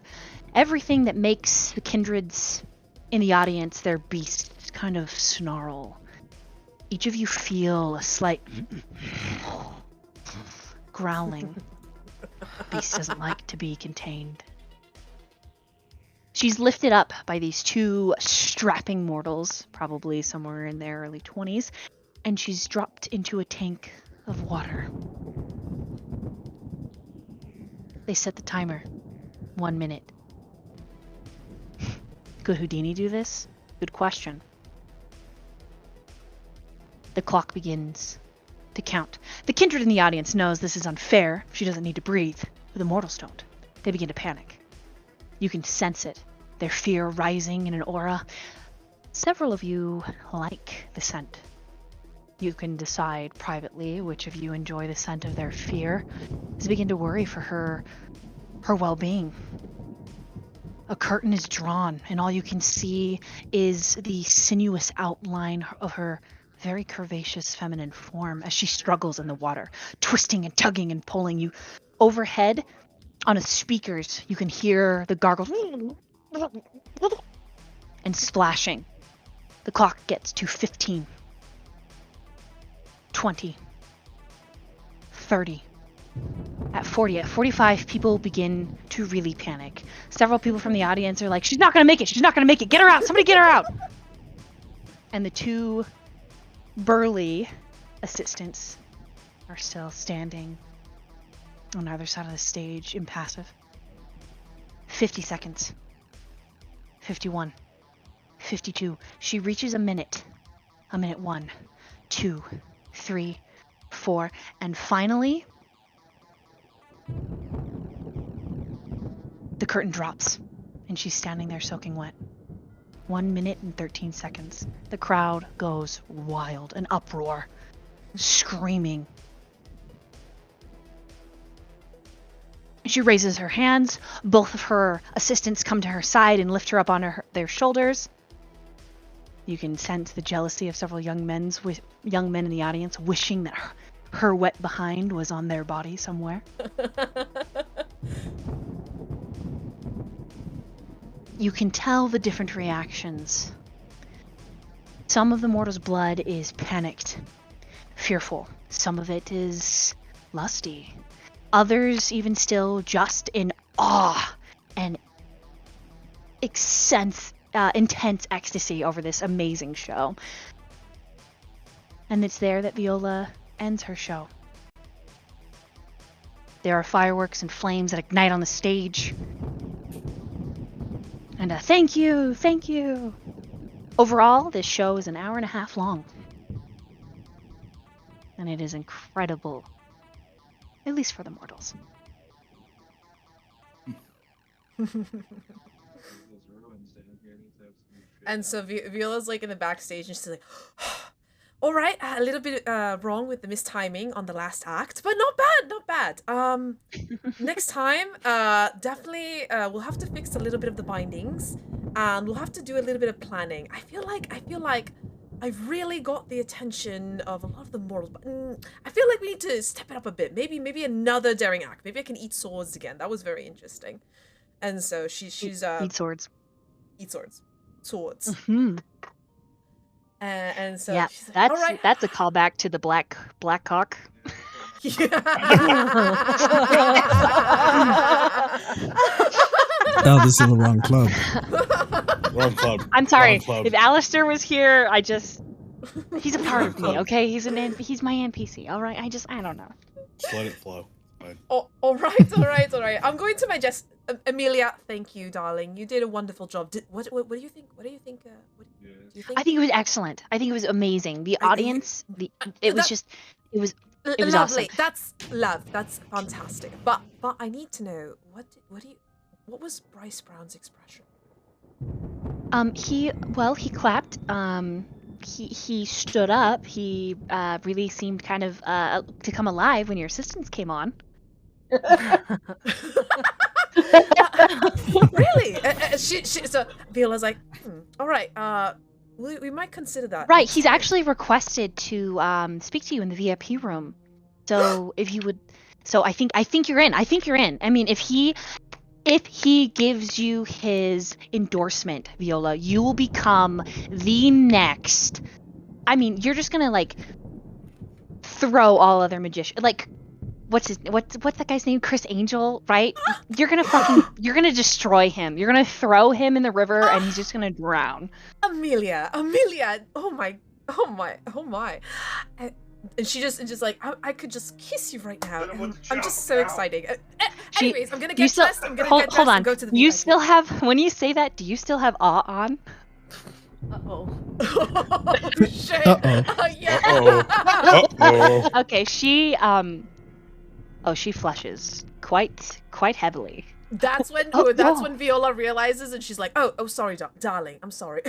Everything that makes the kindreds in the audience, their beasts, kind of snarl. Each of you feel a slight growling. Beast doesn't like to be contained. She's lifted up by these two strapping mortals, probably somewhere in their early 20s, and she's dropped into a tank of water. They set the timer. 1 minute. Could Houdini do this? Good question. The clock begins to count. The kindred in the audience knows this is unfair. She doesn't need to breathe. But the mortals don't. They begin to panic. You can sense it. their fear rising in an aura. Several of you like the scent. You can decide privately which of you enjoy the scent of their fear, as you begin to worry for her well-being. A curtain is drawn, and all you can see is the sinuous outline of her very curvaceous feminine form as she struggles in the water, twisting and tugging and pulling you. Overhead, on the speakers, you can hear the gargles and splashing. The clock gets to 15, 20, 30. At 40, at 45, people begin to really panic. Several people from the audience are like, she's not gonna make it, she's not gonna make it, get her out, somebody get her out! And the two burly assistants are still standing on the other side of the stage, impassive. 50 seconds. 51. 52. She reaches a minute. A minute 1, 2, 3, 4, and finally, the curtain drops, and she's standing there soaking wet. 1 minute and 13 seconds. The crowd goes wild, an uproar, screaming. She raises her hands. Both of her assistants come to her side and lift her up on their shoulders. You can sense the jealousy of several young men in the audience wishing that her wet behind was on their body somewhere. You can tell the different reactions. Some of the mortal's blood is panicked, fearful. Some of it is lusty. Others even still just in awe and intense ecstasy over this amazing show. And it's there that Viola ends her show. There are fireworks and flames that ignite on the stage. And thank you, thank you. Overall, this show is an hour and a half long. And it is incredible. At least for the mortals. And so Viola's like in the backstage and she's like, all right, a little bit wrong with the mistiming on the last act, but not bad. Next time, definitely we'll have to fix a little bit of the bindings and we'll have to do a little bit of planning. I feel like I've really got the attention of a lot of the mortals, but I feel like we need to step it up a bit. Maybe another daring act. Maybe I can eat swords again. That was very interesting. And so she's eat swords. Eat swords. Swords. Mm-hmm. And so yeah, she's like, that's a callback to the black cock. Oh, this is the wrong club. Wrong club. I'm sorry. Wrong club. If Alistair was here, he's a part of me, okay? He's my NPC, all right? I don't know. Just let it flow. Fine. Oh, all right. I'm going to my Amelia, thank you, darling. You did a wonderful job. What do you think? What do you think? I think it was excellent. I think it was amazing. The audience, it was lovely. awesome. That's love. That's fantastic. But I need to know what was Bryce Brown's expression? He clapped. He stood up. He really seemed kind of to come alive when your assistants came on. Really? So Viola's like, all right. We might consider that. Right. He's actually requested to speak to you in the VIP room. So if you would, I think you're in. I mean, if he gives you his endorsement, Viola, you will become the next. I mean, you're just gonna like throw all other magicians. Like, what's that guy's name? Chris Angel, right? You're gonna destroy him. You're gonna throw him in the river, and he's just gonna drown. Amelia. Oh my. And she just like, I could just kiss you right now. I'm just so excited. Anyways, I'm gonna get dressed. Hold on. And go to the You VIP. still have, when you say that, do you still have awe on? Oh shit. Uh-oh. Yeah. Okay, she flushes quite heavily. That's when Oh, that's oh. when Viola realizes, and she's like, "Oh, sorry, darling, I'm sorry."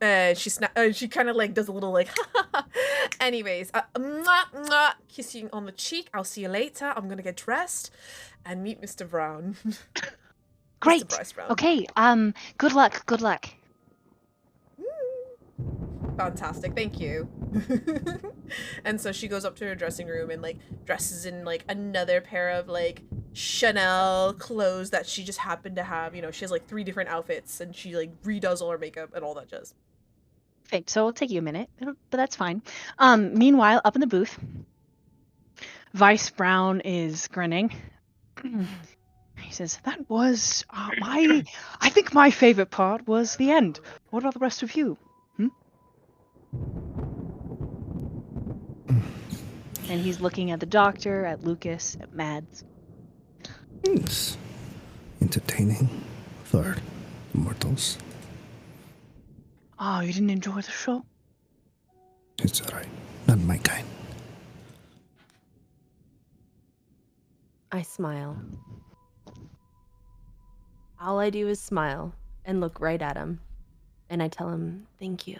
And she kind of like does a little like, anyways, mwah, mwah, kissing on the cheek. I'll see you later. I'm gonna get dressed and meet Mr. Brown. Mr. Great. Bryce Brown. Okay. Good luck. Good luck. Fantastic, thank you. And so she goes up to her dressing room and like dresses in like another pair of like Chanel clothes that she just happened to have. You know, she has like 3 different outfits, and she like redoes all her makeup and all that jazz. Perfect. So it'll take you a minute, but that's fine. Meanwhile, up in the booth, Vice Brown is grinning. He says, "That was I think my favorite part was the end. What about the rest of you?" And he's looking at the doctor, at Lucas, at Mads. It's entertaining for mortals. Oh, you didn't enjoy the show? It's alright. Not my kind. I smile. All I do is smile and look right at him. And I tell him, thank you.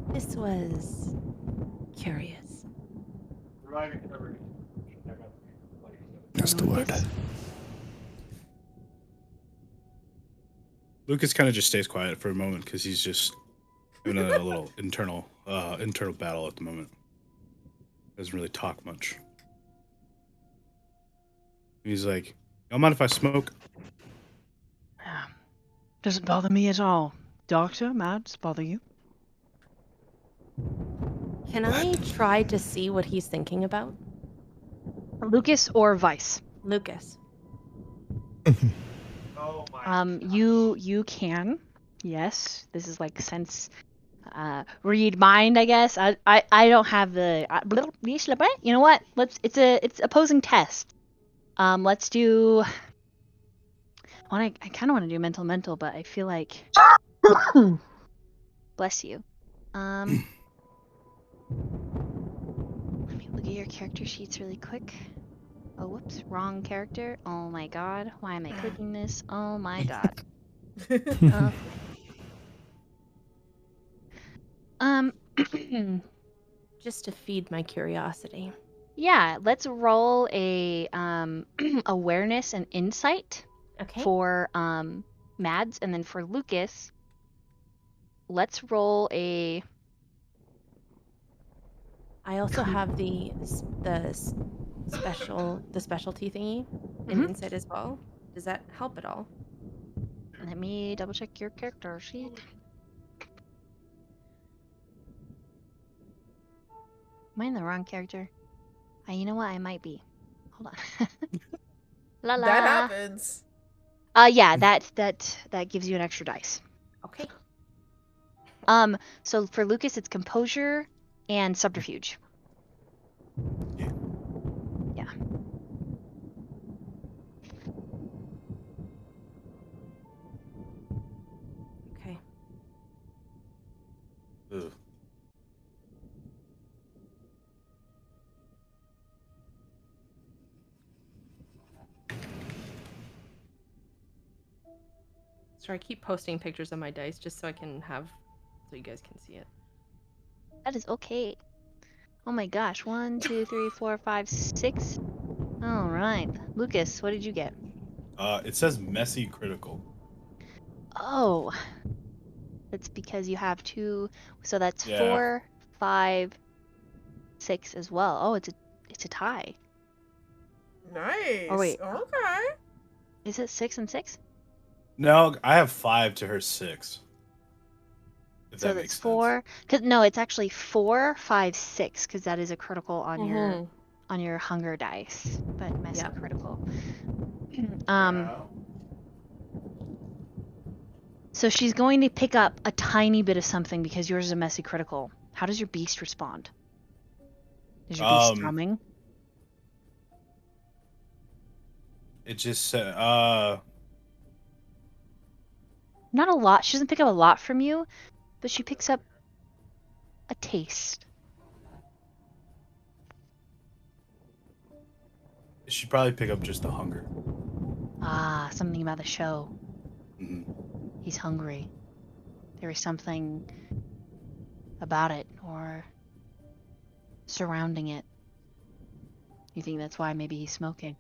This was curious. Reviving every. That's the word. Lucas? Lucas kind of just stays quiet for a moment because he's just having a little internal battle at the moment. Doesn't really talk much. He's like, "Don't mind if I smoke?" Doesn't bother me at all. Doctor, Mads, bother you? Can I try to see what he's thinking about? Lucas or Vice? Lucas. Oh my. You can. Yes. This is like sense read mind, I guess. I don't have the you know what? It's opposing test. Let's do I kind of want to do mental, but I feel like bless you. Let me look at your character sheets really quick. Oh, whoops, wrong character. Oh my god, why am I clicking this? Oh my god. Just to feed my curiosity. Yeah, let's roll a awareness and insight Okay. for Mads, and then for Lucas, let's roll a. I also have the specialty thingy in insight as well. Does that help at all? Let me double check your character sheet. Am I in the wrong character? You know what? I might be. Hold on. La la. That happens. Yeah, that gives you an extra dice. Okay. So for Lucas, it's composure and subterfuge. Yeah. Okay. Ugh. So I keep posting pictures of my dice just so you guys can see it. That is okay. Oh my gosh. 1, 2, 3, 4, 5, 6. All right. Lucas, what did you get? It says messy critical. Oh. That's because you have 2. So that's Yeah. 4, 5, 6 as well. Oh, it's a tie. Nice. Oh, wait. Okay. Is it 6 and 6? No, I have 5 to her 6. If So that that's makes 4. No, it's actually 4, 5, 6 because that is a critical on your hunger dice, but messy critical. So she's going to pick up a tiny bit of something because yours is a messy critical. How does your beast respond? Is your beast drumming? It just said, Not a lot. She doesn't pick up a lot from you, but she picks up a taste. She'd probably pick up just the hunger. Ah, something about the show. Hmm. He's hungry. There is something about it or surrounding it. You think that's why maybe he's smoking?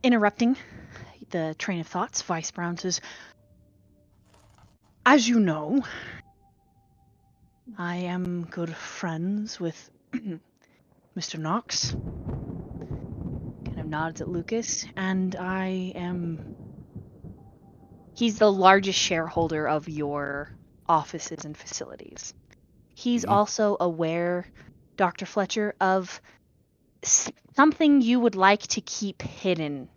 Interrupting the train of thoughts, Vice Brown says, as you know, I am good friends with Mr. Knox. Kind of nods at Lucas, and he's the largest shareholder of your offices and facilities. He's also aware, Dr. Fletcher, of something you would like to keep hidden.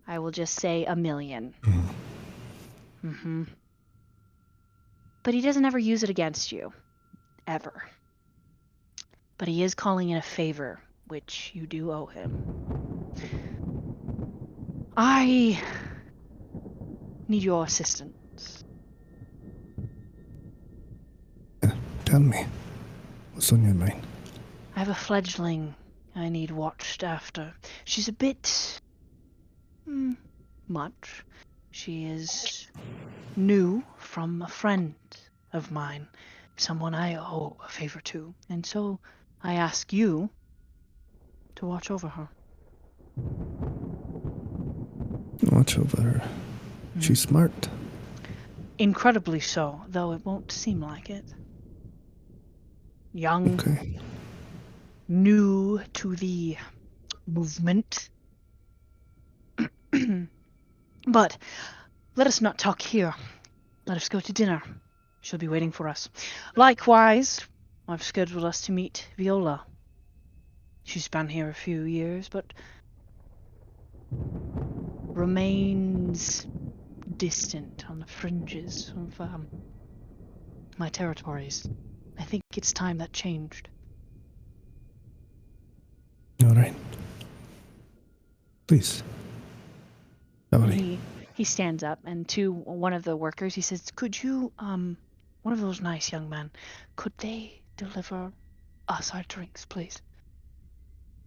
I will just say $1 million. Mm-hmm. But he doesn't ever use it against you. Ever. But he is calling it a favor, which you do owe him. I need your assistance. Tell me, what's on your mind? I have a fledgling I need watched after. She's a bit... much. She is new from a friend of mine, someone I owe a favor to, and so I ask you to watch over her. Watch over her. She's smart. Incredibly so, though it won't seem like it. Young, Okay. new to the movement. But let us not talk here. Let us go to dinner. She'll be waiting for us. Likewise, I've scheduled us to meet Viola. She's been here a few years, but remains distant on the fringes of my territories. I think it's time that changed. All right. Please. He stands up, and to one of the workers, he says, could you, one of those nice young men, could they deliver us our drinks, please?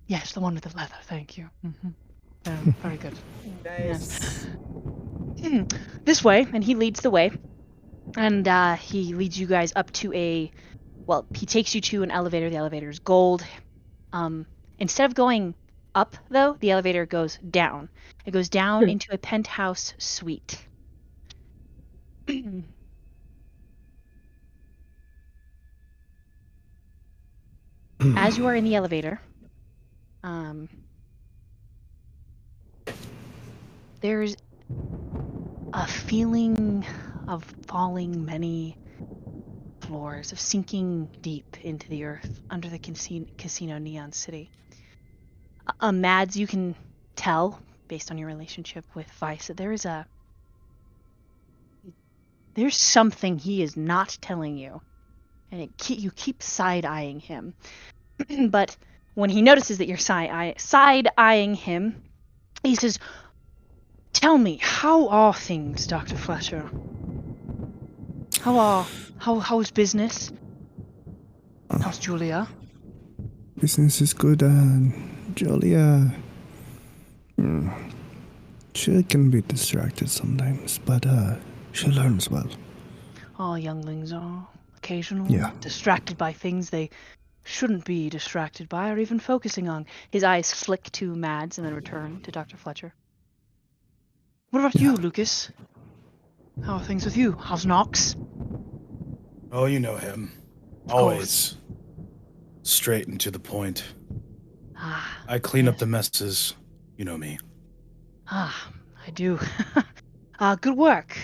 Yes, the one with the leather, thank you. Very good. Nice. Yes. This way, and he leads the way, and he leads you guys up to he takes you to an elevator. The elevator is gold. Instead of going up, though, the elevator goes down. It goes down into a penthouse suite. As you are in the elevator, there's a feeling of falling many floors, of sinking deep into the earth under the casino Neon City. Mads, you can tell, based on your relationship with Vice, that there's something he is not telling you, and you keep side-eyeing him. But when he notices that you're side-eyeing him, he says, tell me, how are things, Dr. Fletcher? How's business? How's Julia? Business is good, Julia. She can be distracted sometimes, but she learns well. All younglings are occasionally distracted by things they shouldn't be distracted by or even focusing on. His eyes flick to Mads and then return to Dr. Fletcher. What about you, Lucas? How are things with you? How's Knox? Oh, you know him. Always straight and to the point. I clean up the messes. You know me. I do. Good work,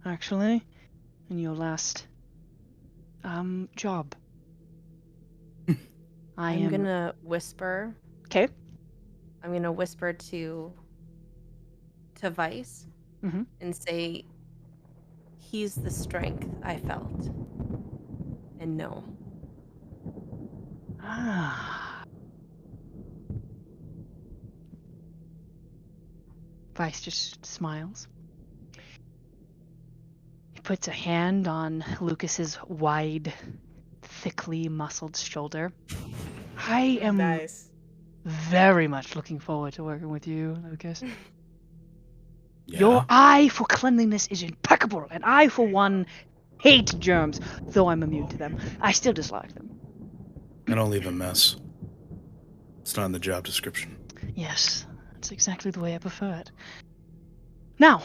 actually, in your last job. I'm gonna whisper. Okay. I'm gonna whisper to Vice and say, he's the strength I felt and know. Vice just smiles. He puts a hand on Lucas's wide, thickly muscled shoulder. I am Nice. very much looking forward to working with you, Lucas. Yeah. Your eye for cleanliness is impeccable, and I, for one, hate germs, though I'm immune to them. I still dislike them. I don't leave a mess. It's not in the job description. Yes, that's exactly the way I prefer it. Now,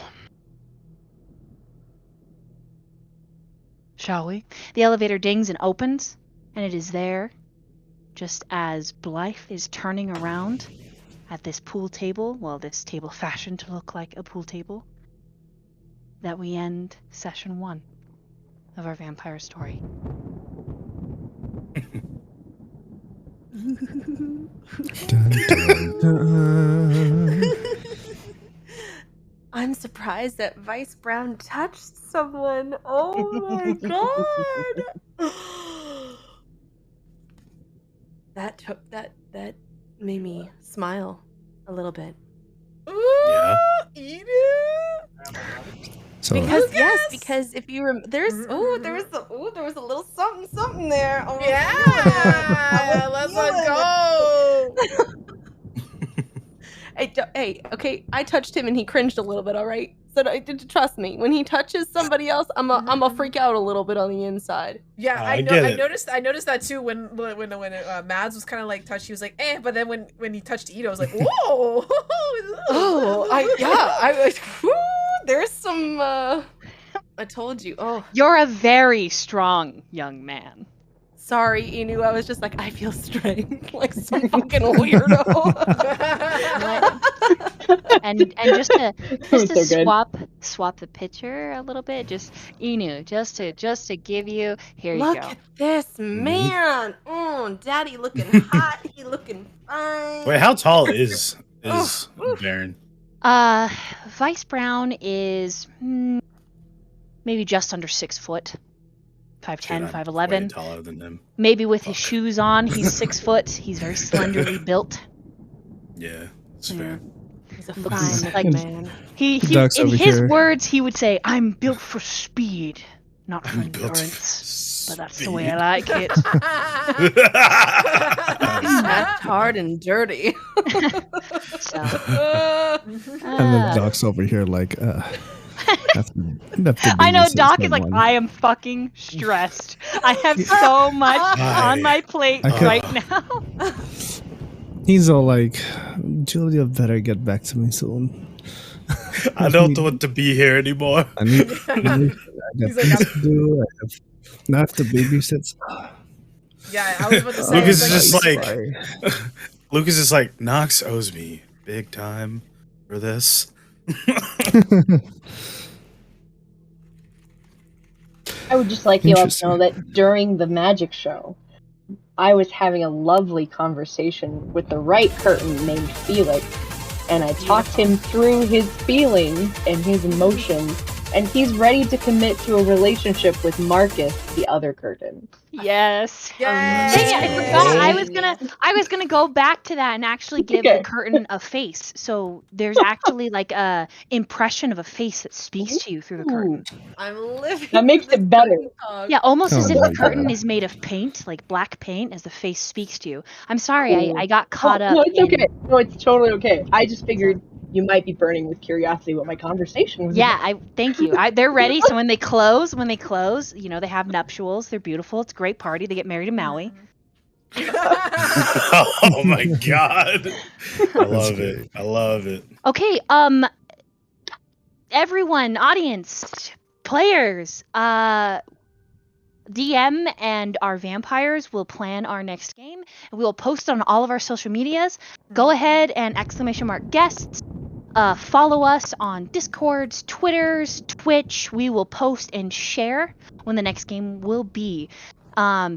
shall we? The elevator dings and opens, and it is there, just as Blythe is turning around at this pool table, well, this table fashioned to look like a pool table, that we end session 1 of our vampire story. Dun, dun, dun. I'm surprised that Vice Brown touched someone. Oh my god. That made me smile a little bit. Ooh, Yeah. eat it. So Because if you there was a little something there. Oh, Yeah, let's go. Hey, okay, I touched him and he cringed a little bit. All right, so trust me. When he touches somebody else, I'm a freak out a little bit on the inside. Yeah, I get it. I noticed that too when Mads was kind of like touched. He was like, eh, but then when he touched Ito, I was like, whoa. I was. There's some. I told you. Oh, You're a very strong young man. sorry, Inu. I was just like, I feel strange, like some fucking weirdo. and just to so good. swap the picture a little bit, just Inu, just to give you, here you Look go. at this man. Daddy looking hot. He looking fine. Wait, how tall is Baron? Vice Brown is maybe just under 6 foot. 5'10", 5'11". Way taller than him. Maybe with his shoes on, he's 6 foot. He's very slenderly built. Yeah, that's Yeah. fair. He's a Looks fine like- man. He Ducks in over his here. words, he would say, "I'm built for speed, not for I'm built for endurance." But that's the way speed. I like it. Smacked hard and dirty. So, And then Doc's over here like, I know Doc is like, I am fucking stressed. I have so much on my plate I could- right now. He's all like, Julia better get back to me soon. I don't want to be here anymore. I got He's like, things to do. I have to babysit. Yeah, I was about to say. Lucas it's is like- just like, Lucas is like, Nox owes me big time for this. I would just like you all to know that during the magic show, I was having a lovely conversation with the right curtain named Felix, and I talked him through his feelings and his emotions, and he's ready to commit to a relationship with Marcus, the other curtain. Yes. Yay! Dang it, I forgot. I was gonna go back to that and actually give the curtain a face. So there's actually like a impression of a face that speaks to you through the curtain. I'm living. That makes it better. Yeah, almost as Oh if my the curtain God. is made of paint, like black paint, as the face speaks to you. I'm sorry, I got caught up. No, it's in- okay. No, it's totally okay. I just figured you might be burning with curiosity what my conversation was Yeah, about. thank you. They're ready. So when they close, you know, they have nuptials. They're beautiful. It's a great party. They get married in Maui. Oh my god. I love it. I love it. Okay, everyone, audience, players, DM and our vampires will plan our next game, and we will post on all of our social medias. Go ahead and !guests. Follow us on Discords, Twitters, Twitch. We will post and share when the next game will be.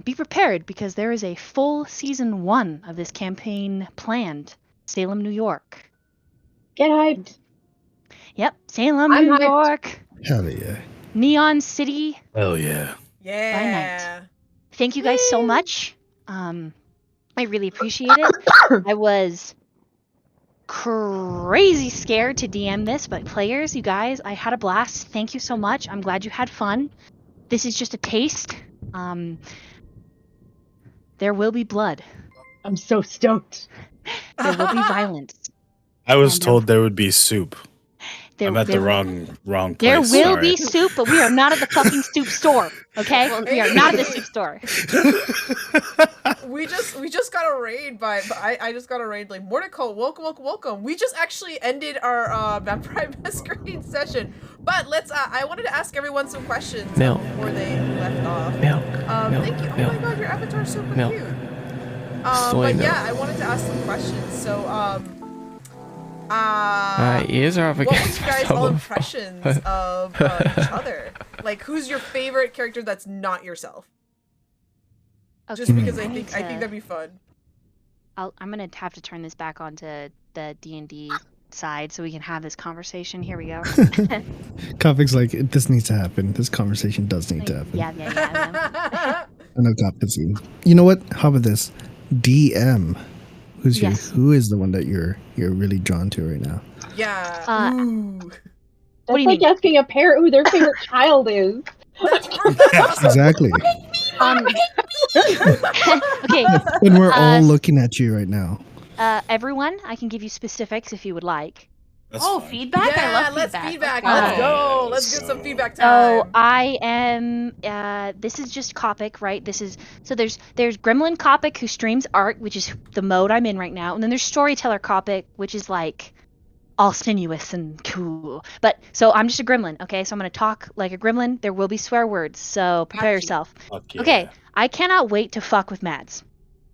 Be prepared because there is a full season 1 of this campaign planned. Salem, New York. Get hyped. Yep, Salem, I'm New hyped. York. Hell yeah. Neon City. Hell yeah. Yeah. Thank you guys so much. I really appreciate it. I was crazy scared to DM this, but players, you guys, I had a blast. Thank you so much. I'm glad you had fun. This is just a taste. There will be blood. I'm so stoked. There will be violence. I was And told there would be soup. I'm at the there- wrong There place. will sorry. be soup, but we are not at the fucking soup store. Okay, we are not at the soup store. We just got a raid by I just got a raid like Mordecai, welcome. We just actually ended our Vampire Masquerade session, but let's I wanted to ask everyone some questions before they left off. Thank you. Oh my god, your avatar's super cute. But yeah, I wanted to ask some questions. So ears are up what against was you guys all impressions of each other? Like, who's your favorite character that's not yourself? Okay, Just because I think that'd be fun. I'm gonna have to turn this back onto the D&D side so we can have this conversation. Here we go. Kopic's like, this needs to happen. This conversation does need to happen. Yeah. I know Kopic's. You know what? How about this? DM. Who is the one that you're really drawn to right now? Yeah. Ooh. That's like asking a parent who their favorite child is. Exactly. Okay. And we're all looking at you right now. Everyone, I can give you specifics if you would like. That's fine. Feedback? Yeah, I love let's feedback. Let's Okay. go. Let's get some feedback time. So I am. This is just Copic, right? There's Gremlin Copic who streams art, which is the mode I'm in right now, and then there's Storyteller Copic, which is like all sinuous and cool. But so I'm just a gremlin, okay? So I'm gonna talk like a gremlin. There will be swear words, so prepare yourself. Fuck yeah. Okay, I cannot wait to fuck with Mads.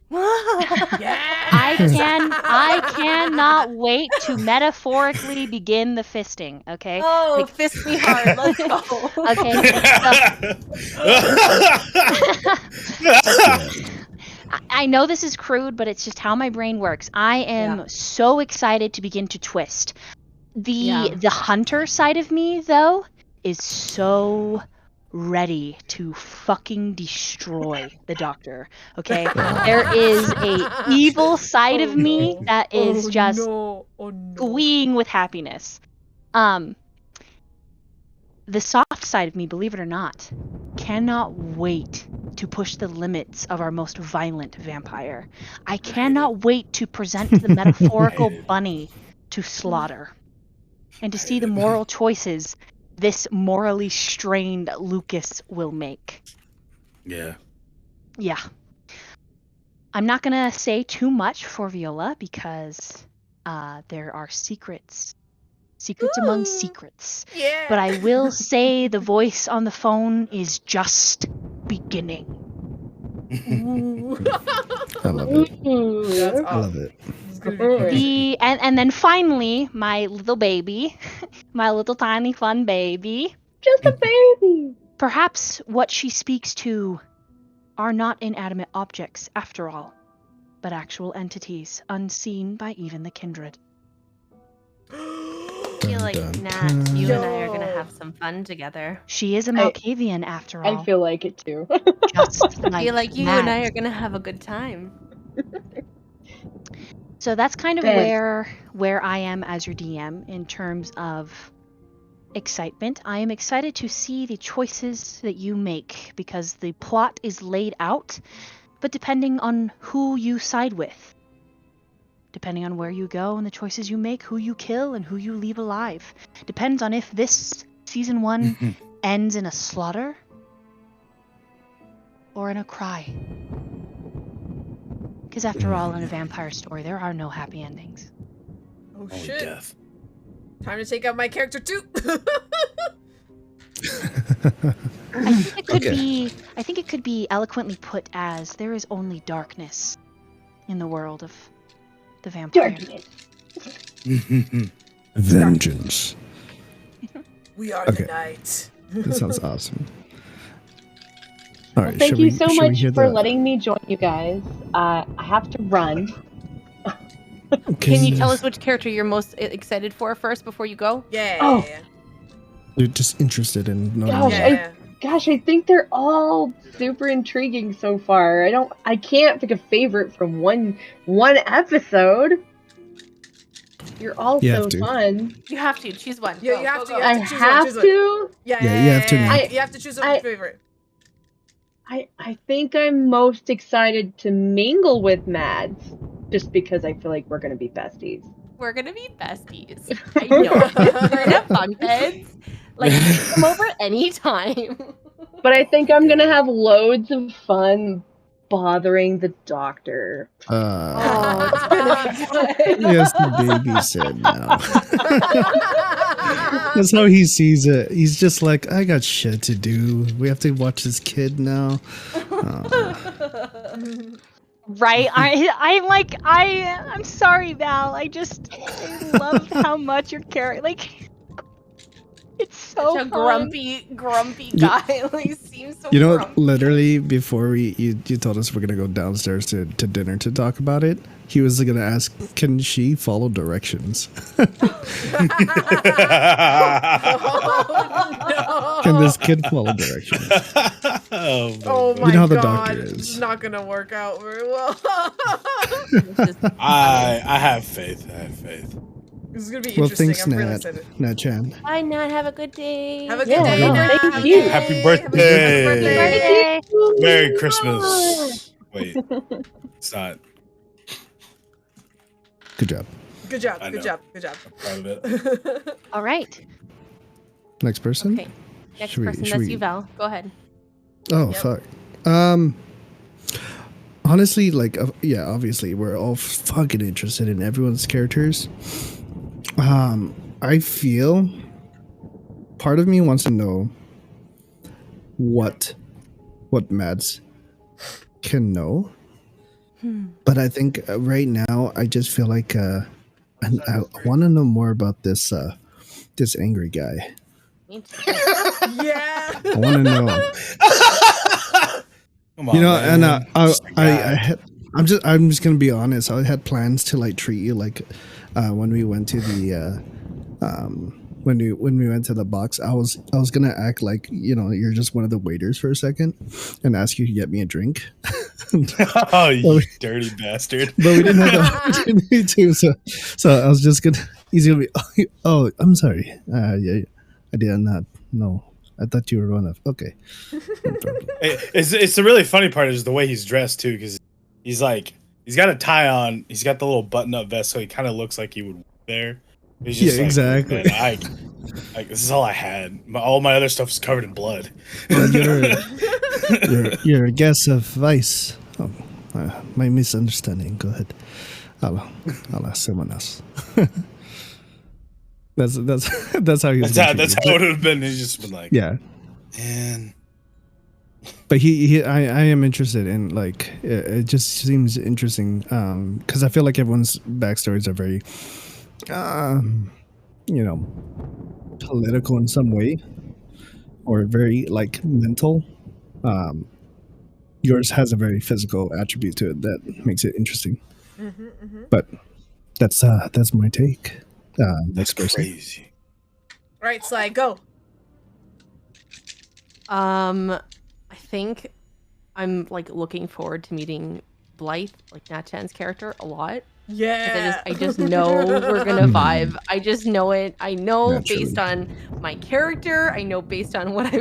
Yes! I cannot wait to metaphorically begin the fisting, okay? Oh, fist me hard. Let's go. Okay. I know this is crude, but it's just how my brain works. I am so excited to begin to twist. The hunter side of me, though, is so ready to fucking destroy the doctor. Okay, there is a evil side of me that is just squeeing with happiness. The soft side of me, believe it or not, cannot wait to push the limits of our most violent vampire. I cannot wait to present the metaphorical bunny to slaughter and to see the moral choices this morally strained Lucas will make. Yeah. Yeah. I'm not going to say too much for Viola because there are secrets among secrets. Yeah. But I will say the voice on the phone is just beginning. I love it. That's I love it. And then finally, my little baby, my little tiny fun baby. Just a baby. Perhaps what she speaks to are not inanimate objects after all, but actual entities unseen by even the kindred. I feel like, Nat, you and I are going to have some fun together. She is a Malkavian after all. I feel like it too. Just I feel like you and I are going to have a good time. So that's kind of where I am as your DM in terms of excitement. I am excited to see the choices that you make because the plot is laid out, but depending on who you side with, depending on where you go and the choices you make, who you kill and who you leave alive, depends on if this season 1 ends in a slaughter or in a cry. Because after all, in a vampire story, there are no happy endings. Oh Only shit. death. Time to take out my character too. I think it could be eloquently put as there is only darkness in the world of the vampire. Darkness. Vengeance. We are the night. That sounds awesome. All right, Thank you so much hear for the- letting me join you guys. I have to run. Can you tell us which character you're most excited for first before you go? Yeah. Oh. You're just interested in knowing. Gosh, I think they're all super intriguing so far. I can't pick a favorite from one episode. You're all so fun. You have to choose one. Yeah, Go, you have go, to. go. You I have to choose have one. to? Yeah, Yeah, you have to now. You have to choose a favorite. I think I'm most excited to mingle with Mads, just because I feel like we're gonna be besties. We're gonna be besties. I know it. We're gonna bunk heads. Like, you can come over anytime. But I think I'm gonna have loads of fun bothering the doctor. Oh, it's gonna be good. He has to babysit now. That's how he sees it. He's just like, I got shit to do. We have to watch this kid now. Right? I'm sorry, Val. I love how much your character, like, it's so Such a fun. grumpy guy. Like, seems so You know, grumpy. literally before you told us we're gonna go downstairs to dinner to talk about it, he was gonna ask, can she follow directions? Can this kid follow directions? Oh my You know how the god, doctor this is. is not gonna work out very well. I have faith. I have faith. This is gonna be Well, interesting. thanks, I'm really Nat. excited. Nat-chan. Bye, Nat. Have a good day. Have a good Yeah, day, no, Nat. thank Have a you. good Happy day. birthday. Happy birthday. Merry Christmas. Wait, it's not. Good job. Good job. I Good know. job. Good job. I'm proud of it. All right. Next person? Okay. Next Should we- person. should That's we- you, Val. Go ahead. Oh, Yep. fuck. Honestly, like, yeah, obviously, we're all fucking interested in everyone's characters. I feel part of me wants to know what Mads can know. But I think right now, I just feel like I want to know more about this angry guy. Me too. Yeah. I want to know. Come on, You know, man. and Just a guy. I'm just gonna be honest. I had plans to like treat you like when we went to the when we went to the box. I was gonna act like, you know, you're just one of the waiters for a second and ask you to get me a drink. Oh, you dirty bastard. But we didn't have the opportunity to, so I was just gonna. He's gonna be. Oh, I'm sorry. Yeah, I did not know. I thought you were one of. Okay. No problem. It's the really funny part is the way he's dressed too, because he's got a tie on. He's got the little button-up vest, so he kind of looks like he would there. He's just Yeah, like, exactly. Man, this is all I had. All my other stuff is covered in blood. Well, you're a guest of Vice. Oh, my misunderstanding. Go ahead. I'll ask someone else. that's how he was. That's how it would have been. He's just been like, Yeah. man. But I am interested in, like, it just seems interesting because I feel like everyone's backstories are very, you know, political in some way, or very like mental. Yours has a very physical attribute to it that makes it interesting. But that's my take. That's Next person. crazy. Right, Sly, go. I think I'm like looking forward to meeting Blythe, like Nat-chan's character, a lot. 'Cause Yeah. I just know we're gonna vibe. I just know it. I know Naturally. based on my character. I know based on what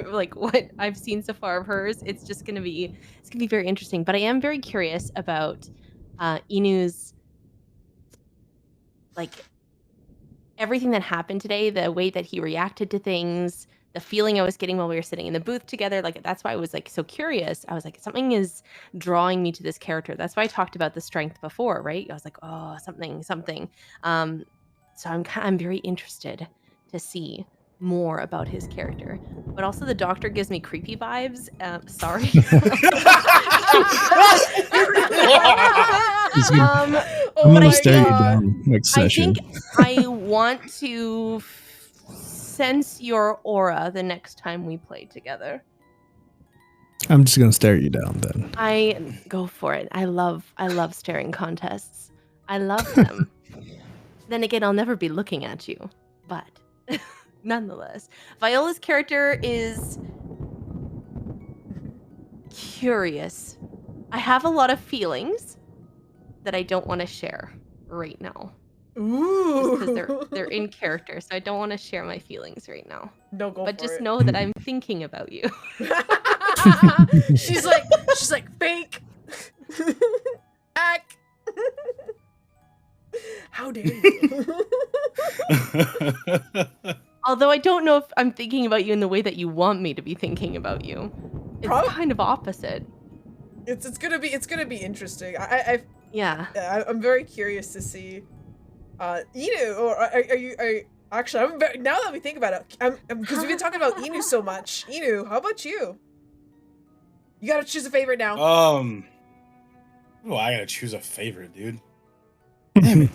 I've seen so far of hers. It's gonna be very interesting. But I am very curious about Inu's, like, everything that happened today, the way that he reacted to things, the feeling I was getting while we were sitting in the booth together. Like, that's why I was like so curious. I was like, something is drawing me to this character. That's why I talked about the strength before, right? I was like, oh, something. So I'm very interested to see more about his character. But also the doctor gives me creepy vibes. Sorry. He's gonna- Oh I'm gonna my stare you God. down next I session. think I want to sense your aura the next time we play together. I'm just gonna stare you down then. I go for it. I love staring contests. I love them. Then again, I'll never be looking at you. But nonetheless, Viola's character is curious. I have a lot of feelings that I don't want to share right now. Ooh. Because they're in character, so I don't want to share my feelings right now. No, go But for just it. know that I'm thinking about you. she's like fake. Back. How dare you? Although I don't know if I'm thinking about you in the way that you want me to be thinking about you. It's kind of opposite. It's gonna be interesting. Yeah. I'm very curious to see. Inu, or are you actually? I'm very, now that we think about it, because we've been talking about Inu so much. Inu, how about you? You gotta choose a favorite now. Oh, I gotta choose a favorite, dude. Damn it.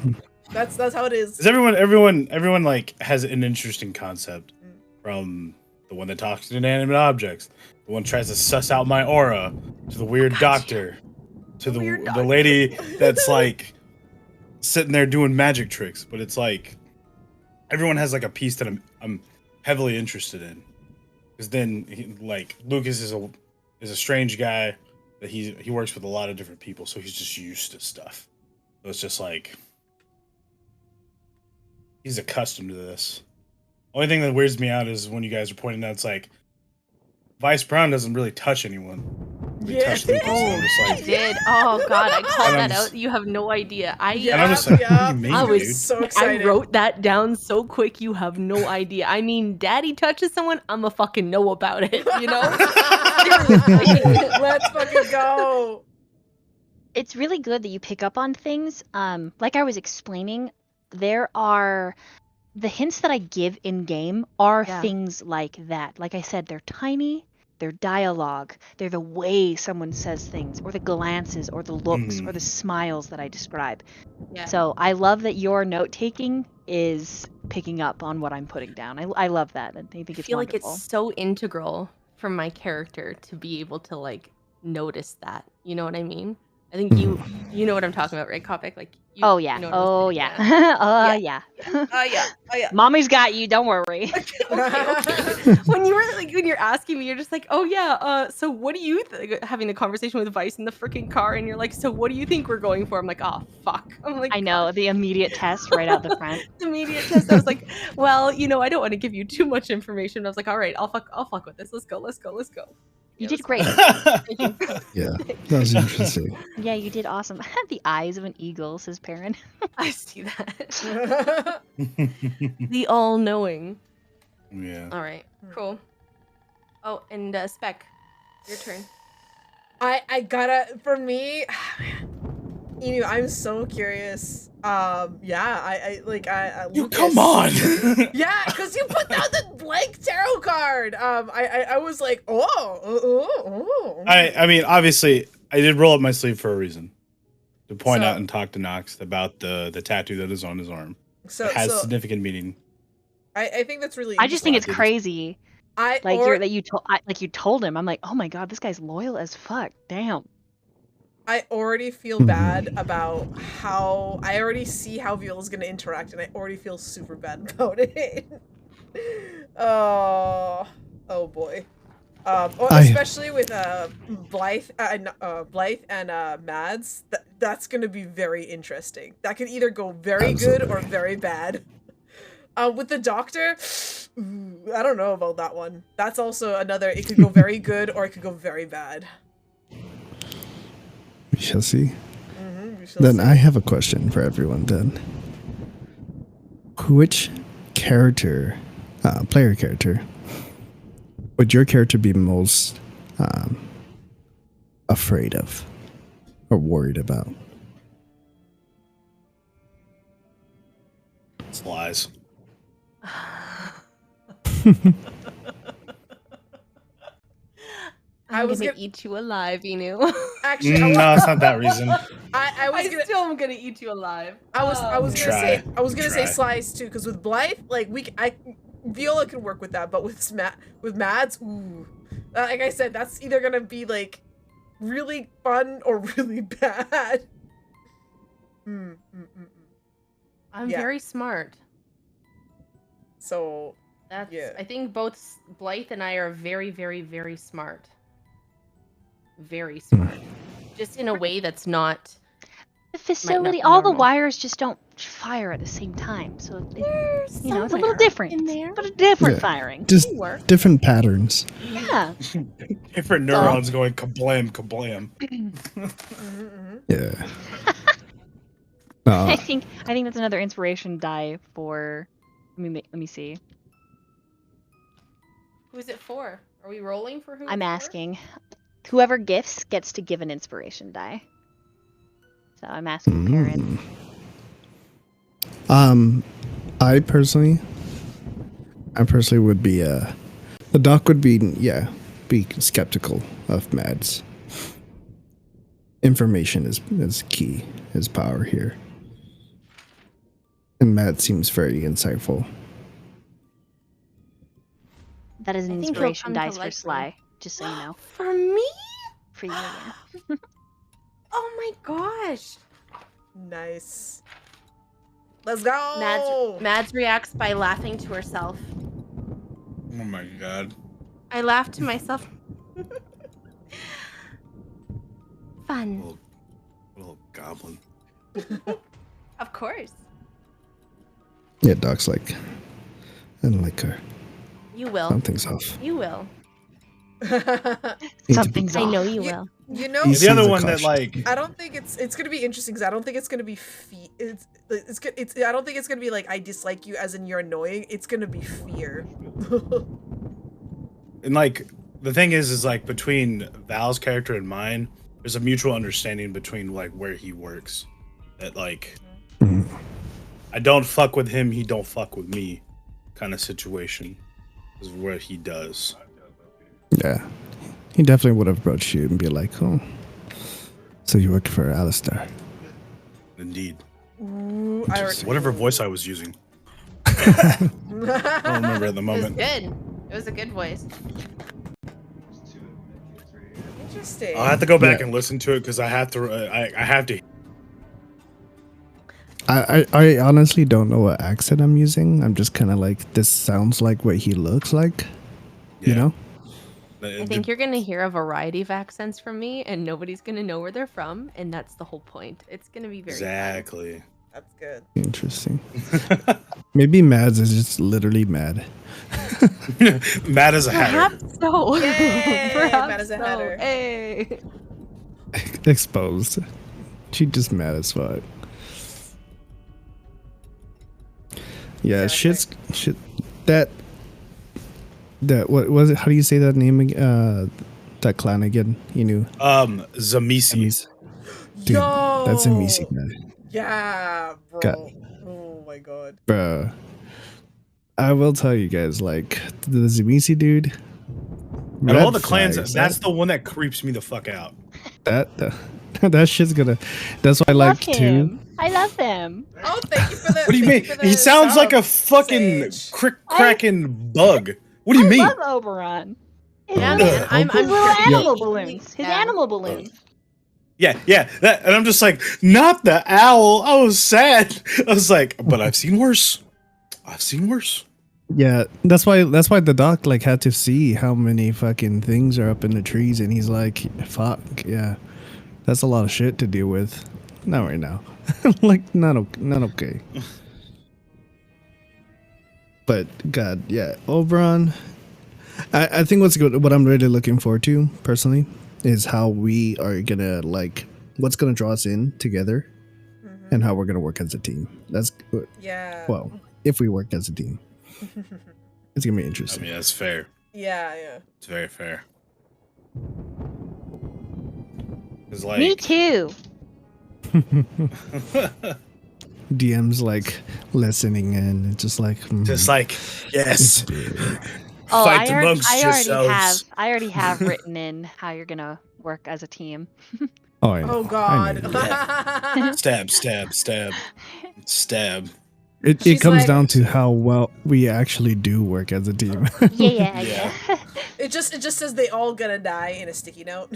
That's how it is. 'Cause everyone like has an interesting concept. From the one that talks to inanimate objects, the one tries to suss out my aura, to the weird doctor, to the lady that's like sitting there doing magic tricks. But it's like everyone has like a piece that I'm heavily interested in. Because then like Lucas is a strange guy that he works with a lot of different people, so he's just used to stuff. So it's just like he's accustomed to this. Only thing that weirds me out is when you guys are pointing out, it's like Vice Brown doesn't really touch anyone. Yeah, I did. Oh god, I called that out. You have no idea. I'm just like, what do you mean, I was dude? so excited. I wrote that down so quick. You have no idea. I mean, Daddy touches someone, I'ma fucking know about it. You know? Let's fucking go. It's really good that you pick up on things. Like I was explaining, there are the hints that I give in game are things like that. Like I said, they're tiny. Their dialogue, they're the way someone says things, or the glances, or the looks, or the smiles that I describe. Yeah. So I love that your note-taking is picking up on what I'm putting down. I love that. I think it's feel wonderful. like it's so integral for my character to be able to like notice that. You know what I mean? I think you know what I'm talking about, right, Kopic? Like, oh yeah, you know oh yeah, oh yeah. Mommy's got you. Don't worry. Okay. When you're asking me, you're just like, oh yeah. So what do you think? Having a conversation with Vice in the freaking car, and you're like, so what do you think we're going for? I'm like, oh fuck. I'm like, I know the immediate test right out the front. The immediate test. I was like, well, you know, I don't want to give you too much information. I was like, all right, I'll fuck with this. Let's go. You did great. Yeah, that was interesting. Yeah, you did awesome. The eyes of an eagle, says Perrin. I see that. The all-knowing. Yeah. All right, cool. Oh, and Spec, your turn. I gotta, for me, Inu, I'm so curious. You come on. Yeah, because you put down the blank tarot card. I was like, oh. I mean, obviously, I did roll up my sleeve for a reason. To point out and talk to Nox about the tattoo that is on his arm. It has significant meaning. I think that's really. I just think it's crazy. You told him. I'm like, oh my god, this guy's loyal as fuck. Damn. I already feel bad about how I already see how Viola's gonna interact, and I already feel super bad about it. Oh boy. Especially with Blythe and Mads, that's gonna be very interesting. That could either go very good or very bad. With the doctor, I don't know about that one. That's also another. It could go very good or it could go very bad. We shall see. Then I have a question for everyone. Then, which character, player character, would your character be most afraid of or worried about? It's lies. I was gonna eat you alive, Inu. Actually, no, it's not that reason. I still am gonna eat you alive. I was gonna say Slice too, because with Blythe, like Viola can work with that, but with Mads, ooh, like I said, that's either gonna be like really fun or really bad. I'm very smart. So that's I think both Blythe and I are very, very, very smart. Very smart. Just in a way that's not the facility. All the wires just don't catch fire at the same time. So it, There's it's a little somewhere different, in there. but a different Yeah. firing. Just It'll work. different patterns. Yeah. Different neurons going kablam, kablam. Yeah. I think that's another inspiration die for. Let me see. Who's it for? Are we rolling for who? I'm it's for? asking. Whoever gifts gets to give an inspiration die. So I'm asking Karen. I personally would be the doc would be be skeptical of Mads. Information is key, is power here. And Mads seems very insightful. That is an I think he'll inspiration come to dice for like me. Sly, just so you know. For me? For you, yeah. Oh my gosh. Nice. Let's go. Mads reacts by laughing to herself. Oh my god. I laugh to myself. Fun. Little goblin. Of course. Yeah, Doc's like, I don't like her. You will. Something's off. You will. Something's I off. know you will. You know, He The other seems one that cautious. like I don't think it's gonna be interesting because I don't think it's gonna be I don't think it's gonna be like I dislike you as in you're annoying. It's gonna be fear. and like the thing is like between Val's character and mine, there's a mutual understanding between like where he works. That like Mhm. I don't fuck with him, he don't fuck with me kind of situation is what he does. Yeah. He definitely would have approached you and be like, oh, so you worked for Alistair. Indeed. Ooh, Whatever voice I was using. I don't remember at the It was moment. good. It was a good voice. Interesting. I'll have to go back Yeah. and listen to it because I have to. I have to. I honestly don't know what accent I'm using. I'm just kind of like, this sounds like what he looks like. You know? I think you're going to hear a variety of accents from me, and nobody's going to know where they're from, and that's the whole point. It's going to be very fun. exactly. That's good. Interesting. Maybe Mads is just literally mad. Mad as a hatter. Perhaps so. Yay, Perhaps mad as a so. hatter. Hey. Exposed. She just mad as fuck. Yeah, shit. That what was it? How do you say that name again? That clan again? You knew. Zamisi. Dude, that's a Misi guy. Yeah, bro. God. Oh my god. Bruh. I will tell you guys, like, the Zamisi dude. And all red the clans, flags, that's the one that creeps me the fuck out. that shit's gonna. That's why I like love too. him. I love him. Oh, thank you for the. What do you mean? He sounds like a fucking cracking bug. What do you mean? I love Oberon. Yeah, man. I'm His little pretty- animal balloons. His Yeah. animal balloons. Yeah, that, and I'm just like, not the owl. I was sad. I was like, but I've seen worse. I've seen worse. Yeah, that's why the doc like had to see how many fucking things are up in the trees, and he's like, fuck, yeah, that's a lot of shit to deal with. Not right now. Like, not okay. But God, yeah, Oberon. I think what I'm really looking forward to personally is how we are gonna like what's gonna draw us in together, and how we're gonna work as a team. That's Yeah. well, if we work as a team, it's gonna be I interesting. mean, that's fair. Yeah. It's very fair. It's like, Me too. DM's like listening and it's just like just like, yes. Oh, Fight amongst yourselves. I already have written in how you're gonna work as a team. oh, I know, Oh I know. god. Stab, stab, stab, stab. It She's comes like- down to how well we actually do work as a team. Yeah. It just says they all gonna die in a sticky note.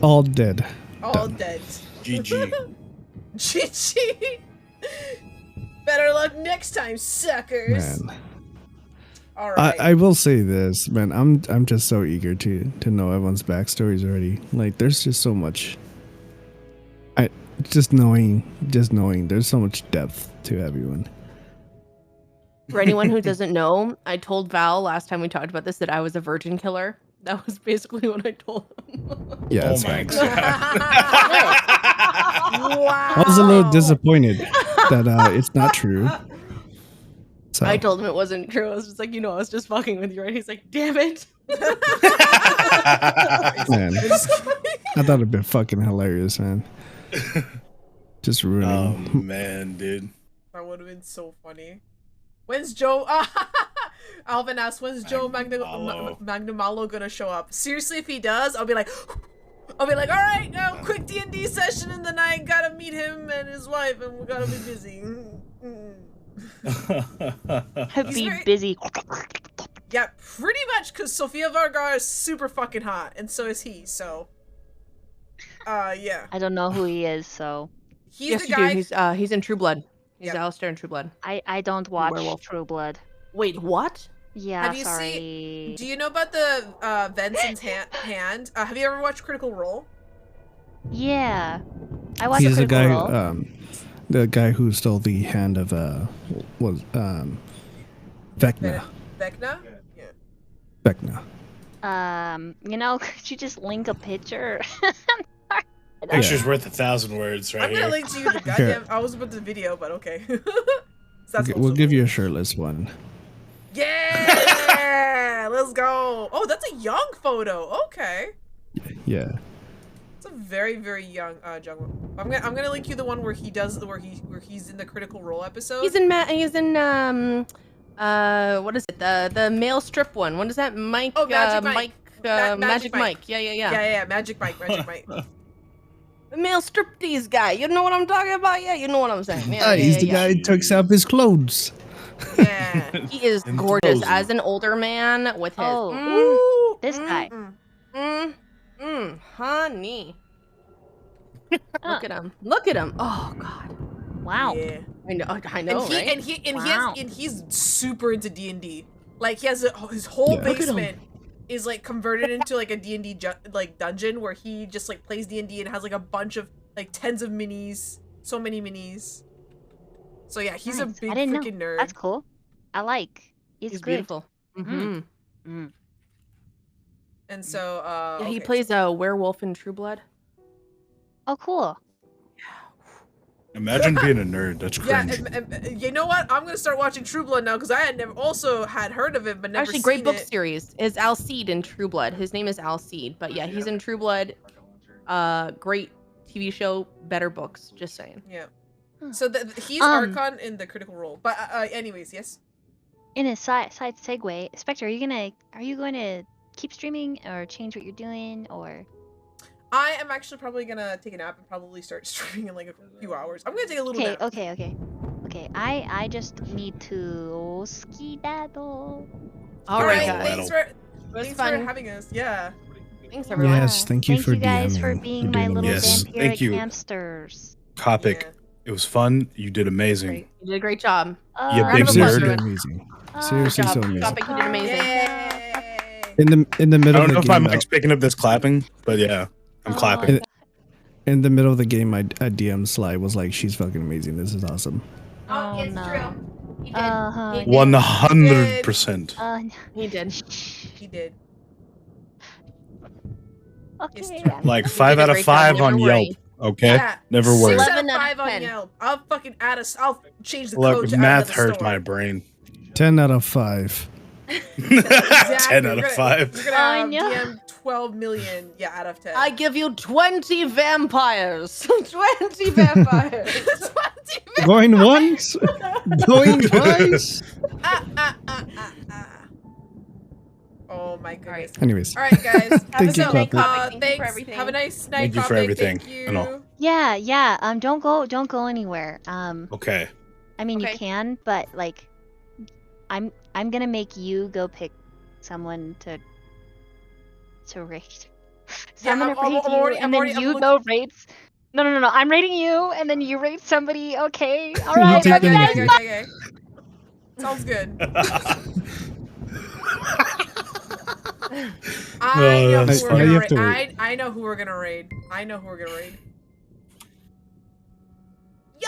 All dead. All dead. GG. GG. Better luck next time, suckers. Man, All right. I will say this, man. I'm just so eager to know everyone's backstories already. Like, there's just so much Just knowing, there's so much depth to everyone. For anyone who doesn't know, I told Val last time we talked about this that I was a virgin killer. That was basically what I told him. Yeah, Oh that's my facts. Wow. I was a little disappointed that it's not true. So I told him it wasn't true. I was just like, I was just fucking with you, right? He's like, damn it. man, I thought it'd been fucking hilarious, man. Just ruining. Oh man, dude. That would have been so funny. When's Joe? Alvin asks, when's Joe Magnumalo gonna show up? Seriously, if he does, I'll be like, all right, now quick D&D session in the night. Gotta meet him and his wife, and we gotta be busy. Be busy. Yeah, pretty much, because Sofia Vergara is super fucking hot, and so is he. So, yeah. I don't know who he is, so He's Yes, the you guy. do. He's in True Blood. He's Yep. Alistair in True Blood. I don't watch Werewolf. True Blood. Wait, what? Yeah, Have you sorry. Do you know about the Benson's hand? Have you ever watched Critical Role? Yeah, I watched He's the Critical guy, Role. the guy who stole the hand of Vecna. Vecna? Yeah. Vecna. Oh. Could you just link a picture? Picture's worth 1,000 words right I'm gonna here. link to you the goddamn. I was about the video, but okay. So that's We'll also give cool. you a shirtless one. Yeah, let's go. Oh, that's a young photo. Okay, Yeah. it's a very very young Jungle. I'm gonna link you the one where he does where he's in the Critical Role episode. He's in what is it? The male strip one. What is that? Mike. Oh, Magic Mike. Magic Mike. Yeah. Yeah, Magic Mike. The male striptease guy. You know what I'm talking about? Yeah, you know what I'm saying. Yeah, He's the guy who takes off his clothes. Yeah. He is And gorgeous throws as an older man with his. Oh. This guy. Honey. Look at him. Look at him. Oh God. Wow. Yeah. I know, And right? Wow. He's super into D&D. Like he has his whole Yeah. Look at basement is like converted into like a D&D like dungeon where he just like plays D&D and has like a bunch of like tens of minis, so many minis. So yeah, he's a Nice. big I didn't know. freaking nerd. That's cool. I like. He's good. beautiful. Mm. And so Yeah, he okay. plays a werewolf in True Blood. Oh, cool. Imagine being a nerd. That's Yeah, cringe. you know what? I'm gonna start watching True Blood now because I had also had heard of it but never Actually, seen great book it. series is Alcide in True Blood. His name is Alcide, but yeah, he's in True Blood. Great TV show, better books. Just saying. Yeah. Huh. So he's Archon in the Critical Role. But anyways, yes. In a side segue, Spectre, are you going to keep streaming or change what you're doing or? I am actually probably gonna take a nap and probably start streaming in like a few hours. I'm gonna take a little nap. Okay. I just need to skedaddle. All right, guys. Thanks for fun. having us. Yeah. Thanks everyone. Yes, thank you for you guys DMing, for being my doing little Yes, vampiric thank you. hamsters. Topic. Yeah. It was fun. You did amazing. Great. You did a great job. You round big of applause, Seriously everyone. amazing. Uh, Seriously Good so job. amazing. Topic, you did amazing. Yay. In the middle I of don't know the if I'm game, like picking up this clapping, but yeah, I'm Oh, clapping. in the middle of the game, I DM Sly was like, "She's fucking amazing. This is awesome." Oh, it's no. true. He did. Uh-huh. He did. 100%. He did. He did. Okay. It's true. Like You 5 did a out of great job, 5 never on worry. Yelp. Okay, Yeah. never worry. 6 out 11 of out of 5 on 10. Yelp. I'll fucking add us. I'll change the Look, code to math add hurts my brain. 10 out of 5. 10 out of 5. We're gonna I know. DM 12 million. Yeah, out of 10. I give you 20 vampires. 20 vampires. 20 Going once, going twice. Oh my goodness. Anyways, All right, guys. Thank you, so, Clapper. Thank you for thanks. everything. Have a nice night. Thank you for Clapper. everything, Thank you. and all. Yeah. Don't go anywhere. Okay. I mean Okay. you can, but like, I'm gonna make you go pick someone to raid. So Yeah, I'm gonna I'm raid you, already- and I'm then already- I'm you looking- go raid. No. I'm raiding you, and then you raid somebody. Okay. All You right. take Love you them guys. with Okay. Sounds good. I know that's who funny. we're You gonna have to raid. wait. I know who we're gonna raid. I know who we're gonna raid.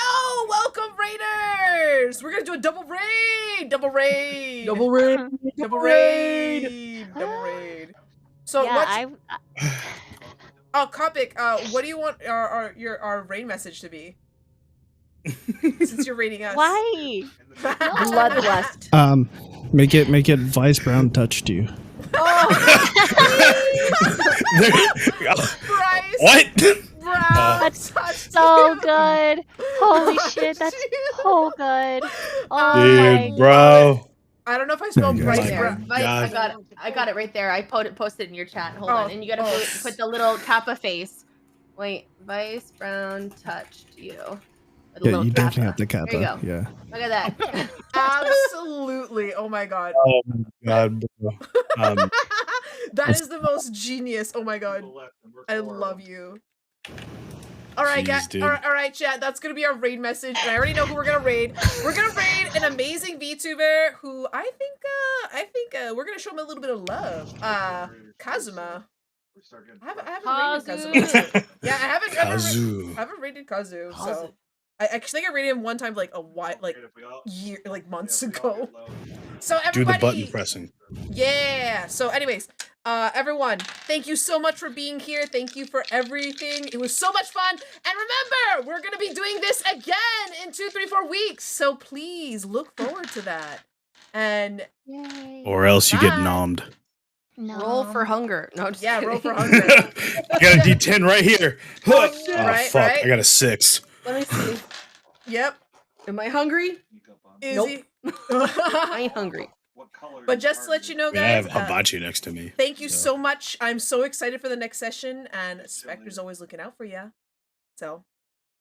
yo! Welcome, Raiders! We're gonna do a double raid! Double raid! Double raid. Double raid! Double raid. So yeah, what's oh, Copic, what do you want our raid message to be? Since you're raiding us. why? Bloodlust. Make it Vice Brown touched you. Bryce What? Brown That's touched so you. good. Holy shit, that's so good. Oh Dude, my bro. I don't know if I spelled There you Bryce go. Right Brown. there. God. I got it right there. I posted it in your chat. Hold Oh, on. And you gotta oh. put the little kappa face. Wait, Vice Brown touched you. With a Yeah, little you definitely have kappa. the There you kappa. go. Yeah. Look at that. Absolutely. Oh my god. Oh my god, bro. That is the most genius. Oh my god. I love you. Alright, Jeez, guys. dude. Alright, chat. That's gonna be our raid message, and I already know who we're gonna raid. We're gonna raid an amazing VTuber who I think we're gonna show him a little bit of love. Kazuma. I haven't raided Kazuma. Yeah, I haven't raided Kazu. So I think I raided him one time like year, like months ago. So Do everybody, the button pressing. yeah. So anyways, everyone, thank you so much for being here. Thank you for everything. It was so much fun. And remember, we're gonna be doing this again in 2, 3, 4 weeks. So please look forward to that. And Yay. Or else you get Bye. nommed. No. Roll for hunger. No, just yeah, kidding. roll for hunger. I got a D10 right here. Oh, Oh, right, fuck. right. I got a 6. Let me see. Yep. Am I hungry? Is Nope. he? I ain't hungry. But just to let you know, I have guys, Hibachi next to me. thank you so much. I'm so excited for the next session, and Spectre's always looking out for ya. So,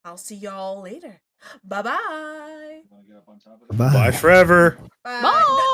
I'll see y'all later. Bye-bye. Bye. Bye forever. Bye. Bye.